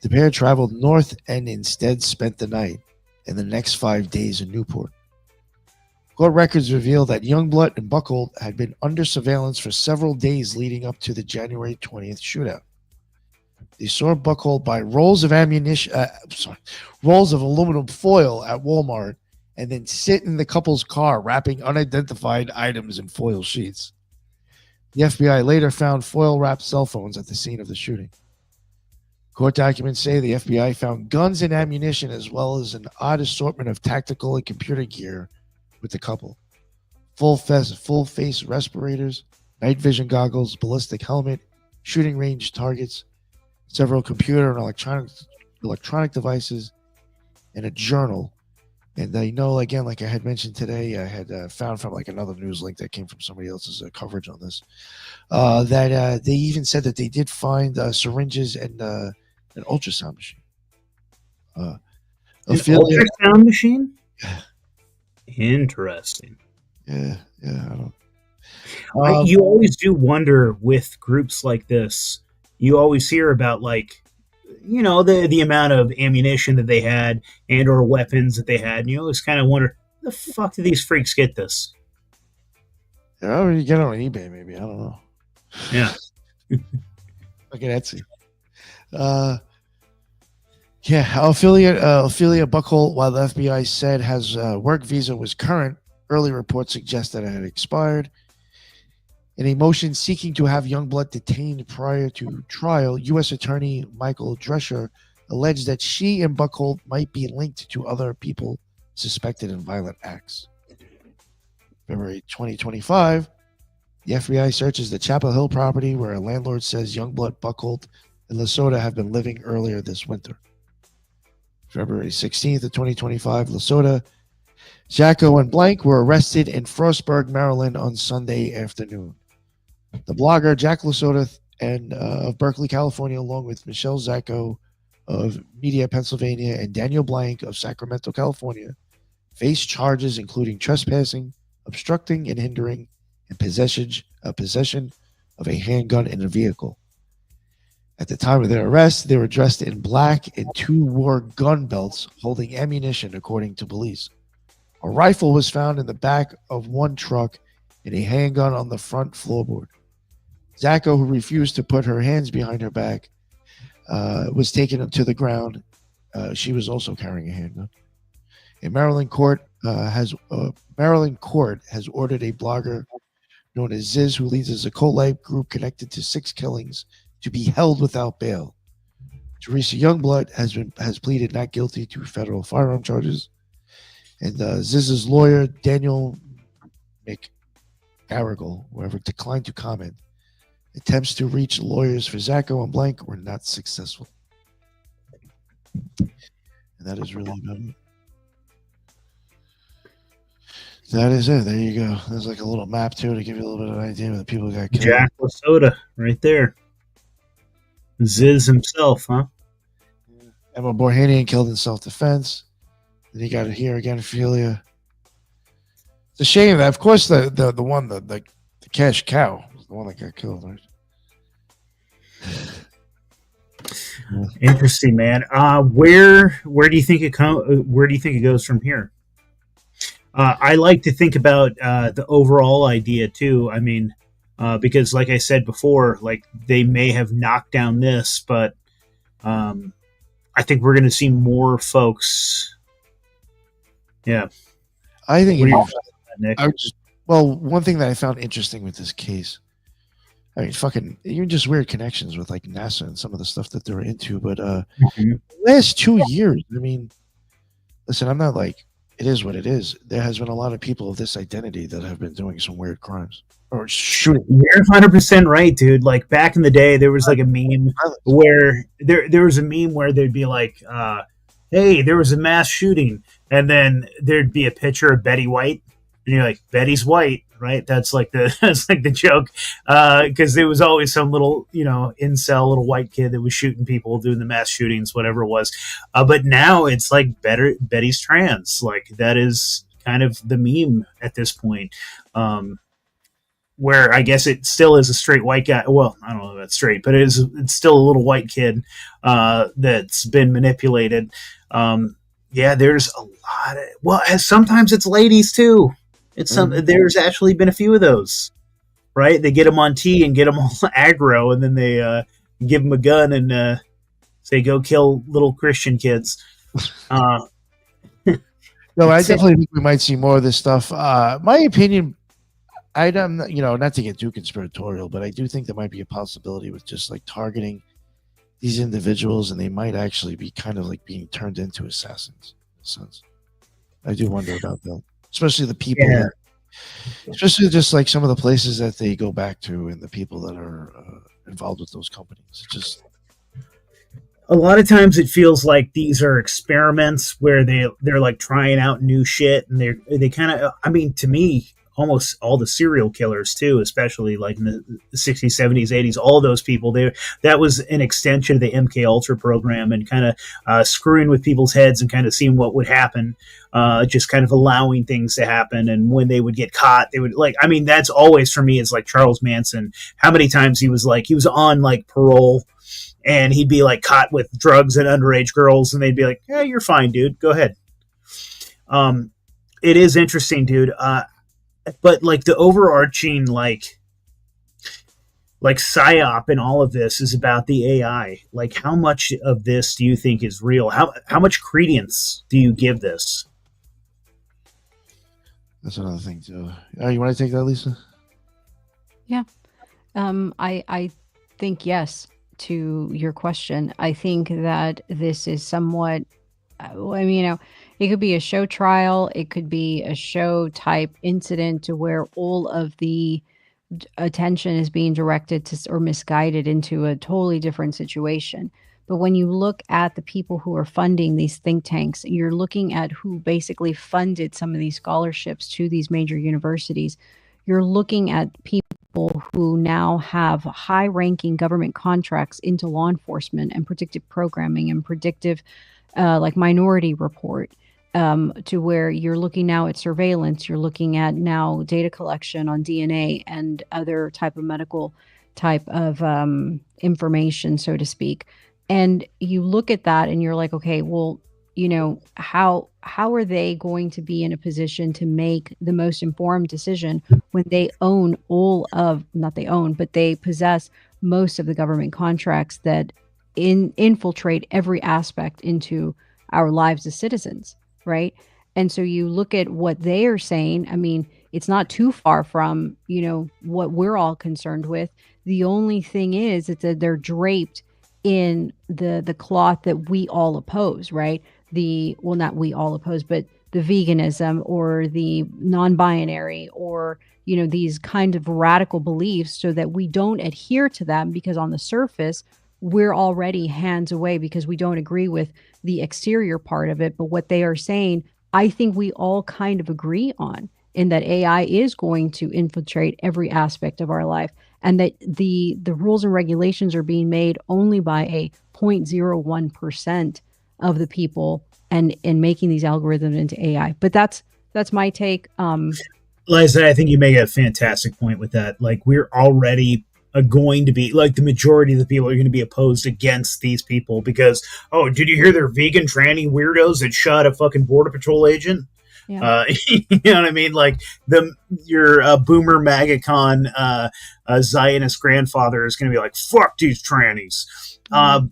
The pair traveled north and instead spent the night and the next 5 days in Newport. Court records reveal that Youngblood and Buckhold had been under surveillance for several days leading up to the January 20th shootout. They saw Buckhold buy rolls of aluminum foil at Walmart and then sit in the couple's car wrapping unidentified items in foil sheets. The FBI later found foil-wrapped cell phones at the scene of the shooting. Court documents say the FBI found guns and ammunition as well as an odd assortment of tactical and computer gear with the couple. Full face respirators, night vision goggles, ballistic helmet, shooting range targets, several computer and electronic devices, and a journal. And I know, again, like I had mentioned today, I had found from like another news link that came from somebody else's coverage on this, that they even said that they did find syringes and an ultrasound machine. An ultrasound machine? Interesting. Yeah, I don't. You always do wonder with groups like this. You always hear about the amount of ammunition that they had and or weapons that they had. And you always kind of wonder, the fuck do these freaks get this? Yeah, you get it on eBay, maybe. I don't know. Yeah. Look at Etsy. Ophelia Buckhold, while the FBI said his work visa was current, early reports suggest that it had expired. In a motion seeking to have Youngblood detained prior to trial, U.S. Attorney Michael Drescher alleged that she and Buckhold might be linked to other people suspected in violent acts. February 2025, the FBI searches the Chapel Hill property where a landlord says Youngblood, Buckhold, and Lesota have been living earlier this winter. February 16th of 2025, Lesota, Jacko, and Blank were arrested in Frostburg, Maryland on Sunday afternoon. The blogger Jack Lesota of Berkeley, California, along with Michelle Zacco of Media, Pennsylvania, and Daniel Blank of Sacramento, California, face charges including trespassing, obstructing and hindering, and possession of a handgun in a vehicle. At the time of their arrest, they were dressed in black and two wore gun belts holding ammunition, according to police. A rifle was found in the back of one truck and a handgun on the front floorboard. Zacco, who refused to put her hands behind her back, was taken to the ground. She was also carrying a handgun. A Maryland court has ordered a blogger known as Ziz, who leads a Occult group connected to 6 killings, to be held without bail. Teresa Youngblood has pleaded not guilty to federal firearm charges, And Ziz's lawyer, Daniel McGarrigle, whoever, declined to comment. Attempts to reach lawyers for Zacco and Blank were not successful. And that is really about it. That is it. There you go. There's like a little map too to give you a little bit of an idea of the people who got killed. Jack LaSoda, right there. Ziz himself, huh? Emma Borhanian killed in self-defense. Then you got it here again, Ophelia. It's a shame that, of course, the one, the cash cow was the one that got killed, right? Interesting, man. Where do you think where do you think it goes from here? I like to think about the overall idea too. I mean, because like I said before, like they may have knocked down this, but I think we're going to see more folks. Yeah, I think Nick? one thing that I found interesting with this case, I mean, fucking, even just weird connections with like NASA and some of the stuff that they're into. But the last 2 years, I mean, listen, I'm not like, it is what it is. There has been a lot of people of this identity that have been doing some weird crimes or shooting. You're 100% right, dude. Like back in the day, there was like a meme where there was a meme where they'd be like, "Hey, there was a mass shooting," and then there'd be a picture of Betty White, and you're like, "Betty's white." Right, that's like the joke, because there was always some little incel little white kid that was shooting people, doing the mass shootings, whatever it was. But now it's like Betty's trans. Like that is kind of the meme at this point, where I guess it still is a straight white guy. Well, I don't know if that's straight, but it's still a little white kid that's been manipulated. Yeah, there's a lot of sometimes it's ladies too. It's there's actually been a few of those, right? They get them on T and get them all aggro, and then they give them a gun and say, "Go kill little Christian kids." No, I definitely think we might see more of this stuff. My opinion, I'm not, not to get too conspiratorial, but I do think there might be a possibility with just like targeting these individuals, and they might actually be kind of like being turned into assassins. In a sense, I do wonder about that. Especially the people, especially just like some of the places that they go back to and the people that are involved with those companies. It's just a lot of times it feels like these are experiments where they're like trying out new shit, and they kind of. I mean, to me, almost all the serial killers too, especially like in the 60s, 70s, 80s, all those people that was an extension of the MK Ultra program, and kind of screwing with people's heads and kind of seeing what would happen, just kind of allowing things to happen. And when they would get caught, they would that's always for me is like Charles Manson. How many times he was on like parole, and he'd be like caught with drugs and underage girls, and they'd be like, "Yeah, you're fine, dude. Go ahead." It is interesting, dude. But like the overarching like psyop in all of this is about the AI. Like, how much of this do you think is real? How much credence do you give this? That's another thing too. You want to take that, Lisa? Yeah. I think yes to your question. I think that this is somewhat, it could be a show trial. It could be a show type incident to where all of the attention is being directed to or misguided into a totally different situation. But when you look at the people who are funding these think tanks, you're looking at who basically funded some of these scholarships to these major universities. You're looking at people who now have high-ranking government contracts into law enforcement and predictive programming and predictive like Minority Report. To where you're looking now at surveillance, you're looking at now data collection on DNA and other type of medical type of information, so to speak. And you look at that and you're like, okay, well, how are they going to be in a position to make the most informed decision when they own but they possess most of the government contracts that infiltrate every aspect into our lives as citizens. Right. And so you look at what they are saying. I mean, it's not too far from, what we're all concerned with. The only thing is that they're draped in the cloth that we all oppose. Right. Not we all oppose, but the veganism or the non-binary or, you know, these kind of radical beliefs so that we don't adhere to them, because on the surface, we're already hands away because we don't agree with the exterior part of it. But what they are saying, I think we all kind of agree on, in that AI is going to infiltrate every aspect of our life, and that the rules and regulations are being made only by a 0.01% of the people, and making these algorithms into AI. But that's my take. Like I said, I think you make a fantastic point with that. Like, we're already going to be, like, the majority of the people are going to be opposed against these people because, oh, did you hear they're vegan tranny weirdos that shot a fucking Border Patrol agent? Yeah. You know what I mean? Like, your boomer MAGACon Zionist grandfather is going to be like, fuck these trannies.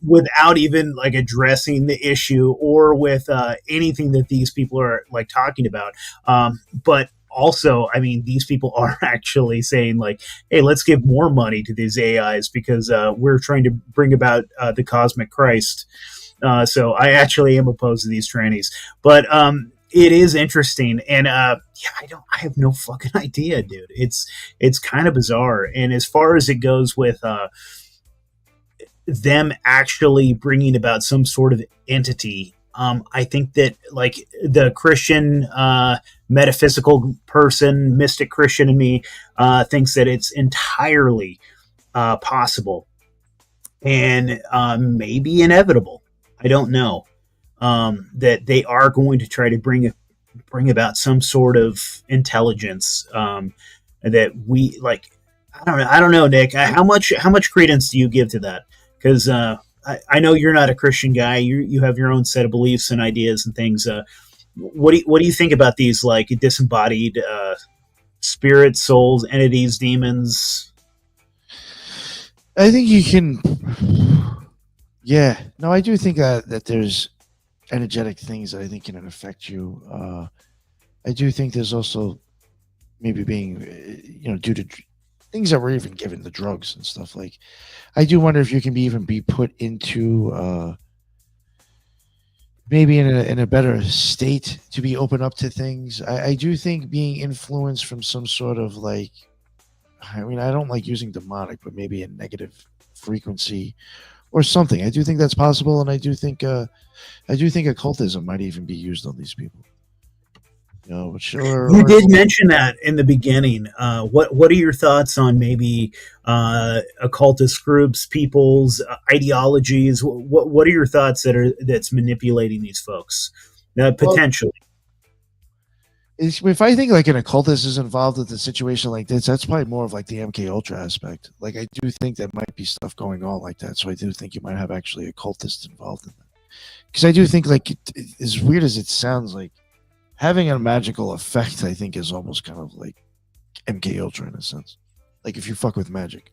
Without even like addressing the issue or with anything that these people are like talking about. But also, I mean, these people are actually saying like, hey, let's give more money to these AIs because we're trying to bring about the cosmic Christ. So I actually am opposed to these trannies. But it is interesting. And I have no fucking idea, dude. It's kind of bizarre. And as far as it goes with them actually bringing about some sort of entity, I think that like the Christian metaphysical person, mystic Christian in me, thinks that it's entirely possible and maybe inevitable. I don't know, that they are going to try to bring about some sort of intelligence that we like. I don't know, Nick. How much credence do you give to that? Because I know you're not a Christian guy. You have your own set of beliefs and ideas and things. What do you think about these like disembodied spirits, souls, entities, demons? I think you can. Yeah, no, I do think that there's energetic things that I think can affect you. I do think there's also maybe being, due to things that were even given, the drugs and stuff. Like, I do wonder if you can even be put into maybe in a better state to be open up to things. I do think being influenced from some sort of like, I mean, I don't like using demonic, but maybe a negative frequency or something. I do think that's possible, and I do think occultism might even be used on these people. Sure. You did mention that in the beginning. What are your thoughts on maybe occultist groups, people's ideologies? What are your thoughts that's manipulating these folks potentially? If I think like an occultist is involved with a situation like this, that's probably more of like the MK Ultra aspect. Like, I do think there might be stuff going on like that. So I do think you might have actually occultists involved in that. Because I do think, like, as weird as it sounds, like having a magical effect, I think, is almost kind of like MK Ultra in a sense. Like, if you fuck with magic,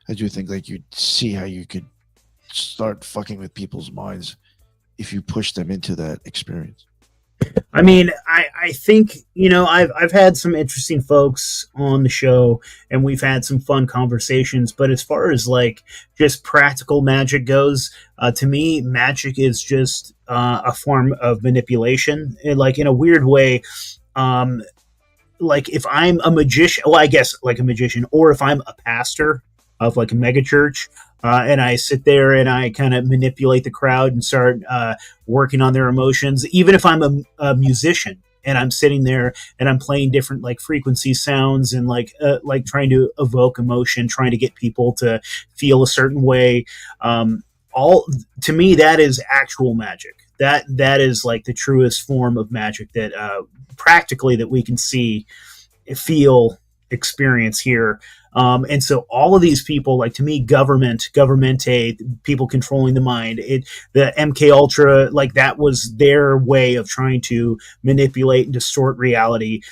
I do think like you'd see how you could start fucking with people's minds if you push them into that experience. I mean, I think, I've had some interesting folks on the show and we've had some fun conversations, but as far as like just practical magic goes, to me, magic is just a form of manipulation, and like in a weird way. Like if I'm a magician, well, I guess like a magician, or if I'm a pastor of like a megachurch, and I sit there and I kind of manipulate the crowd and start working on their emotions. Even if I'm a musician and I'm sitting there and I'm playing different like frequency sounds and like trying to evoke emotion, trying to get people to feel a certain way. All to me, that is actual magic. That is like the truest form of magic that practically that we can see, feel, experience here. And so all of these people, like to me, governmente, people controlling the mind, the MK Ultra, like that was their way of trying to manipulate and distort reality,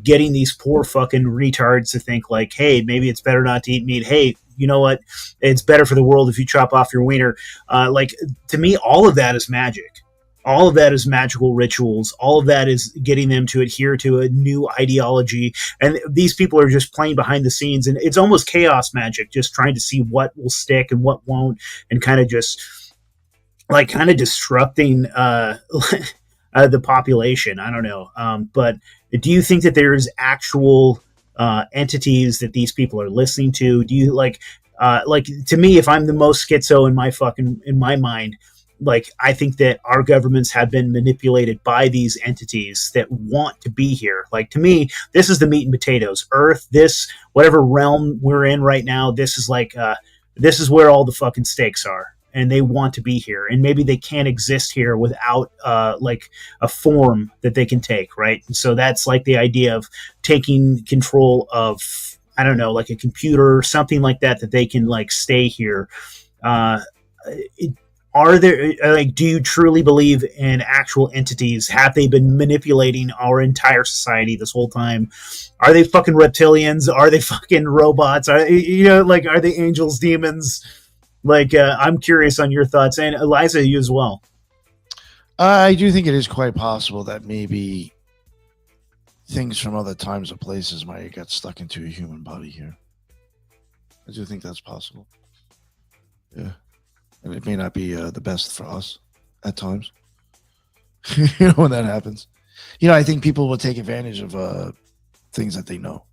getting these poor fucking retards to think like, hey, maybe it's better not to eat meat. Hey, you know what? It's better for the world if you chop off your wiener. Like to me, all of that is magic. All of that is magical rituals. All of that is getting them to adhere to a new ideology. And these people are just playing behind the scenes. And it's almost chaos magic, just trying to see what will stick and what won't. And kind of just like kind of disrupting. the population. I don't know. But do you think that there's actual entities that these people are listening to? Do you like to me, if I'm the most schizo in my mind, like, I think that our governments have been manipulated by these entities that want to be here. Like, to me, this is the meat and potatoes. Earth, this, whatever realm we're in right now, this is like, this is where all the fucking stakes are. And they want to be here. And maybe they can't exist here without, like, a form that they can take, right? And so that's like the idea of taking control of, I don't know, like a computer or something like that, that they can, like, stay here. Are there, like, do you truly believe in actual entities? Have they been manipulating our entire society this whole time? Are they fucking reptilians? Are they fucking robots? Are they angels, demons? Like, I'm curious on your thoughts, and Eliza, you as well. I do think it is quite possible that maybe things from other times or places might have got stuck into a human body here. I do think that's possible. Yeah. And it may not be the best for us at times. When that happens. I think people will take advantage of things that they know.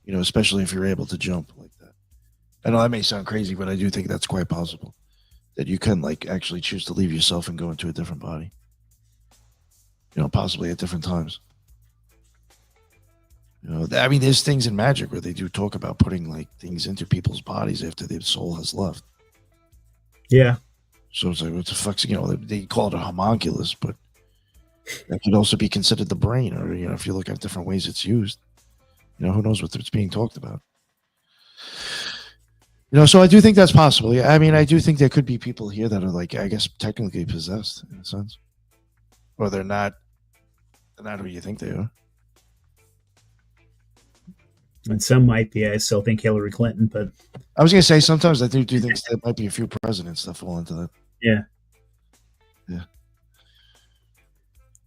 Especially if you're able to jump like that. I know that may sound crazy, but I do think that's quite possible. That you can, like, actually choose to leave yourself and go into a different body. Possibly at different times. There's things in magic where they do talk about putting, like, things into people's bodies after their soul has left. Yeah. So it's like, what the fuck's, they call it a homunculus, but that could also be considered the brain, or, if you look at different ways it's used, who knows what it's being talked about. So I do think that's possible. Yeah. I do think there could be people here that are, like, I guess, technically possessed in a sense. Or they're not who you think they are. And some might be. I still think Hillary Clinton, but I was going to say, sometimes I do think there might be a few presidents that fall into that. Yeah. Yeah.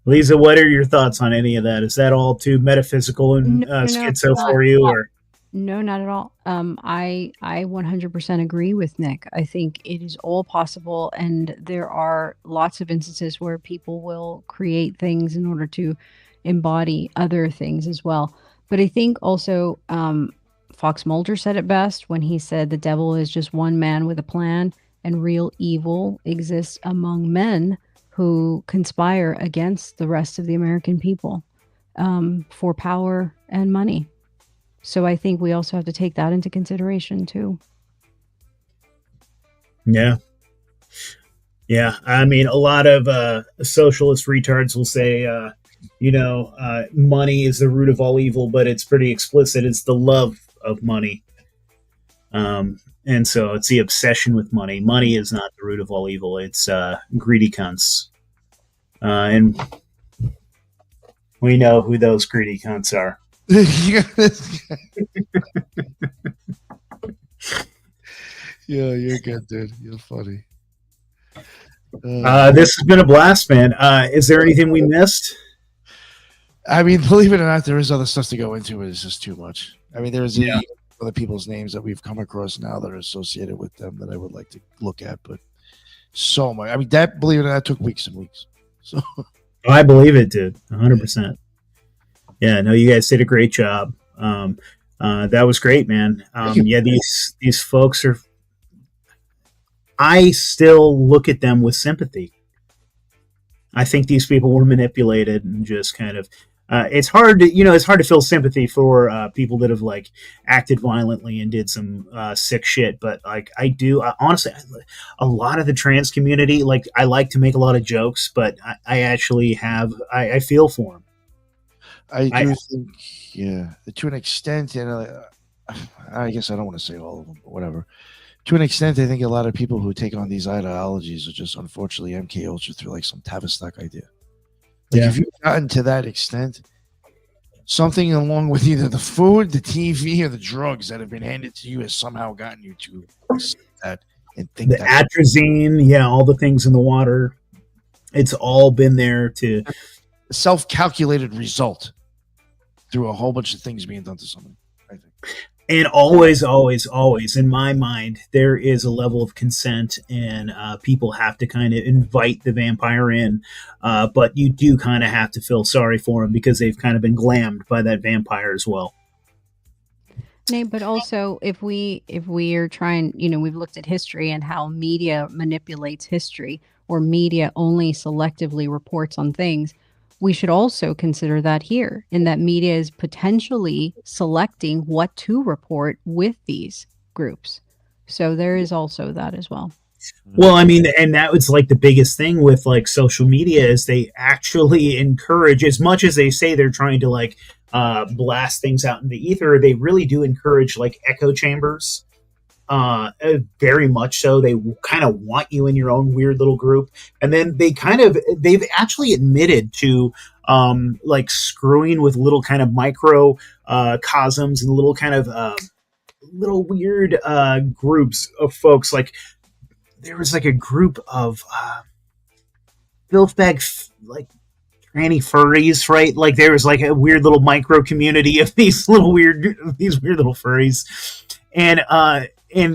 Lisa, what are your thoughts on any of that? Is that all too metaphysical and schizo for you, or? No, not at all. I 100% agree with Nick. I think it is all possible, and there are lots of instances where people will create things in order to embody other things as well. But I think also Fox Mulder said it best when he said the devil is just one man with a plan, and real evil exists among men who conspire against the rest of the American people for power and money. So I think we also have to take that into consideration too. Yeah. Yeah. A lot of socialist retards will say, money is the root of all evil, but it's pretty explicit. It's the love of money. And so it's the obsession with money. Money is not the root of all evil. It's greedy cunts. And we know who those greedy cunts are. Yeah, you're good, dude. You're funny. This has been a blast, man. Is there anything we missed? Believe it or not, there is other stuff to go into. It's just too much. There's other people's names that we've come across now that are associated with them that I would like to look at, but so much. That, believe it or not, took weeks and weeks. So I believe it, dude. 100%. Yeah, no, you guys did a great job. That was great, man. These folks are. I still look at them with sympathy. I think these people were manipulated and just kind of. It's hard to feel sympathy for people that have, like, acted violently and did some sick shit. But, like, I do honestly, a lot of the trans community, like, I like to make a lot of jokes, but I actually have I feel for them. I do think, yeah, to an extent, and I guess I don't want to say all of them, but whatever. To an extent, I think a lot of people who take on these ideologies are just, unfortunately, MK Ultra through, like, some Tavistock idea. Like, if you've gotten to that extent, something along with either the food, the TV, or the drugs that have been handed to you has somehow gotten you to accept that and think that. Atrazine, all the things in the water. It's all been there to self-calculated result through a whole bunch of things being done to someone, I think. And always, always, always, in my mind, there is a level of consent, and people have to kind of invite the vampire in. But you do kind of have to feel sorry for them because they've kind of been glammed by that vampire as well. Nate, but also if we are trying, we've looked at history and how media manipulates history, or media only selectively reports on things. We should also consider that here, in that media is potentially selecting what to report with these groups. So there is also that as well. Well, I mean, and that was like the biggest thing with like social media is they actually encourage, as much as they say they're trying to like blast things out in the ether, they really do encourage like echo chambers. Very much so. They kind of want you in your own weird little group. And then they've actually admitted to like screwing with little kind of micro cosms and little kind of little weird groups of folks. Like there was like a group of filth bag like tranny furries, right? Like there was like a weird little micro community of these weird little furries. And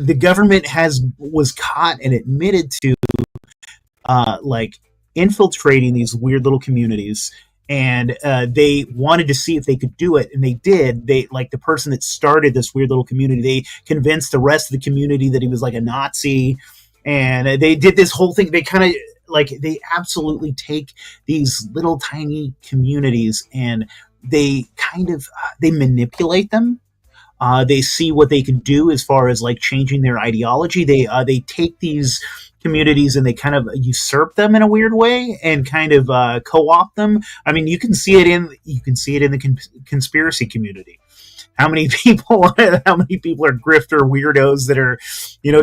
the government was caught and admitted to like infiltrating these weird little communities, and they wanted to see if they could do it, and they did. They like the person that started this weird little community. They convinced the rest of the community that he was like a Nazi, and they did this whole thing. They kind of like they absolutely take these little tiny communities and they kind of they manipulate them. They see what they can do as far as like changing their ideology. They take these communities and they kind of usurp them in a weird way and kind of co-opt them. I mean, you can see it in the conspiracy community. How many people are grifter weirdos that are,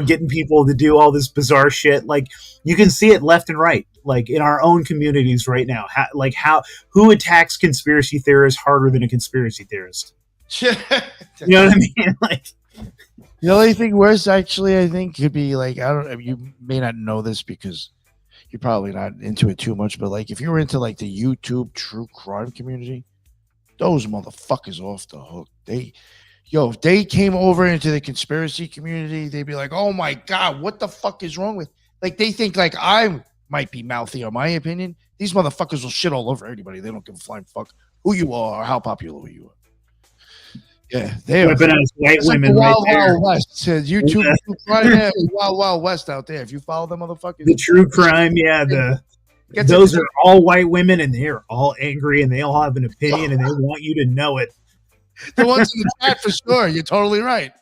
getting people to do all this bizarre shit? Like you can see it left and right, like in our own communities right now. Who attacks conspiracy theorists harder than a conspiracy theorist? You know what I mean? Like the only thing worse, actually, I think could be like you may not know this because you're probably not into it too much, but like if you're into like the YouTube true crime community, those motherfuckers off the hook. If they came over into the conspiracy community, they'd be like, "Oh my god, what the fuck is wrong with?" Like they think like I might be mouthy on my opinion. These motherfuckers will shit all over anybody. They don't give a flying fuck who you are or how popular you are. Yeah, they are weaponized white women Wild, right there. Wild West. Says YouTube right there, Wild Wild West out there. If you follow them motherfuckers, the true crime, yeah, those are all white women and they're all angry and they all have an opinion and they want you to know it. The ones in the chat for sure. You're totally right.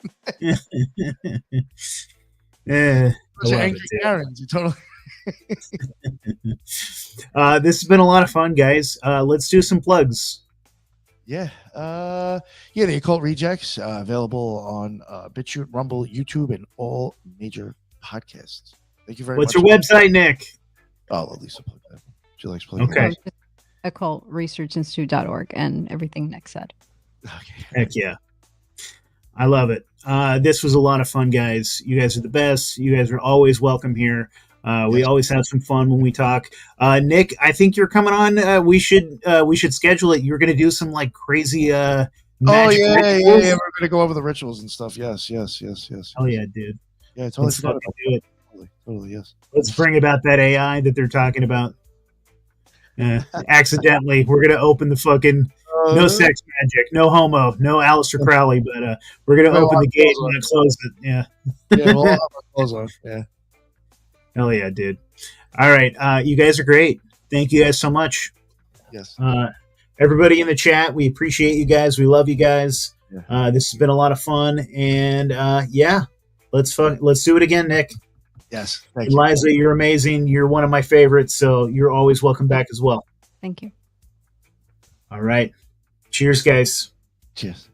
Yeah, those are angry Karens. You totally. This has been a lot of fun, guys. Let's do some plugs. Yeah. The Occult Rejects, available on BitChute, Rumble, YouTube, and all major podcasts. Thank you very much. What's your website, Nick? Oh, let Lisa plug that. She likes plugging. Okay. occultresearchinstitute.org and everything Nick said. Okay. Heck yeah. I love it. This was a lot of fun, guys. You guys are the best. You guys are always welcome here. We always have some fun when we talk. Nick, I think you're coming on. We should schedule it. You're going to do some like crazy yeah. rituals. We're going to go over the rituals and stuff. Yes. Oh yeah, dude. Yeah, totally. Let's fucking do it. Totally, yes. Let's bring about that AI that they're talking about. Accidentally, we're going to open the fucking no sex magic, no homo, no Aleister Crowley, but we're going to open the gate and close it. Yeah. Yeah, we'll have our clothes on. Yeah. Hell yeah, dude. All right. You guys are great. Thank you guys so much. Yes. Everybody in the chat, we appreciate you guys. We love you guys. Yeah. This has been a lot of fun. And let's do it again, Nick. Yes. Thank Eliza, you're amazing. You're one of my favorites. So you're always welcome back as well. Thank you. All right. Cheers, guys. Cheers.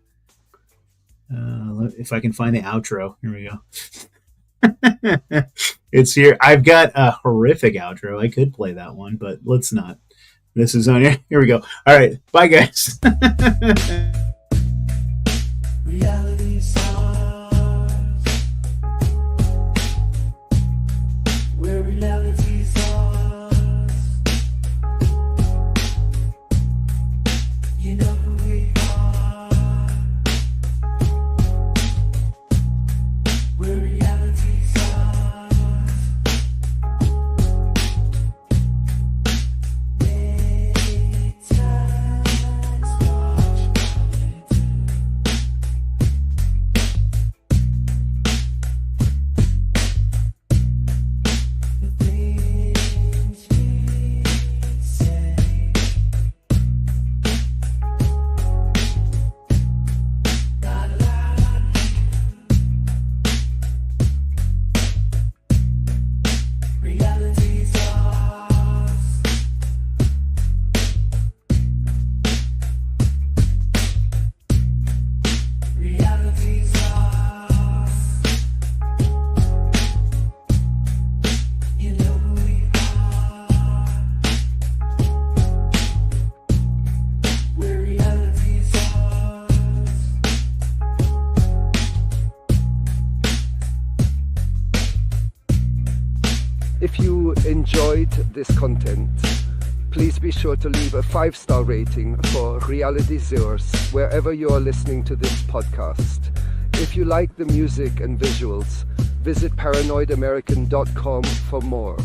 If I can find the outro. Here we go. It's here. I've got a horrific outro. I could play that one, but let's not. This is on here. Here we go. All right. Bye, guys. Reality stars, where reality stars. You know who we are. enjoyed this content, please be sure to leave a 5-star rating for Radicalization wherever you are listening to this podcast. If you like the music and visuals, visit paranoidamerican.com for more.